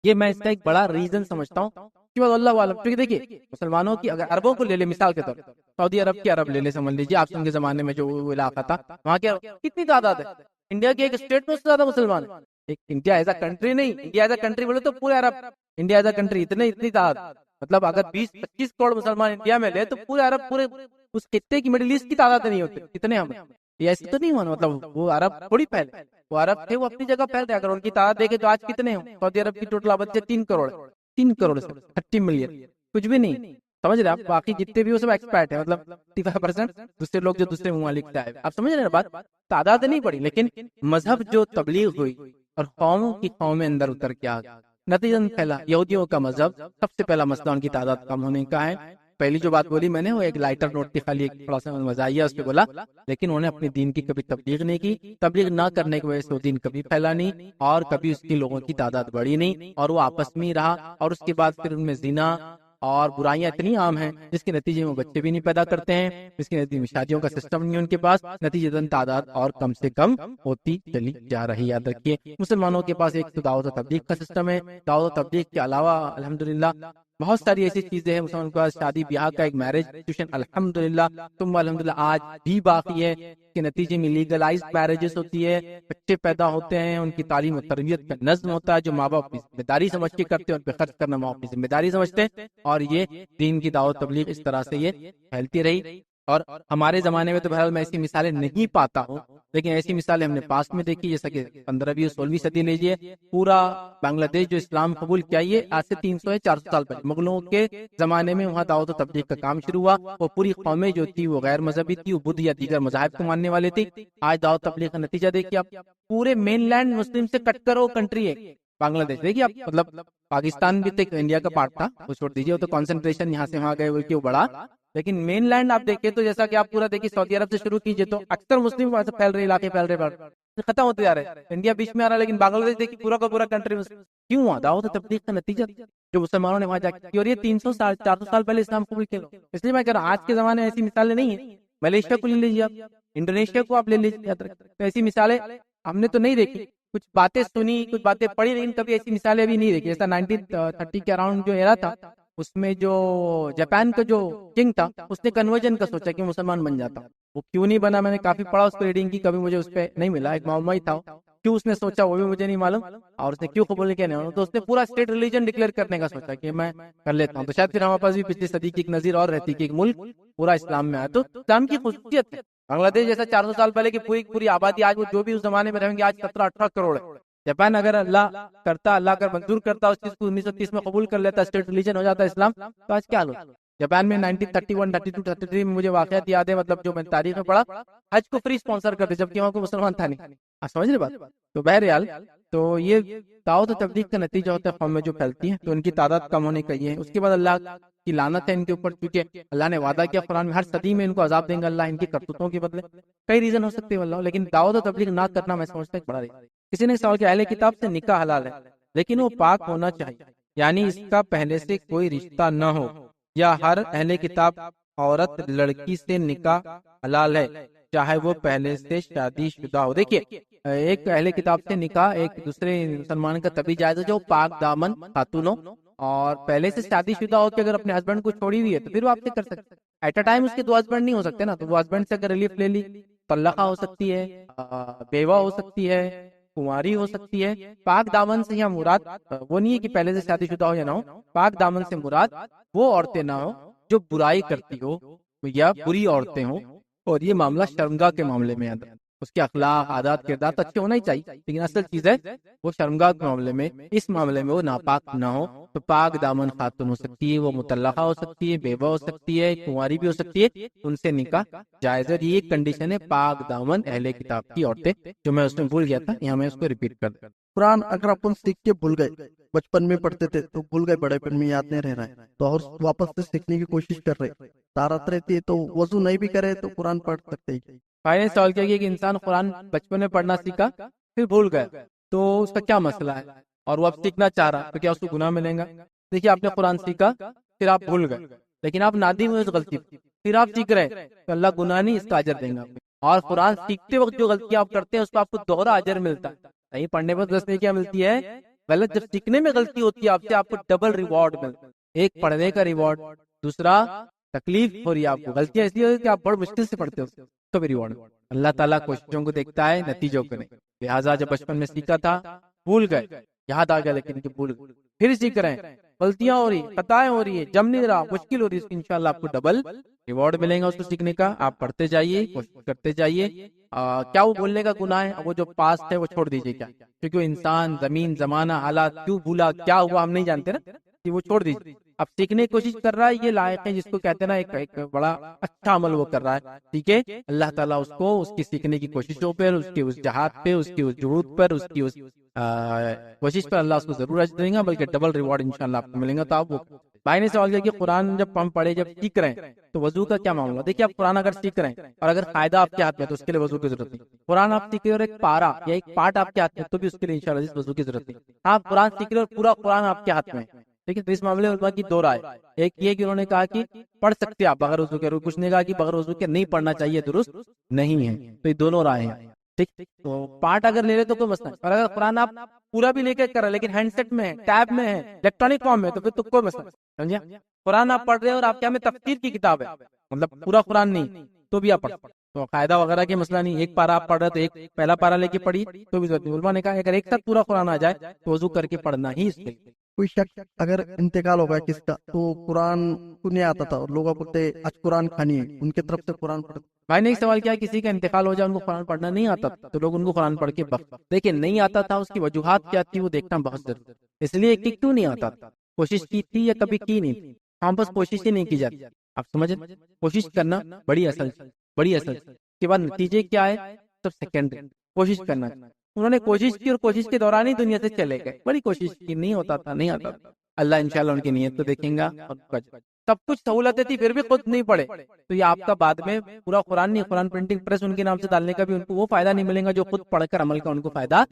یہ میں اس کا ایک بڑا ریزن سمجھتا ہوں کہ اللہ عالم، کیونکہ دیکھیے مسلمانوں کی اگر عربوں کو لے لے مثال کے طور پر، سعودی عرب کی عرب لے لے، سمجھ لیجیے آپ کے زمانے میں جو وہ علاقہ تھا وہاں کے کتنی تعداد ہے؟ انڈیا کے ایک اسٹیٹ میں اس سے زیادہ مسلمان ہیں۔ ایک انڈیا ایز اے کنٹری نہیں، انڈیا ایز اے کنٹری بولے تو پورے عرب، انڈیا ایز اے کنٹری اتنی تعداد، مطلب اگر 20-25 کروڑ مسلمان انڈیا میں لے تو پورے عرب، پورے اس خطے کی مڈل ایسٹ کی تعداد نہیں ہوتی اتنے ہم، یہ ایسے تو نہیں ہوا، مطلب وہ عرب تھوڑی پھیلے، وہ عرب تھے، وہ اپنی جگہ پھیل رہے، اگر ان کی تعداد دیکھے تو آج کتنے ہیں؟ سعودی عرب کی ٹوٹل آبادی 3 کروڑ سے 30 ملین، کچھ بھی نہیں، سمجھ رہے آپ؟ باقی جتنے بھی وہ سب ایکسپیرٹ ہے، مطلب 55% دوسرے لوگ جو دوسرے ممالک سے آئے، آپ سمجھ رہے ہیں بات؟ تعداد نہیں بڑی، لیکن مذہب جو تبلیغ ہوئی اور قوموں کی قومیں اندر اتر کے آ گئی، نتیجہ پھیلا۔ یہودیوں کا مذہب سب سے پہلا مسئلہ ان کی تعداد کم ہونے کا ہے۔ پہلی جو بات بولی میں نے وہ ایک لائٹر نوٹ کی، خالی ایک تھوڑا سا مزاحیہ اس پہ بولا، لیکن انہوں نے اپنے دین کی کبھی تبلیغ نہیں کی، تبلیغ نہ کرنے کی وجہ سے وہ دین کبھی پھیلا نہیں، اور کبھی اس کی لوگوں کی تعداد بڑھی نہیں، اور وہ آپس میں ہی رہا، اور اس کے بعد پھر ان میں زنا اور برائیاں اتنی عام ہیں جس کے نتیجے میں بچے بھی نہیں پیدا کرتے ہیں، جس کے نتیجے میں شادیوں کا سسٹم نہیں ان کے پاس، نتیجتاً تعداد اور کم سے کم ہوتی چلی جا رہی ہے۔ یاد رکھیے مسلمانوں کے پاس ایک دعوت و تبلیغ کا سسٹم ہے، دعوت و تبلیغ کے علاوہ الحمدللہ بہت ساری ایسی چیزیں ہیں مسلمانوں کے پاس، شادی بیاہ کا ایک میرج انسٹیٹیوشن الحمدللہ تم الحمدللہ آج بھی باقی ہے، کے نتیجے میں لیگلائز میرجز ہوتی ہے، بچے پیدا ہوتے ہیں، ان کی تعلیم و تربیت کا نظم ہوتا ہے، جو ماں باپ کی ذمہ داری سمجھ کے کرتے ہیں، ان پہ خرچ کرنا ماں باپ کی ذمہ داری سمجھتے ہیں، اور یہ دین کی دعوت تبلیغ اس طرح سے یہ پھیلتی رہی۔ اور ہمارے زمانے میں تو بہرحال میں ایسی مثالیں نہیں پاتا ہوں، لیکن ایسی مثالیں ہم نے پاس میں دیکھی، جیسا کہ 15ویں اور 16ویں صدی لیجیے، پورا بنگلہ دیش جو اسلام قبول کیا، یہ آج سے 300 یا 400 سال پہلے مغلوں کے زمانے میں وہاں دعوت و تبلیغ کا کام شروع ہوا۔ وہ پوری قومیں جو تھی وہ غیر مذہبی تھی، وہ بدھ یا دیگر مذاہب کو ماننے والے تھی۔ آج دعوت تبلیغ کا نتیجہ دیکھیے آپ، پورے مین لینڈ مسلم سے کٹ کر وہ کنٹری ہے بنگلہ دیش، دیکھیے آپ، مطلب پاکستان بھی تو انڈیا کا پارٹ تھا، وہ چھوڑ دیجیے، وہ تو کنسنٹریشن یہاں سے وہاں گئے بلکہ وہ بڑا، لیکن مین لینڈ آپ دیکھیں تو جیسا کہ آپ پورا دیکھیے سعودی عرب سے شروع کیجیے تو اکثر مسلم وہاں سے پھیل رہے علاقے، پھیل رہے، ختم ہوتے جا رہے ہیں، انڈیا بیچ میں آ رہا ہے، لیکن بنگلہ دیش دیکھیے پورا کا پورا کنٹری مسلم۔ کیوں ہوا؟ دعوت و تبلیغ کا نتیجہ جو مسلمانوں نے وہاں جا کے، اور یہ 300-400 سال پہلے اسلام قبول کیا، اس لیے میں کہہ رہا ہوں آج کے زمانے میں ایسی مثالیں نہیں ہیں۔ ملیشیا کو لے لیجیے آپ، انڈونیشیا کو آپ لے لیجیے، تو ایسی مثالیں ہم نے تو نہیں دیکھی، کچھ باتیں سنی، کچھ باتیں پڑھی، لیکن کبھی ایسی مثالیں بھی نہیں دیکھی۔ جیسا 1930 کے اراؤنڈ جو ایرا تھا، اس میں جو جاپان کا جو کنگ تھا اس نے کنورژن کا سوچا کہ مسلمان بن جاتا، وہ کیوں نہیں بنا، میں نے کافی پڑھا اس کو، ریڈنگ کی، کبھی مجھے اس پہ نہیں ملا، ایک معمہ ہی تھا، کیوں اس نے سوچا وہ بھی مجھے نہیں معلوم، اور اس نے کیوں قبول کیا نہیں، تو اس نے پورا اسٹیٹ ریلیجن ڈکلیئر کرنے کا سوچا کہ میں کر لیتا ہوں، تو شاید پھر ہمارے پاس بھی پچھلی صدی کی ایک نظیر اور رہتی کہ ایک ملک پورا اسلام میں آیا۔ تو اسلام کی خصوصیت ہے، بنگلہ دیش جیسا 400 سال پہلے کی پوری آبادی آج وہ جو بھی اس زمانے میں رہیں گے، آج 17-18 کروڑ ہے۔ جاپان اگر اللہ کرتا، اللہ اگر منظور کرتا اس چیز کو 1930 میں قبول کر لیتا، اسٹیٹ ریلیجن ہو جاتا اسلام، تو آج کیا ہوتا؟ جاپان میں 1931 32 33 میں مجھے واقعات یاد ہے، مطلب جو میں نے تاریخ میں پڑھا، حج کو فری اسپانسر کرتے جبکہ وہاں کو مسلمان تھا نہیں، آپ سمجھ رہے بات؟ تو بہرحال تو یہ دعوت و تبلیغ کا نتیجہ ہوتا ہے قوم میں جو پھیلتی ہیں تو ان کی تعداد کم ہونے کا یہ ہے۔ اس کے بعد اللہ کی لعنت ہے ان کے اوپر، کیونکہ اللہ نے وعدہ کیا قرآن میں ہر صدی میں ان کو عذاب دیں گا اللہ ان کی کرتوتوں کے بدلے، کئی ریزن ہو سکتے ہیں واللہ، لیکن دعوت و تبلیغ نہ کرنا میں سمجھتا ہوں بڑا ریزن۔ کسی نے سوال کیا اہل کتاب سے نکاح حلال ہے لیکن وہ پاک ہونا چاہیے، یعنی اس کا پہلے سے کوئی رشتہ نہ ہو، یا ہر اہل کتاب عورت لڑکی سے نکاح حلال ہے چاہے وہ پہلے سے شادی شدہ ہو؟ دیکھیے ایک اہل کتاب سے نکاح ایک دوسرے مسلمان کا تبھی جائز ہے جو پاک دامن خاتون ہو اور پہلے سے شادی شدہ ہو کہ اگر اپنے ہسبینڈ کو چھوڑی ہوئی ہے تو پھر وہ آپ سے کر سکتے، ایٹ اے ٹائم اس کے 2 ہسبینڈ نہیں ہو سکتے نا، تو وہ ہسبینڈ سے اگر ریلیف لے لی، طلقہ ہو سکتی ہے، بیوہ ہو سکتی ہے، کنواری ہو سکتی ہے۔ پاک دامن سے یہاں مراد وہ نہیں ہے کہ پہلے سے شادی شدہ ہو یا نہ ہو، پاک دامن سے مراد وہ عورتیں نہ ہو جو برائی کرتی ہو یا بری عورتیں ہوں، اور یہ معاملہ شرمگاہ کے معاملے میں آتا ہے، اس کے اخلاق عادات کردار تو اچھے ہونا ہی چاہیے، لیکن اصل چیز ہے وہ شرمگاہ کے معاملے میں، اس معاملے میں وہ ناپاک نہ ہو، تو پاک دامن خاتون ہو سکتی ہے، وہ مطلقہ ہو سکتی ہے، بیوہ ہو سکتی ہے، کنواری بھی ہو سکتی ہے، ان سے نکاح جائز ہے۔ یہ ایک کنڈیشن ہے پاک دامن اہل کتاب کی عورتیں، جو میں اس میں بھول گیا تھا، یہاں میں اس کو ریپیٹ کر دوں۔ قرآن اگر اپن سیکھ کے بھول گئے، بچپن میں پڑھتے تھے تو بھول گئے، بڑے پن میں یاد نہیں رہ رہا ہے تو اور واپس سے سیکھنے کی کوشش کر رہے، طہارت رہتی ہے تو وضو نہیں بھی کرے تو قرآن پڑھ سکتے ہی۔ بھائی نے سوال کیا کہ انسان قرآن بچپن میں پڑھنا سیکھا پھر بھول گیا تو اس کا کیا مسئلہ ہے اور وہ اب سیکھنا چاہ رہا تو کیا اس کو گناہ ملے گا؟ دیکھیے آپ نے قرآن سیکھا پھر آپ بھول گئے لیکن آپ نادم ہوئے اس غلطی پھر آپ سیکھ رہے تو اللہ گناہ نہیں اس کا اجر دیں گا آپ کو۔ اور قرآن سیکھتے وقت جو غلطیاں آپ کرتے ہیں اس پہ آپ کو دوہرا اجر ملتا ہے، صحیح پڑھنے پر 10 کیا ملتی ہے، غلط جب سیکھنے میں غلطی ہوتی ہے آپ کو ڈبل ریوارڈ ملتا ہے، ایک پڑھنے کا ریوارڈ، دوسرا تکلیف ہو رہی ہے آپ کو، غلطیاں اس لیے ہوتی ہے کہ آپ بڑی مشکل سے پڑھتے ہو تو بھی ریوارڈ۔ اللہ تعالیٰ کوششوں کو دیکھتا ہے نتیجوں کو نہیں، لہٰذا جب بچپن میں سیکھا تھا بھول گئے، یاد آ گیا لیکن بھول گئے، پھر سیکھ رہے ہیں، غلطیاں ہو رہی، خطائیں ہو رہی ہے، جم نہیں رہا، مشکل ہو رہی ہے، اس کی انشاءاللہ آپ کو ڈبل ریوارڈ ملے گا اس کو سیکھنے کا۔ آپ پڑھتے جائیے، کوشش کرتے جائیے۔ کیا وہ بولنے کا گناہ ہے؟ وہ جو پاسٹ ہے وہ چھوڑ دیجیے، کیا کیونکہ وہ انسان، زمین، زمانہ، حالات کیوں بھولا، کیا ہوا ہم نہیں جانتے نا، کہ وہ چھوڑ دیجیے۔ اب سیکھنے کی کوشش کر رہا ہے، یہ لائق ہے، جس کو کہتے ہیں نا ایک بڑا اچھا عمل وہ کر رہا ہے، ٹھیک ہے، اللہ تعالیٰ اس کو اس کی سیکھنے کی کوششوں پر، اس کی اس جہاد پہ، اس کی اس جہود پر، اس کی اس کوشش پر اللہ اس کو ضرور اجر دیں گا، بلکہ ڈبل ریوارڈ انشاءاللہ آپ کو ملیں گا۔ تو آپ وہ بھائی نے سوال کیا کہ قرآن جب ہم پڑھے، جب سیکھ رہے ہیں تو وضو کا کیا معاملہ؟ دیکھیے آپ قرآن اگر سیکھ رہے ہیں اور اگر فائدہ آپ کے ہاتھ میں تو اس کے لیے وضو کی ضرورت نہیں۔ قرآن آپ سیکھ رہے اور ایک پارا یا ایک پارٹ آپ کے ہاتھ میں تو بھی اس کے لیے انشاءاللہ وضو کی ضرورت نہیں۔ آپ قرآن سیکھ رہے اور پورا قرآن آپ کے ہاتھ میں ہے، لیکن تو اس معاملے میں علماء کی دو رائے، ایک یہ کہ انہوں نے کہا کہ پڑھ سکتے آپ بغیر وضو کے، کچھ نے کہا کہ بغیر وضو کے نہیں پڑھنا چاہیے، درست نہیں ہے، تو یہ دونوں رائے ہیں، ٹھیک۔ تو پارٹ اگر لے لے تو کوئی مسئلہ نہیں، اور اگر قرآن آپ پورا بھی لے کے کر رہے لیکن ہینڈ سیٹ میں ہے، ٹیب میں ہے، الیکٹرانک فارم میں، تو پھر تو کوئی مسئلہ نہیں، سمجھے؟ قرآن آپ پڑھ رہے ہیں اور آپ کے ہمیں تفسیر کی کتاب ہے، مطلب پورا قرآن نہیں تو بھی آپ پڑھ، تو قاعدہ وغیرہ کے مسئلہ نہیں، ایک پارا آپ پڑھ رہے تو ایک پہلا پارا لے کے پڑھیے تو بھی ضرورت نہیں۔ علماء نے کہا اگر ایک ساتھ پورا قرآن آ جائے تو وضو کر کے پڑھنا ہی اس کے لیے۔ کوئی شخص اگر انتقال ہو گیا کس کا تو قرآن کو نہیں آتا تھا اور لوگ بولتے آج قرآن کھانی ہے، ان کی طرف سے قرآن پڑھتے۔ بھائی نے ایک سوال کیا، کسی کا انتقال ہو جائے ان کو قرآن پڑھنا نہیں آتا تو لوگ ان کو قرآن پڑھ کے بخش، لیکن نہیں آتا تھا، اس کی وجوہات کیا تھی وہ دیکھنا بہت ضروری، اس لیے کہ کیوں نہیں آتا تھا، کوشش کی تھی یا کبھی کی نہیں تھی، ہاں بس کوشش ہی نہیں کی جاتی، آپ سمجھیں، کوشش کرنا بڑی اصل کے بعد نتیجے کیا ہے سب سیکنڈری، کوشش کرنا۔ انہوں نے کوشش کی اور کوشش کے دوران ہی دنیا سے چلے گئے، بڑی کوشش کی، نہیں ہوتا تھا، نہیں آتا تھا۔ اللہ انشاءاللہ ان کی نیت کو دیکھیں گا، اور سب کچھ سہولتیں تھی پھر بھی خود نہیں پڑھے تو یہ آپ کا بعد میں پورا قرآن نہیں، قرآن پرنٹنگ پریس ان کے نام سے ڈالنے کا بھی ان کو وہ فائدہ نہیں ملے گا جو خود پڑھ کر عمل کا ان کو فائدہ،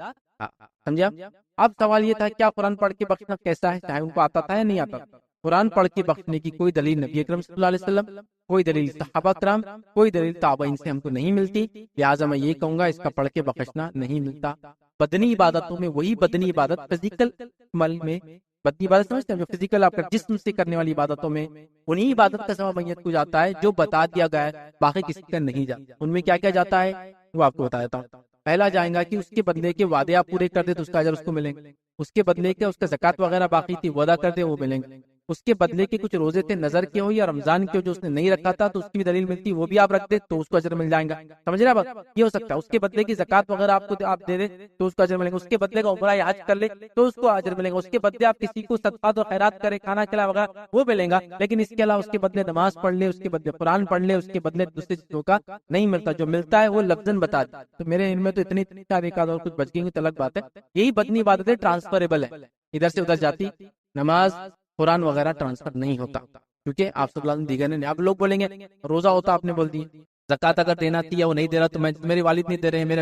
سمجھا؟ اب سوال یہ تھا کیا قرآن پڑھ کے بخشنا کیسا ہے، چاہے ان کو آتا تھا یا نہیں آتا تھا؟ قرآن پڑھ کے بخشنے کی کوئی دلیل نبی اکرم صلی اللہ علیہ وسلم، کوئی دلیل صحابہ کرام، کوئی دلیل تابعین سے ہم کو نہیں ملتی، لہٰذا میں یہ کہوں گا اس کا پڑھ کے بخشنا نہیں ملتا۔ بدنی عبادتوں میں وہی بدنی عبادت فزیکل عمل میں، بدنی عبادت سمجھتے ہیں جو فزیکل آپ کا جسم سے کرنے والی عبادتوں میں، انہی عبادت کا ثواب میت کو جاتا ہے جو بتا دیا گیا ہے، باقی کسی کا نہیں جاتا۔ ان میں کیا کیا جاتا ہے وہ آپ کو بتا دیتا ہوں۔ پہلا جائیں گا کہ اس کے بدلے کے وعدے آپ پورے کر دے تو اس کا اجر اس کو ملیں گے، اس کے بدلے کے اس کا زکات وغیرہ باقی تھی وہ ادا کر دے وہ ملیں گے، اس کے بدلے کے کچھ روزے تھے نظر کے ہو یا رمضان کے ہو جو اس نے نہیں رکھا تھا تو اس کی بھی دلیل ملتی، وہ بھی آپ رکھ دے تو اس کو اجر مل جائے گا، سمجھ رہے آپ؟ یہ ہو سکتا ہے اس کے بدلے کی زکات وغیرہ آپ کو آپ دے دے تو اس کو اجر ملے گا، اس کے بدلے کا عمرہ یا حج کر لے تو اس کو اجر ملے گا، اس کے بدلے آپ کسی کو صدقات اور خیرات کرے، کھانا کھلائے وغیرہ وہ ملے گا، لیکن اس کے علاوہ اس کے بدلے نماز پڑھ لے، اس کے بدلے قرآن پڑھ لے، اس کے بدلے دوسرے چیزوں کا نہیں ملتا، جو ملتا ہے وہ لفظاً بتا دے۔ تو میرے علم میں تو اتنی ساری اور کچھ بچ گئی تو الگ بات ہے، یہی بدنی عبادتیں ٹرانسفریبل ہے، ادھر سے ادھر جاتی، نماز قرآن وغیرہ ٹرانسفر نہیں ہوتا، کیونکہ آپ صلی اللہ علیہ وسلم دیگر نے، آپ لوگ بولیں گے روزہ ہوتا آپ نے بول دی، زکات اگر دینا تھی یا وہ نہیں دے رہا تو میں، میرے والد نہیں دے رہے ہیں، میرا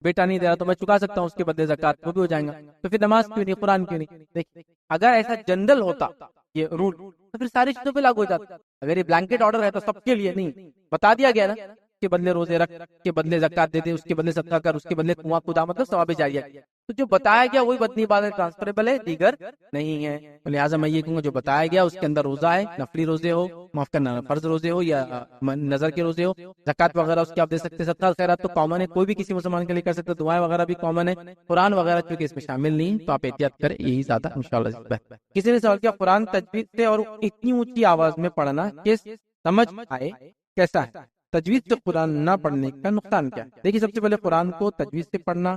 بیٹا نہیں دے رہا تو میں چکا سکتا ہوں اس کے بدلے زکات، وہ بھی ہو جائیں گا، تو پھر نماز کیوں نہیں، قرآن کیوں نہیں؟ دیکھیں اگر ایسا جنرل ہوتا یہ رول تو پھر ساری چیزوں پہ لاگو ہو جاتا، اگر یہ بلینکٹ آرڈر ہے تو سب کے لیے نہیں، بتا دیا گیا نا کے بدلے روزے رکھ، کے بدلے زکات دے دے، اس کے بدلے صدقہ کر، اس کے بدلے کنواں کھدا، مطلب ثواب جاریہ، تو جو بتایا گیا وہی بدنی عبادت ٹرانسفریبل ہے، دیگر نہیں ہے، لہٰذا میں یہ کہوں گا جو بتایا گیا اس کے اندر روزہ ہے، نفلی روزے ہو، معاف کرنا فرض روزے ہو یا نظر کے روزے ہو، زکات وغیرہ اس کے آپ دے سکتے، صدقہ خیرات تو کامن ہے، کوئی بھی کسی مسلمان کے لیے کر سکتے، دعائیں وغیرہ بھی کامن ہے، قرآن وغیرہ چونکہ اس میں شامل نہیں تو آپ احتیاط کریں، یہی زیادہ انشاءاللہ بہتر۔ کسی نے سوال کیا قرآن تجوید سے اور اتنی اونچی آواز میں پڑھنا کہ سمجھ آئے کیسا ہے؟ تجوید سے قرآن نہ پڑھنے کا نقصان کیا ہے؟ دیکھیے سب سے پہلے قرآن کو تجوید سے پڑھنا،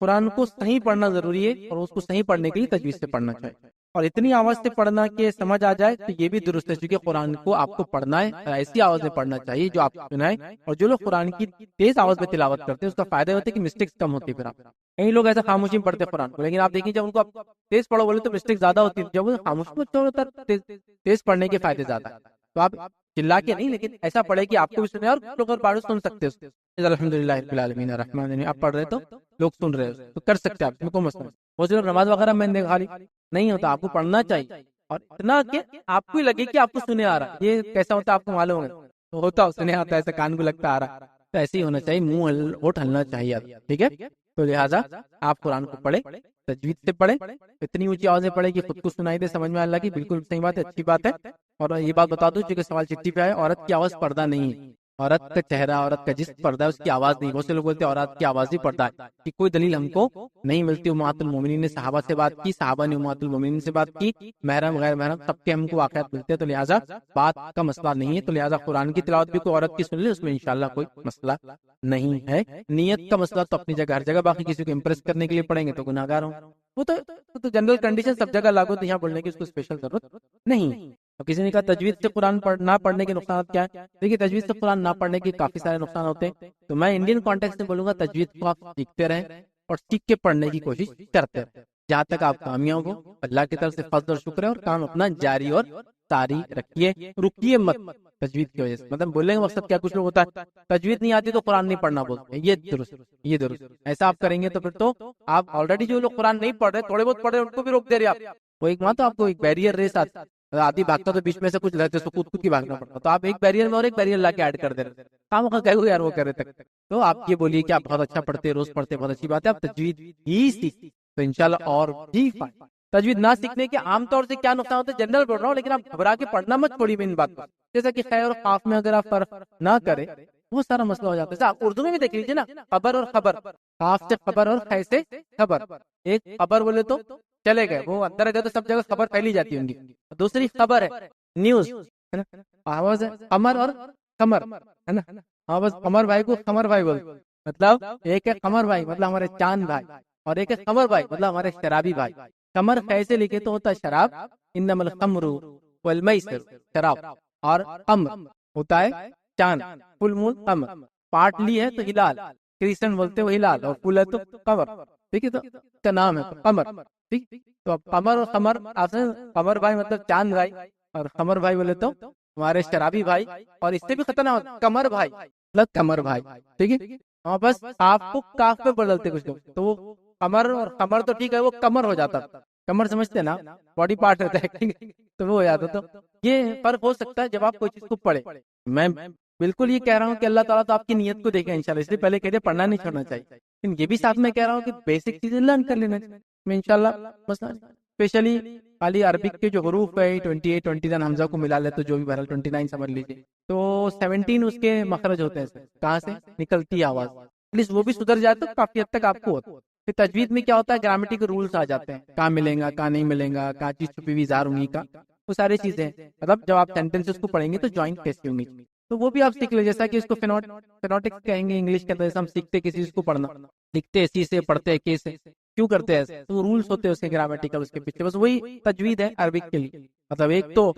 قرآن کو صحیح پڑھنا ضروری ہے، اور اس کو صحیح پڑھنے کے لیے تجوید سے پڑھنا چاہیے، اور اتنی آواز سے پڑھنا کہ سمجھ آ جائے تو یہ بھی درست ہے، کیونکہ قرآن کو آپ کو پڑھنا ہے ایسی آواز میں پڑھنا چاہیے جو آپ سنائے، اور جو لوگ قرآن کی تیز آواز میں تلاوت کرتے ہیں اس کا فائدہ ہوتا ہے کہ مسٹیکس کم ہوتی ہے، پھر آپ کئی لوگ ایسا خاموشی میں پڑھتے قرآن کو، لیکن آپ دیکھیں جب ان کو تیز پڑھو بولے تو مسٹیک زیادہ ہوتی ہے، جب وہ خاموشی میں اچھا ہوتا ہے تیز پڑھنے کے فائدے زیادہ ہے، تو آپ چلا کے نہیں لیکن ایسا پڑھے کہ آپ کو بھی سنے اور لوگ اور باہر سن سکتے ہیں، الحمدللہ رب العالمین الرحمن الرحیم آپ پڑھ رہے تو لوگ سن رہے ہیں تو کر سکتے ہیں آپ میں کوئی مسئلہ نہیں. وہ صرف نماز وغیرہ میں نے خالی نہیں ہوتا, آپ کو پڑھنا چاہیے اور اتنا کہ آپ کو لگے کہ آپ کو سنے آ رہا. یہ کیسا ہوتا آپ کو معلوم ہے, ہوتا سنے آتا ہے ایسا کان کو لگتا آ رہا, تو ایسے ہی ہونا چاہیے, منہ ہوٹ ہلنا چاہیے. ٹھیک ہے, تو لہٰذا آپ قرآن کو پڑھیں, تجوید سے پڑھیں, اتنی اونچی آوازیں پڑھیں کہ خود کو سنائی دے, سمجھ میں اللہ کی. بالکل صحیح بات ہے, اچھی بات ہے. اور یہ بات بتا دوں چونکہ سوال چٹھی پہ آئے, عورت کی آواز پردہ نہیں ہے, عورت کا چہرہ, عورت کا جسم پردہ ہے, اس کی آواز نہیں. بہت سے لوگ بولتے ہیں عورت کی آواز ہی پردہ ہے, کہ کوئی دلیل ہم کو نہیں ملتی. امہات المومنین نے صحابہ سے بات کی, صحابہ نے امہات المومنین سے بات کی, محرم غیر محرم سب کے ہم کو واقعات ملتے ہیں, تو لہٰذا بات کا مسئلہ نہیں ہے. تو لہٰذا قرآن کی تلاوت بھی کوئی عورت کی سن لے, اس میں انشاءاللہ کوئی مسئلہ نہیں ہے. نیت کا مسئلہ تو اپنی جگہ ہر جگہ, باقی کسی کو امپریس کرنے کے لیے پڑھیں گے تو گناہ گار ہوں. وہ تو جنرل کنڈیشن سب جگہ لاگو, تو یہاں بولنے کی اس کو اسپیشل ضرورت نہیں. اور کسی نے کہا تجوید سے قرآن نہ پڑھنے کے نقصانات کیا ہیں؟ دیکھیے تجوید سے قرآن نہ پڑھنے کے کافی سارے نقصان ہوتے ہیں. تو میں انڈین کانٹیکس میں بولوں گا تجوید کو آپ سیکھتے رہیں اور سیکھ کے پڑھنے کی کوشش کرتے رہیں جہاں تک آپ کامیاب ہو. اللہ کی طرف سے فضل اور شکر ہے, اور کام اپنا جاری اور ساری رکھیے, رکیے مت تجوید کی وجہ سے. مطلب بولنے کا مقصد کیا, کچھ لوگ ہوتا ہے تجوید نہیں آتی تو قرآن نہیں پڑھنا بولتے ہیں, یہ درست. ایسا آپ کریں گے تو پھر تو آپ آلریڈی جو لوگ قرآن نہیں پڑھ رہے, تھوڑے بہت پڑھ رہے, ان کو بھی روک دے رہے آپ. وہ ایک تو آپ کو ایک بیریئر ریس آدھی بھاگتا تو بیچ میں سے کچھ رہتے تو کود کی بھاگنا پڑتا, تو آپ ایک بیریئر میں اور ایک بیریئر لا کے ایڈ کر دے رہے کام کا کہو یار وہ کرے تک. تو آپ یہ بولیے کہ آپ بہت اچھا پڑھتے, روز پڑھتے, بہت اچھی بات ہے, آپ تجوید ہی سیکھ تو انشاءاللہ اور بھی تجوید نہ سیکھنے کے عام طور سے کیا نقصان ہوتا ہے جنرل بول رہا ہوں, لیکن آپ گھبرا کے پڑھنا مت چھوڑیے ان بات کو. جیسا کہ خیر اور خاف میں اگر آپ فرق نہ کریں وہ سارا مسئلہ ہو جاتا ہے. آپ اردو میں بھی دیکھ لیجیے نا, خبر اور خبر, خاف سے خبر اور خیر سے خبر. ایک خبر بولے تو چلے گئے, وہ اندر گئے تو سب جگہ خبر پھیلی جاتی ہے ان کی. دوسری خبر ہے نیوز, ہے نا, آواز ہے قمر اور قمر, ہے نا, آواز قمر بھائی کو قمر بھائی بولتے, مطلب ایک ہے قمر بھائی مطلب ہمارے چاند بھائی, اور ایک ہے قمر بھائی مطلب ہمارے شرابی بھائی. قمر کیسے لکھے تو ہوتا ہے شراب, انما الخمر والمیسر شراب, اور قمر ہوتا ہے چاند, فل مون قمر. پارٹ لی ہے تو ہلال, کرسچن بولتے وہ ہلال, اور فل ہے تو قمر. ٹھیک ہے, تو اس کا نام ہے قمر. ٹھیک, تو اب قمر اور قمر, آپ سے قمر بھائی مطلب چاند بھائی, اور قمر بھائی بولے تو ہمارے شرابی بھائی, اور اس سے بھی خطرناک قمر بھائی مطلب قمر بھائی. ٹھیک ہے, ہاں بس آپ کو کاف پہ بدلتے کچھ لوگ, تو وہ قمر اور قمر تو ٹھیک ہے, وہ کمر ہو جاتا. کمر سمجھتے نا, باڈی پارٹ رہتا ہے, تو وہ ہو جاتا. تو یہ فرق ہو سکتا ہے جب آپ کوئی چیز کو پڑھے. میں بالکل یہ کہہ رہا ہوں کہ اللہ تعالیٰ تو آپ کی نیت کو دیکھے انشاءاللہ, اس لیے پہلے کہتے پڑھنا نہیں چھوڑنا چاہیے, لیکن یہ بھی ساتھ میں کہہ رہا ہوں کہ بیسک چیزیں لرن کر لینا چاہیے. میں انشاءاللہ بس اسپیشلی خالی عربک کے جو حروف ہے 28 29 حمزہ کو ملا لے تو جو بھی بہرحال 29 سمجھ لیجیے, تو 17 اس کے مخرج ہوتے ہیں, کہاں سے نکلتی ہے آواز, پلیز وہ بھی سدھر جائے تو کافی حد تک آپ کو ہوتا. پھر تجوید میں کیا ہوتا ہے, گرامیٹک رولز آ جاتے ہیں, کہاں ملیں گا کہاں نہیں ملیں گا, کہاں چیز چھپی ہوئی اظہار ہوں گی کا, وہ ساری چیزیں. مطلب جب آپ سینٹینسز کو پڑھیں گے تو جوائنٹ کیسی ہوں گی, تو وہ بھی آپ سیکھ لیں. جیسا کہ اس کو فینوٹکس کہیں گے انگلش کے اندر, ہم سیکھتے کسی چیز کو پڑھنا, لکھتے اسی سے, پڑھتے کے سے, کیوں کرتے ہیں ایسے, تو رولز ہوتے ہیں اس کے گرامیٹیکل, اس کے پیچھے بس وہی تجوید ہے عربک کے لیے. مطلب ایک تو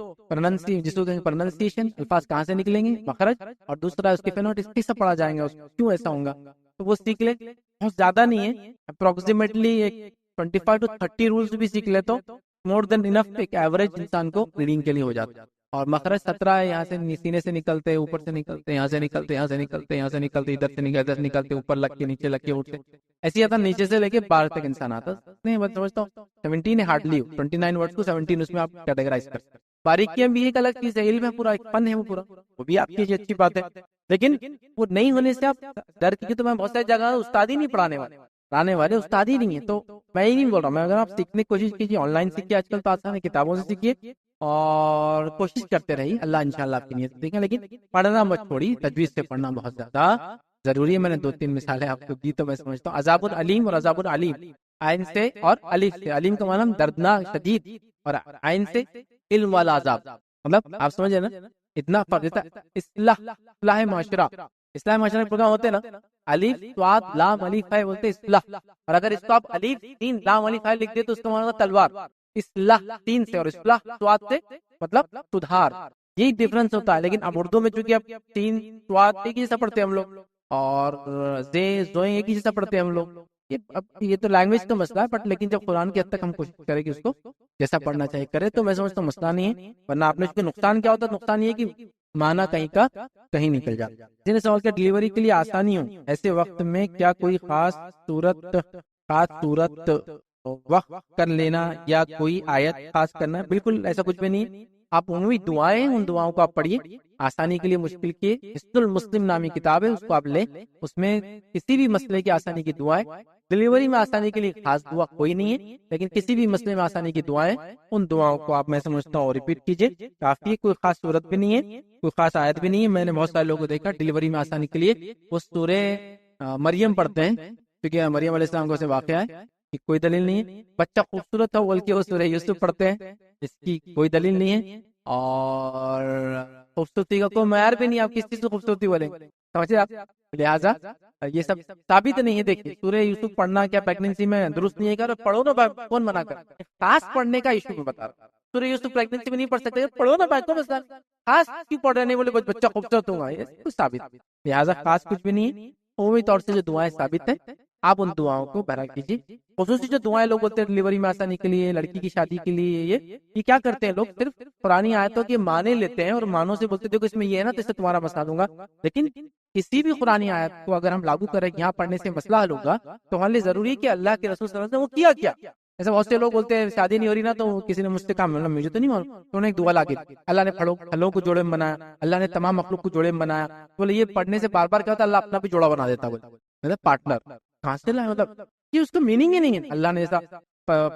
جس کو کہیں پروننسیشن, الفاظ کہاں سے نکلیں گے, مخرج, اور دوسرا اس کے فینوٹکس کیسے پڑھا جائیں گا, کیوں ایسا ہوگا, تو وہ سیکھ لے. بہت زیادہ نہیں ہے, اپروکسیمیٹلی 25 to 30 رولز بھی سیکھ لے تو مور دین انف ایک ایوریج انسان کو ریڈنگ کے لیے ہو جاتا ہے. اور مخرج 17 ہے, یہاں سے سینے سے نکلتے, اوپر سے نکلتے, یہاں سے نکلتے, یہاں سے نکلتے, یہاں سے نکلتے, ادھر سے نکلتے, ادھر سے نکلتے, اوپر لگ کے نیچے لگ کے اٹھتے, ایسی آتا نیچے سے لے کے 12 تک انسان آتا. نہیں میں سمجھتا ہوں 17 ہے ہارڈلی, 29 ورڈز کو 17 اس میں آپ کیٹیگرائز کر سکتے. باریکیاں بھی ایک الگ چیز ہے, علم ہے پورا, ایک فن ہے وہ پورا, وہ بھی آپ کی اچھی بات ہے, لیکن وہ نہیں ہونے سے آپ ڈر کی. تو میں بہت ساری جگہ استاد ہی نہیں پڑھانے والے استاد ہی نہیں ہے, تو میں ہی نہیں بول رہا. میں اگر آپ سیکھنے کی کوشش کیجیے, آن لائن سیکھیے, آج کل تو آسان ہے, کتابوں سے سیکھیے, اور کوشش کرتے رہیے, اللہ انشاءاللہ آپ کی نیت دیکھیں. لیکن پڑھنا مت چھوڑیے, تجوید سے پڑھنا بہت زیادہ ضروری ہے. میں نے 2-3 مثالیں آپ کو دی, تو میں سمجھتا ہوں عذاب العلیم اور عذاب العلیم, عین سے اور الف سے. علیم کا معنی دردناک شدید, اور عین سے علم والا عذاب, مطلب آپ سمجھے نا اتنا فرق دیتا. اصلاح معاشرہ, اصلاح معاشرہ کے پروگرام ہوتے ہیں نا, الف صاد لام الف ہے بولتے اصلاح, اور اگر اس کو آپ الف سین لام الف ہے لکھ دے تو اس کا معنی تلوار. اصلاح سین سے اور اصلاح صاد سے مطلب سدھار, یہی ڈفرنس ہوتا ہے. لیکن اب اردو میں چونکہ اب سین صاد ایک ہی جیسا پڑھتے ہیں ہم لوگ, اور زے زوئیں ایک ہی جیسا پڑھتے ہیں ہم لوگ. یہ تو لینگویج کا مسئلہ ہے, بٹ لیکن جب قرآن کی حد تک ہم کوشش کریں کہ اس کو جیسا پڑھنا چاہیے کرے, تو میں سمجھتا ہوں مسئلہ نہیں ہے. ورنہ آپ نے اس کے نقصان کیا ہوتا ہے, نقصان یہ کہ معنی کہیں کا کہیں نکل جاتا. جن نے سوال کیا ڈلیوری کے لیے آسانی ہو ایسے وقت میں کیا کوئی خاص صورت وقت کر لینا یا کوئی آیت خاص کرنا؟ بالکل ایسا کچھ بھی نہیں ہے. آپ عمومی دعائیں ان دعاؤں کو آپ پڑھیے آسانی کے لیے. مشکل کی حصن المسلم نامی کتاب ہے, اس کو آپ لیں. اس میں کسی بھی مسئلے کی آسانی کی دعائیں. ڈلیوری میں آسانی کے لیے خاص دعا کوئی نہیں ہے, لیکن کسی بھی مسئلے میں آسانی کی دعائیں ان دعاؤں کو آپ میں سمجھتا ہوں ریپیٹ کیجیے, کافی ہے. کوئی خاص صورت بھی نہیں ہے, کوئی خاص آیت بھی نہیں ہے. میں نے بہت سارے لوگوں کو دیکھا ڈلیوری میں آسانی کے لیے وہ سورہ مریم پڑھتے ہیں, کیونکہ مریم علیہ السلام کو سے واقعہ ہے کہ کوئی دلیل نہیں ہے. بچہ خوبصورت ہے بلکہ وہ سورہ یوسف پڑھتے ہیں, اس کی کوئی دلیل نہیں ہے. اور خوبصورتی کا کوئی معیار بھی نہیں, آپ کس چیز سے خوبصورتی بولیں گے, سمجھے آپ؟ لہٰذا یہ سب ثابت نہیں ہے. دیکھیے سورہ یوسف پڑھنا کیا پیگنینسی میں درست نہیں ہے کیا؟ پڑھو نا بھائی, کون منع کر؟ خاص پڑھنے کا ایشو میں بتا رہا ہوں. سورہ یوسف پیگنینسی میں نہیں پڑھ سکتے, پڑھو نا بھائی, کون مسئلہ؟ خاص کیوں پڑھ رہے نہیں بولے بچہ خوبصورت ہوگا, یہ کچھ ثابت. لہٰذا خاص کچھ بھی نہیں ہے. عمومی طور سے جو دعائیں ثابت ہیں آپ ان دعاؤں کو بہرحال کیجیے. خصوصی جو دعائیں لوگ بولتے ہیں ڈلیوری میں آسانی کے لیے, لڑکی کی شادی کے لیے, یہ کیا کرتے ہیں لوگ؟ صرف پرانی آیتوں کے معنی لیتے ہیں اور معنوں سے بولتے دیکھو اس میں یہ ہے نا تو اس سے تمہارا مسئلہ دوں گا. لیکن کسی بھی قرآن آیت کو اگر ہم لاگو کریں یہاں پڑھنے سے مسئلہ حل ہوگا تو ہمارے لیے ضروری ہے کہ اللہ کے رسول صلی اللہ علیہ وسلم نے وہ کیا. ایسے بہت سے لوگ بولتے ہیں شادی نہیں ہو رہی نا تو کسی نے مجھ سے کام مطلب مجھے تو نہیں معلوم, تو ایک دعا لا کے اللہ نے پھلوں کو جوڑے میں بنایا, اللہ نے تمام مخلوق کو جوڑے میں بنایا. بولے یہ پڑھنے سے بار بار کیا ہوتا ہے, اللہ اپنا بھی جوڑا بنا دیتا, مطلب پارٹنر. کہاں سے لائے؟ مطلب یہ اس کا میننگ ہی نہیں ہے. اللہ نے ایسا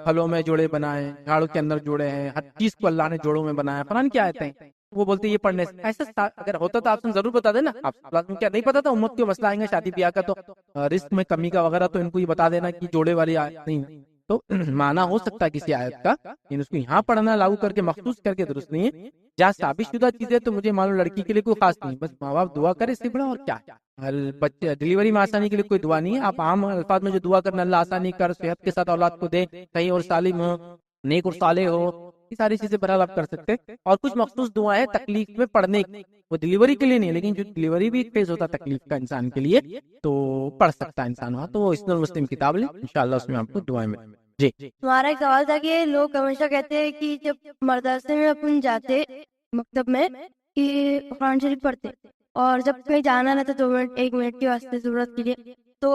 پھلوں میں جوڑے بنائے, جھاڑوں کے اندر جوڑے ہیں, ہر چیز کو اللہ نے جوڑوں میں بنایا. قرآن کیا آیتیں ہیں وہ بولتے یہ پڑھنے سے ایسا اگر ہوتا تو آپ ضرور بتا دینا. آپ کیا نہیں پتا تھا امت کے مسئلہ آئیں گے شادی بیاہ کا تو رزق میں کمی کا وغیرہ, تو ان کو یہ بتا دینا کہ جوڑے والی آیت نہیں. تو معنی ہو سکتا ہے کسی آیت کا, لیکن اس کو یہاں پڑھنا لاگو کر کے مخصوص کر کے درست نہیں ہے. جہاں ثابت شدہ چیزیں تو مجھے معلوم لڑکی کے لیے کوئی خاص نہیں, بس ماں باپ دعا کرے اس سے بڑا اور کیا ہے. بچے ڈلیوری میں آسانی کے لیے کوئی دعا نہیں ہے. آپ عام الفاظ میں جو دعا کرنا اللہ آسانی کر, صحت کے ساتھ اولاد کو دے, صحیح اور سالم ہو, نیک اور صالح ہو, یہ ساری چیزیں بہرحال آپ کر سکتے. اور کچھ مخصوص دعائیں ہیں تکلیف میں پڑھنے کی, وہ ڈلیوری کے لیے نہیں, لیکن جو ڈلیوری بھی ایک فیز ہوتا ہے تکلیف کا انسان کے لیے تو پڑھ سکتا ہے انسان وہاں. تو وہ حصن المسلم کتاب لیں, انشاءاللہ اس میں آپ کو دعائیں ملیں. جی تمہارا ایک سوال تھا کہ لوگ ہمیشہ کہتے ہیں کہ جب مدرسے میں اپن جاتے مکتب میں کہ قرآن شریف پڑھتے, اور جب کہیں جانا رہتا 2 منٹ 1 منٹ کے واسطے ضرورت کے لیے تو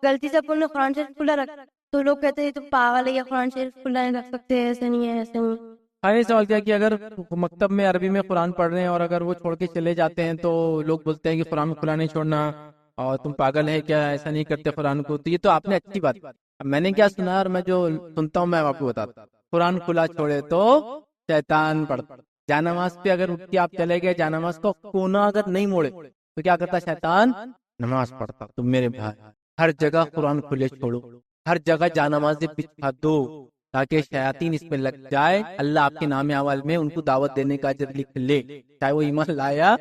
غلطی سے اپن نے قرآن شریف کھلا رکھا, تو لوگ کہتے ہیں تو پاگل ہے, یا قرآن شریف کھلا نہیں رکھ سکتے, ایسے نہیں ہے, ایسے نہیں. ہاں یہ سوال کیا کہ اگر مکتب میں عربی میں قرآن پڑھ رہے ہیں اور اگر وہ چھوڑ کے چلے جاتے ہیں تو لوگ بولتے ہیں کہ قرآن میں کھلا نہیں چھوڑنا اور تم پاگل ہے کیا, ایسا نہیں کرتے قرآن کو. تو یہ تو آپ نے اچھی بات, میں نے کیا سنا اور میں جو سنتا ہوں میں آپ کو بتاتا ہوں. قرآن کھلا چھوڑے تو شیطان پڑھتا. جانماز پہ اگر اٹھ کے آپ چلے گئے, جانماز کو کونا اگر نہیں موڑے تو کیا کرتا شیطان؟ نماز پڑھتا. تو میرے بھائی ہر جگہ قرآن کھلے چھوڑو, ہر جگہ جانمازیں بچھا دو تاکہ شیاطین اس پہ لگ جائے. اللہ آپ کے نام اول میں ان کو دعوت دینے کا اجر لکھ لے, چاہے وہ ایمان لایا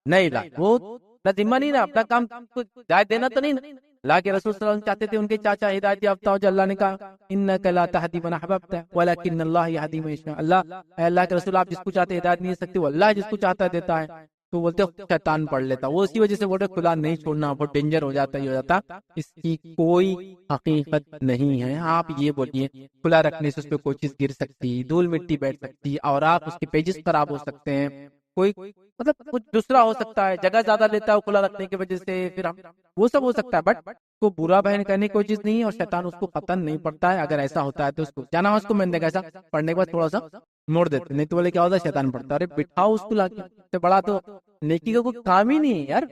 نہیں لایا, وہ ذمہ نہیں نا, اپنا کام ہدایت دینا تو نہیں نا. اللہ کے رسول صلی اللہ علیہ وسلم چاہتے تھے ان کے چاچا ہدایت یافتہ ہو, جو اللہ نے کہا انک لا تہدی من احببت ولکن اللہ یہدی من یشاء. اللہ کے رسول آپ جس کو چاہتے ہدایت نہیں دے سکتے, وہ اللہ جس کو چاہتا دیتا ہے. تو بولتے شیطان پڑھ لیتا, وہ اسی وجہ سے بولتے کھلا نہیں چھوڑنا, بہت ڈینجر ہو جاتا, یہ ہو جاتا. اس کی کوئی حقیقت نہیں ہے. آپ یہ بولیے کھلا رکھنے سے اس پہ کوئی چیز گر سکتی, دھول مٹی بیٹھ سکتی, اور آپ اس کے پیجز خراب ہو سکتے ہیں, کوئی مطلب کچھ دوسرا ہو سکتا ہے, جگہ زیادہ لیتا ہے وہ کھلا رکھنے کی وجہ سے, پھر ہم وہ سب ہو سکتا ہے. بٹ کو برا بہن کرنے کی کوئی چیز نہیں ہے, اور شیطان اس کو ختم نہیں پڑتا ہے. اگر ایسا ہوتا ہے تو اس کو جانا, اس کو میں نے دیکھا ایسا پڑھنے کے بعد تھوڑا سا موڑ دیتے, نہیں تو بولے کیا ہوتا ہے شیطان پڑھتا. ارے بٹھاؤ اس کو لا کے, بڑا تو نیکی کا کوئی کام ہی نہیں ہے یار,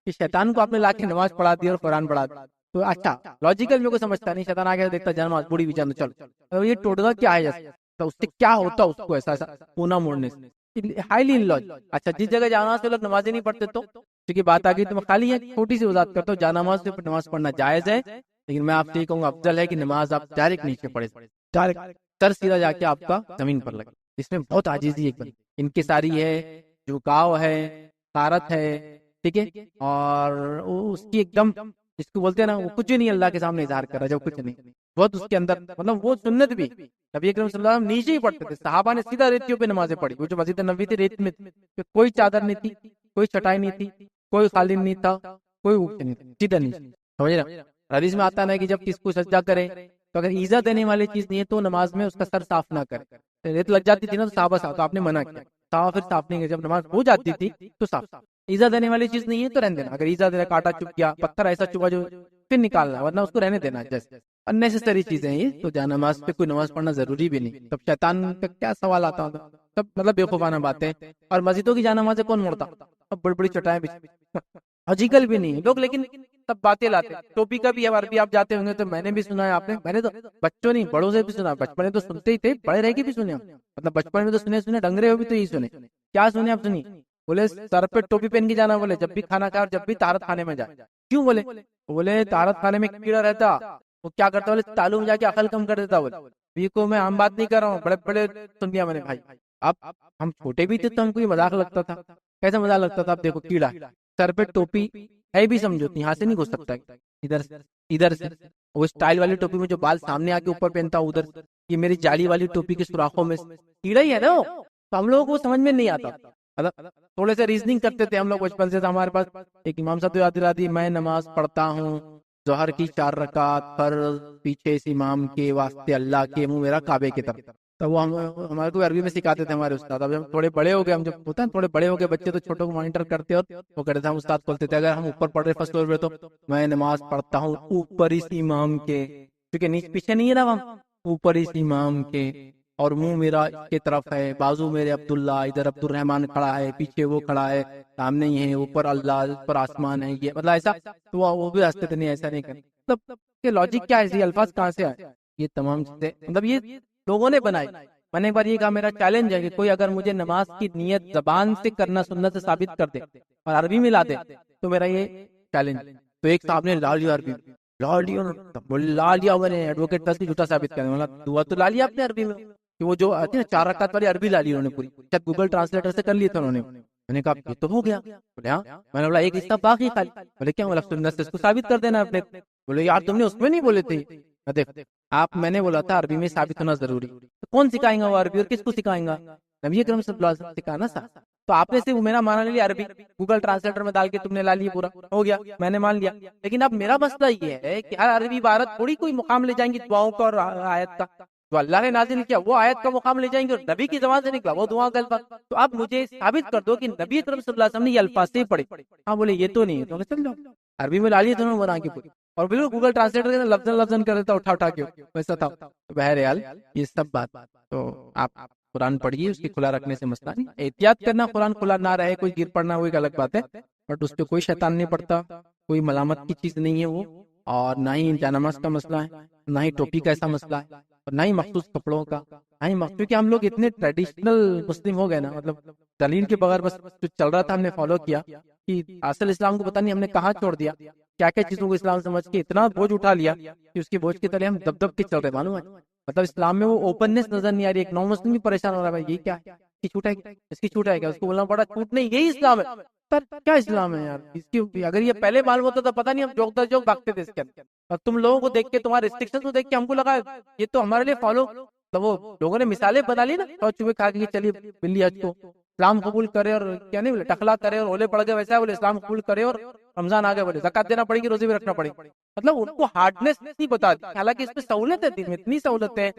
کہ شیطان کو آپ نے لا کے نماز پڑھا دی اور قرآن پڑھا دی. تو اچھا لاجیکل میرے کو سمجھتا نہیں, شیطان آگے دیکھتا جنماز بوڑھی بھی جانا, چلو یہ ٹوٹتا کیا ہے تو اس سے کیا ہوتا اس کو ایسا پونا موڑنے سے, ہائیلی انلاج. اچھا جس جگہ جانماز سے لوگ نمازیں نہیں پڑھتے تو کیونکہ بات آ گئی تو میں خالی ہے چھوٹی سی وضاحت کرتا ہوں. جانماز سے نماز پڑھنا جائز ہے, لیکن میں آپ سے یہ کہوں گا افضل ہے کہ نماز آپ ڈائریکٹ نیچے پڑھے, ڈائریکٹ سر سیدھا جا کے آپ کا زمین پر لگے. اس میں بہت عاجزی ایک بندی, انکساری ہے, جھکاؤ ہے, طارت ہے, ٹھیک ہے, اور اس کی ایک دم جس کو بولتے ہیں نا وہ کچھ نہیں اللہ کے سامنے اظہار کر رہا, جب کچھ نہیں, بہت اس کے اندر مطلب وہ سنت بھی نبی اکرم صلی اللہ علیہ وسلم نیچے ہی پڑھتے تھے. صحابہ نے سیدھا ریتیوں پہ نمازیں پڑھی, وہ جو مسجد نبوی تھی ریت میں, کوئی چادر نہیں تھی, کوئی چٹائی نہیں تھی, کوئی قالین نہیں تھا, کوئی اوپر نہیں تھا, سیدھا نیچے. سمجھ رہے, حدیث میں آتا ہے کہ جب کس کو سجدہ کرے تو اگر ایزا دینے والی چیز نہیں ہے تو نماز میں اس کا سر صاف نہ کرے. ریت لگ جاتی تھی نا تو صحابہ صاحب تو آپ نے منع کیا, صاف پھر صاف نہیں ہے، جب نماز ہو جاتی تھی تو صاف. ایزا دینے والی چیز نہیں ہے تو رہنے دینا. اگر ایزا دینا، کاٹا چپ گیا، پتھر ایسا چپا جو پھر نکالنا، ورنہ اس کو رہنے دینا. جیسے اننیسسری چیزیں ہیں یہ، تو جہاں نماز پہ کوئی نماز پڑھنا ضروری بھی نہیں. تب شیطان کا کیا سوال آتا ہوتا، سب مطلب بیوقوفانہ باتیں. اور مسجدوں کی جہاں نمازیں کون موڑتا، اب بڑی بڑی چٹائیں اجیکل بھی نہیں لوگ، لیکن تب باتیں لاتے. ٹوپی کا بھی ہے، عربی آپ جاتے ہوں گے تو میں نے بھی سنا ہے، آپ نے، میں نے تو بچوں نہیں بڑوں سے بھی سنا. بچپن میں تو سنتے ہی تھے، بڑے رہ کے بھی سنے. مطلب بچپن میں تو سنے ڈنگرے ہو بھی تو یہی سنے. کیا سنے آپ؟ سنی بولے سر پہ ٹوپی پہن کے جانا، بولے جب بھی کھانا کھا اور جب بھی طہارت خانے میں جائے. کیوں؟ بولے طہارت خانے میں کیڑا رہتا، وہ کیا کرتا، بولے تالو میں جا کے عقل کم کر دیتا. بولے کو میں عام بات نہیں کر رہا ہوں، بڑے بڑے سن لیا میں نے بھائی. اب ہم چھوٹے بھی تھے تو ہم کو یہ مذاق لگتا تھا. کیسا مزہ لگتا تھا؟ اب دیکھو کیڑا سر پہ ٹوپی ہے بھی سمجھو، یہاں سے نہیں گھس سکتا، ادھر سے وہ اسٹائل والی ٹوپی میں جو بال سامنے آ کے اوپر پہنتا ادھر، یہ میری جالی والی ٹوپی کے سوراخوں میں کیڑا ہی ہے نا. تو ہم لوگوں کو سمجھ میں نہیں آتا. مطلب تھوڑے سے ریزننگ کرتے تھے ہم لوگ بچپن سے. ہمارے پاس ایک امام صاحب یاد دلا دی، میں نماز پڑھتا ہوں ظہر کی 4 رکعت فرض، پیچھے اس امام کے واسطے اللہ کے، منہ میرا کعبے کی طرف. تو وہ ہمارے کو عربی میں سکھاتے تھے ہمارے استاد. اب ہم تھوڑے بڑے ہو گئے، ہم جب ہوتا ہے تھوڑے بڑے ہو گئے بچے تو چھوٹوں کو مانیٹر کرتے اور وہ کہتے تھے، ہم استاد کھولتے تھے اگر ہم اوپر پڑھ رہے فرسٹ فلور پہ تو میں نماز پڑھتا ہوں اوپر اس امام کے، کیونکہ نیچے پیچھے نہیں ہے نا، ہم اوپر اس امام کے، اور منہ میرا اس کی طرف ہے، بازو میرے عبداللہ، ادھر عبد الرحمان کھڑا ہے، پیچھے وہ کھڑا ہے، سامنے یہ ہے، اوپر اللہ، اوپر آسمان ہے. یہ مطلب ایسا تو وہ بھی ہنستے تھے، نہیں ایسا نہیں کرنا. مطلب کہ لاجک کیا ہے، یہ الفاظ کہاں سے آئے؟ یہ تمام چیزیں مطلب یہ لوگوں نے بنائی. میں نے ایک بار یہ کہا میرا چیلنج ہے کہ کوئی اگر مجھے نماز کی نیت زبان سے کرنا سنت سے ثابت کر دے اور عربی میں لا دے تو میرا یہ چیلنج. تو ایک صاحب نے لا لیا عربی میں، لا لیا میں نے ایڈوکیٹ پلس کی جھوٹا ثابت کرنے والا. دعا تو لا لیا آپ نے عربی میں، کہ وہ جو آتی ہے نا 4 رکعت والی عربی لا لی انہوں نے پوری، شاید گوگل ٹرانسلیٹر سے کر لی تھا انہوں نے. میں نے کہا یہ تو ہو گیا. بولے ہاں. میں نے بولا ایک حصہ باقی خالی. بولے کیا؟ بولا سنت سے اس کو ثابت کر دینا اپنے. بولے یار تم نے اس میں نہیں بولے تھے. دیکھ آپ، میں نے بولا تھا عربی میں ثابت ہونا ضروری، تو کون سکھائیں گا وہ عربی، اور کس کو سکھائیں گا؟ نبی اکرم صلی اللہ علیہ وسلم سکھانا سا. تو آپ نے صرف میرا مانا لے لیا عربی، گوگل ٹرانسلیٹر میں ڈال کے تم نے لا لیا، پورا ہو گیا، میں نے مان لیا. لیکن اب میرا مسئلہ یہ ہے کہ ہر عربی عبارت تھوڑی کوئی مقام لے جائیں گی دعاؤں کا اور آیت کا. جو اللہ نے نازل کیا وہ آیت کا مقام لے جائیں گے، اور نبی کی زبان سے نکلا وہ دعا کا الفاظ. تو اب مجھے ثابت کر دو کہ نبی اکرم صلی اللہ علیہ وسلم نے یہ الفاظ سے پڑھے. ہاں بولے یہ تو نہیں ہے، تو چل جاؤ عربی میں لا لیے دونوں بنا کے پوری، اور بالکل گوگل ٹرانسلیٹر کے لفظ کر دیتا اٹھا کے ویسا تھا. بہرحال یہ سب بات، تو آپ قرآن پڑھیے، اس کی کھلا رکھنے سے مسئلہ نہیں. احتیاط کرنا قرآن کھلا نہ رہے، کوئی گر پڑنا وہ ایک الگ بات ہے، بٹ اس پہ کوئی شیطان نہیں پڑتا، کوئی ملامت کی چیز نہیں ہے وہ. اور نہ ہی جانماز کا مسئلہ ہے، نہ ہی ٹوپی کا ایسا مسئلہ ہے، اور نہ ہی مخصوص کپڑوں کا، نہ ہی مخصوص کہ ہم لوگ اتنے ٹریڈیشنل مسلم ہو گئے نا، مطلب دلیل کے بغیر بس جو چل رہا تھا ہم نے فالو کیا، کہ اصل اسلام کو پتہ نہیں ہم نے کہاں چھوڑ دیا، کیا کیا چیزوں کو اسلام سمجھ کے اتنا بوجھ اٹھا لیا کہ اس کے بوجھ کے تلے ہم دب دب کے چل رہے. معلوم ہے مطلب اسلام میں وہ اوپننس نظر نہیں آ رہی. ایک نو مسلم بھی پریشان ہو رہا ہے، بھائی یہ کیا ہے، اس کی چھوٹ ہے کیا، اس کی چھوٹ ہے کیا؟ اس کو بولنا پڑا چھوٹ نہیں، یہی اسلام ہے. پر کیا اسلام ہے یار اس کی؟ اگر یہ پہلے معلوم ہوتا تو پتہ نہیں ہم جوک در جوک بھاگتے تھے اس کے اندر. اور تم لوگوں کو دیکھ کے، تمہارے ریسٹرکشن کو دیکھ کے ہم کو لگا یہ تو ہمارے لیے فالو. تو وہ لوگوں نے مثالیں بنا لی نا، اور چوہے کھا کے چلیے بلی حج کو اسلام قبول کرے، اور کیا نہیں بولے ٹکلا کرے اور اولے پڑ گئے، ویسا بولے اسلام قبول کرے اور رمضان آ گئے بولے زکات دینا پڑے گی، روزے بھی رکھنا پڑے گا. مطلب ان کو ہارڈنیس نہیں بتا دی. حالانکہ اس میں سہولت ہے، دین میں اتنی سہولت ہے.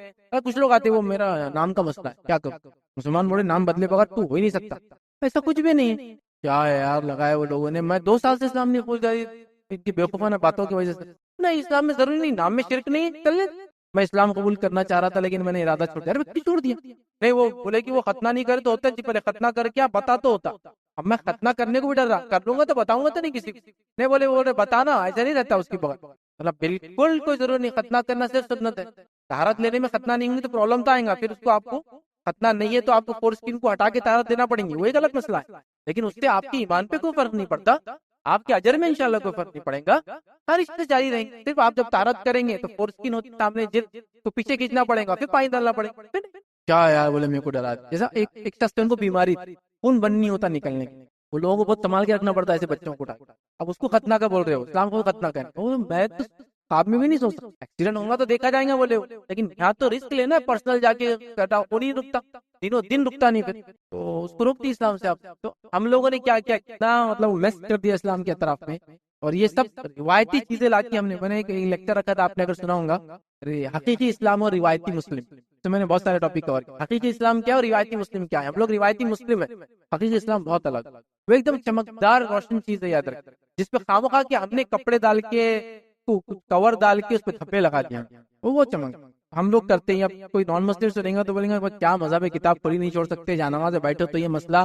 کچھ لوگ آتے وہ میرا نام کا مسئلہ ہے، کیا کروں مسلمان بولے نام بدلے بغیر تو ہو ہی نہیں سکتا. ایسا کچھ بھی نہیں ہے. کیا ہے یار لگایا وہ لوگوں نے. میں 2 سال سے اسلام نہیں پوچھ گئی ان کی بیوقوفانہ باتوں کی وجہ سے. نہیں اسلام میں ضروری نہیں، نام میں شرک نہیں، چل میں اسلام قبول کرنا چاہ رہا تھا لیکن میں نے ارادہ چھوڑ دیا. چھوڑ دیا نہیں، وہ بولے کہ وہ ختنہ نہیں کرے تو ہوتا جی، پہلے ختنہ کر کے بتا تو ہوتا. اب میں ختنہ کرنے کو بھی ڈر رہا، کر لوں گا تو بتاؤں گا تو نہیں کسی کو. نہیں بولے وہ بتانا ایسا نہیں رہتا اس کی بغیر. مطلب بالکل کوئی ضرورت نہیں، ختنہ کرنا صرف سنت ہے. طہارت لینے میں ختنہ نہیں ہوگی تو پرابلم تو آئے گا. پھر اس کو آپ کو ختنہ نہیں ہے تو آپ کو فور اسکن کو ہٹا کے طہارت دینا پڑیں گی، وہ ایک الگ مسئلہ ہے. لیکن اس سے آپ کی ایمان پہ کوئی فرق نہیں پڑتا، آپ کے اجر میں انشاءاللہ کوئی فرق نہیں پڑے گا. ہر چیز جاری رہیں گے. صرف آپ جب طہارت کریں گے تو فور اسکن ہوتی سامنے جلد تو پیچھے کھینچنا پڑے گا، پھر پانی ڈالنا پڑے گا. کیا یار بولے میرے کو ڈرا. جیسا ایک شخص کو بیماری خون بند نہیں ہوتا نکلنے کی، وہ لوگوں کو بہت سنبھال کے رکھنا پڑتا ہے ایسے بچوں کو اٹھا. اب اس کو ختنہ کا بول رہے ہو، اسلام کو ختنہ کریں. میں تو خواب میں بھی نہیں سوچ سکتا، ایکسیڈنٹ ہوگا تو دیکھا جائے گا بولے. لیکن یہاں تو رسک لینا ہے پرسنل، جا کے وہ نہیں رکتا، دنوں دن رکتا نہیں، پھر تو اس کو روکتی اسلام سے. آپ تو ہم لوگوں نے کیا کیا کتنا مطلب میس کر دیا اسلام کے اطراف میں. اور یہ سب روایتی چیزیں لا کے ہم نے، میں نے ایک لیکچر رکھا تھا، آپ نے اگر سنا ہوگا، حقیقی اسلام اور روایتی مسلم. تو میں نے بہت سارے ٹاپک کور کیے. حقیقی اسلام کیا ہے اور روایتی مسلم کیا ہے. ہم لوگ روایتی مسلم ہیں, حقیقی اسلام بہت الگ, وہ ایک دم چمکدار روشن چیز ہے, یاد رکھ, جس پہ خامخواہ کہ ہم نے کپڑے ڈال کے کور ڈال کے اس پہ تھپے لگا دیا, وہ چمک ہم لوگ کرتے ہیں. اب کوئی نان مسلم سنیں گا تو بولیں گے کیا مذہب ہے, کتاب پڑھی نہیں چھوڑ سکتے, جانماز سے بیٹھو تو یہ مسئلہ,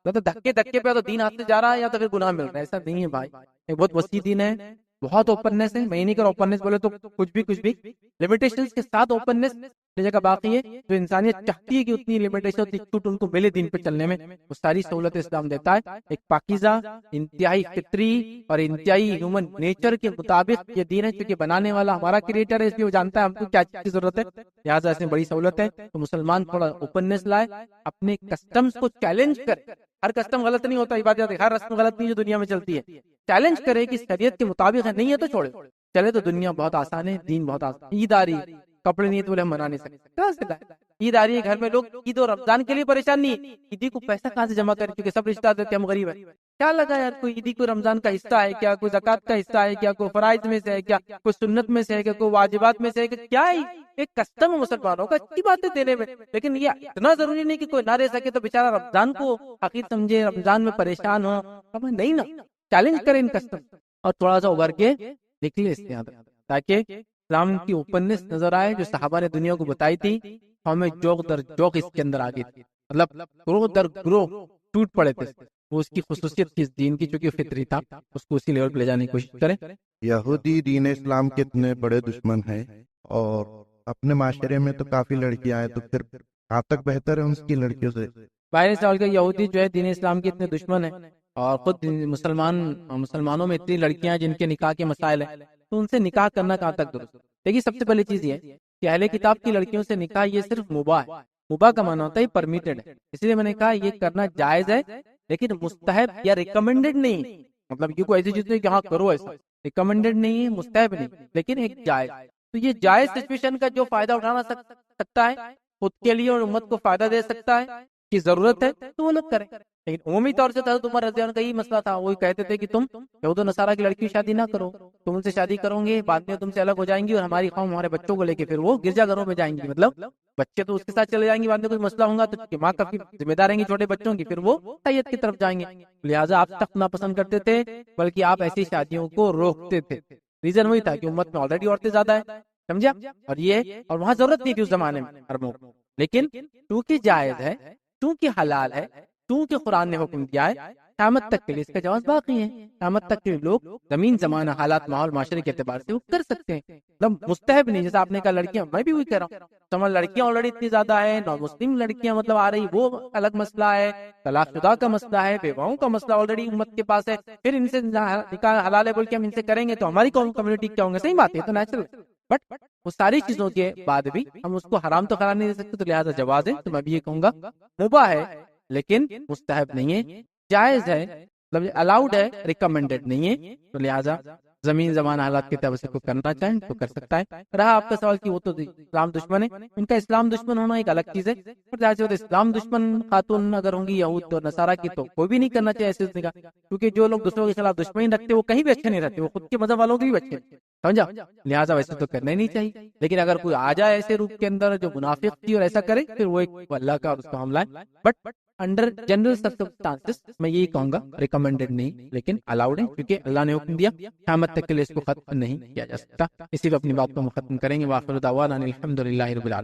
تو دھکے دھکے پہ تو دین ہاتھ سے جا رہا ہے یا تو پھر گناہ مل رہا ہے. ایسا نہیں ہے بھائی, ایک بہت وسیع دین ہے, بہت اوپننس ہے. میں نہیں کر اوپننس بولے تو کچھ بھی لمیٹیشنز کے ساتھ اوپننس جگہ باقی ہے. جو انسانیت چاہتی ہے کہ اتنی لمیٹیشن اتنی چھوٹ ان کو ملے دین پہ چلنے میں, وہ ساری سہولت اسلام دیتا ہے. ایک پاکیزہ, انتہائی فطری اور انتہائی ہیومن نیچر کے مطابق یہ دین ہے, کیونکہ بنانے والا ہمارا کریٹر ہے, اس لیے وہ جانتا ہے ہم کو کیا چیز کی ضرورت ہے, لہٰذا اس میں بڑی سہولت ہے. تو مسلمان تھوڑا اوپننس لائے, اپنے کسٹمز کو چیلنج کرے. ہر کسٹم غلط نہیں ہوتا, عبادت ہر رسم غلط نہیں جو دنیا میں چلتی ہے. چیلنج کرے کہ شریعت کے مطابق ہے, نہیں ہے تو چھوڑے. چلے تو دنیا بہت آسان ہے, دین بہت آسان. عید آ رہی ہے, کپڑے نہیں تو بولے ہم منا نہیں سکتے. عید آ رہی ہے, گھر میں لوگ عید اور رمضان کے لیے پریشان نہیں ہے, عیدی کو پیسہ کہاں سے جمع کریں, کیونکہ سب رشتہ دار دیتے ہم غریب ہیں. کیا لگا یار, کوئی عیدی کو رمضان کا حصہ ہے کیا, کوئی زکات کا حصہ ہے کیا, کوئی فرائض میں سے ہے کیا, کوئی سنت میں سے ہے کیا, کوئی واجبات میں سے ہے کیا. ایک کسٹم ہے مسلمانوں کا, اچھی بات ہے دینے میں, لیکن یہ اتنا ضروری نہیں کہ کوئی نہ رہ سکے تو بیچارہ رمضان کو حقیر سمجھے, رمضان میں پریشان ہو. نہیں نا, چیلنج کرے ان کسٹم اور تھوڑا سا ابھر کے نکلے اس سے, تاکہ اسلام کی اوپننس نظر آئے جو صحابہ نے دنیا کو بتائی تھی. ہمیں جوک در جوک اس کے اندر آ گئی تھی, مطلب گروہ در گروہ ٹوٹ پڑے تھے. وہ اس کی خصوصیت تھی دین کی, چونکہ فطری تھا, اس کو اسی لیول پہ لے جانے کی کوشش کریں. یہودی دین اسلام کے اتنے بڑے دشمن ہیں, اور اپنے معاشرے میں تو کافی لڑکیاں ہیں, تو پھر کہاں تک بہتر ہے ان کی لڑکیوں سے؟ باہر سوال کا, یہودی جو ہے دین اسلام کے اتنے دشمن ہیں, اور خود مسلمانوں میں اتنی لڑکیاں جن کے نکاح کے مسائل ہیں, تو ان سے نکاح کرنا کہاں تک درست؟ دیکھیے, سب سے پہلی چیز یہ ہے کہ اہل کتاب کی لڑکیوں سے نکاح یہ صرف مباح ہے. مباح کا معنی ہوتا ہے پرمیٹڈ ہے, اس لیے میں نے کہا یہ کرنا جائز ہے, لیکن مستحب یا ریکمینڈڈ نہیں. مطلب یہ کوئی ایسی چیز نہیں کہ ہاں کرو, ایسا ریکمینڈڈ نہیں ہے, مستحب نہیں, لیکن ایک جائز. تو یہ جائز سچویشن کا جو فائدہ اٹھانا سکتا ہے خود کے لیے اور امت کو فائدہ دے سکتا ہے کی ضرورت ہے تو وہ لوگ کریں. لیکن عمومی طور سے حضرت عمر رضی اللہ عنہ کا یہی مسئلہ تھا, وہ کہتے تھے کہ تم یہود و نصارہ کی لڑکی شادی نہ کرو, تم ان سے شادی کرو گے بعد میں تم سے الگ ہو جائیں گی, اور ہماری قوم ہمارے بچوں کو لے کے پھر وہ گرجا گھروں میں جائیں گی. مطلب بچے تو اس کے ساتھ چلے جائیں گے, بعد میں کوئی مسئلہ ہوگا تو ماں کافی ذمہ دار رہیں گی چھوٹے بچوں کی, پھر وہ سید کی طرف جائیں گے. لہٰذا آپ تخت نہ پسند کرتے تھے, بلکہ آپ ایسی شادیوں کو روکتے تھے. ریزن وہی تھا کہ امت میں آلریڈی عورتیں زیادہ ہیں, سمجھا, اور وہاں ضرورت نہیں تھی اس زمانے میں عربوں کو. لیکن چونکہ جائز ہے, چونکہ حلال ہے, چونکہ قرآن نے حکم دیا ہے, قیامت تک کے لیے اس کا جواز باقی ہے. قیامت تک کے لوگ زمین زمانہ حالات ماحول معاشرے کے اعتبار سے وہ کر سکتے ہیں. مطلب مستحب نہیں, جیسا آپ نے کہا لڑکیاں, میں بھی وہی کہہ رہا ہوں. سمجھ لڑکیاں آلریڈی اتنی زیادہ ہے, نان مسلم لڑکیاں مطلب آ رہی, وہ الگ مسئلہ ہے. طلاق شدہ کا مسئلہ ہے, بیواؤں کا مسئلہ آلریڈی امت کے پاس ہے. پھر ان سے نکاح حلال ہے بول کے ہم ان سے کریں گے تو ہماری قوم کمیونٹی کیا ہوں گے؟ صحیح بات ہے, تو نیچرل. بٹ وہ ساری چیزوں کے بعد بھی ہم اس کو حرام تو قرار نہیں دے سکتے, تو لہٰذا جواز ہے. تو میں بھی یہ کہوں گا مباح ہے لیکن مستحب نہیں ہے, جائز ہے, مطلب الاؤڈ ہے, ریکمینڈڈ نہیں ہے. تو لہٰذا زمین زمانہ حالات کے تحت کو کرنا چاہیں تو کر سکتا ہے. رہا آپ کا سوال کہ وہ تو اسلام دشمن ہے, ان کا اسلام دشمن ہونا ایک الگ چیز ہے. اور اسلام دشمن خاتون اگر ہوں گی یہود اور نصارہ کی, تو کوئی بھی نہیں کرنا چاہیے ایسے نکاح, کیونکہ جو لوگ دوسروں کے خلاف دشمنی رکھتے وہ کہیں بھی اچھے نہیں رہتے, وہ خود کے مذہب والوں کے بھی اچھے, سمجھا. لہٰذا ویسے تو کرنا ہی نہیں چاہیے. لیکن اگر کوئی آ جائے ایسے روپ کے اندر جو منافق تھی اور ایسا کرے, پھر وہ ایک اللہ کا اور اس کا حملہ ہے. بٹ انڈر جنرل سرکمسٹانسز میں یہی کہوں گا ریکمینڈڈ نہیں لیکن الاؤڈ ہے, کیونکہ اللہ نے حکم دیا, قیامت تک کے لیے اس کو ختم نہیں کیا جا سکتا. اسی پہ اپنی بات کو ختم کریں گے. واخر دعوانا الحمد للہ رب العالمین.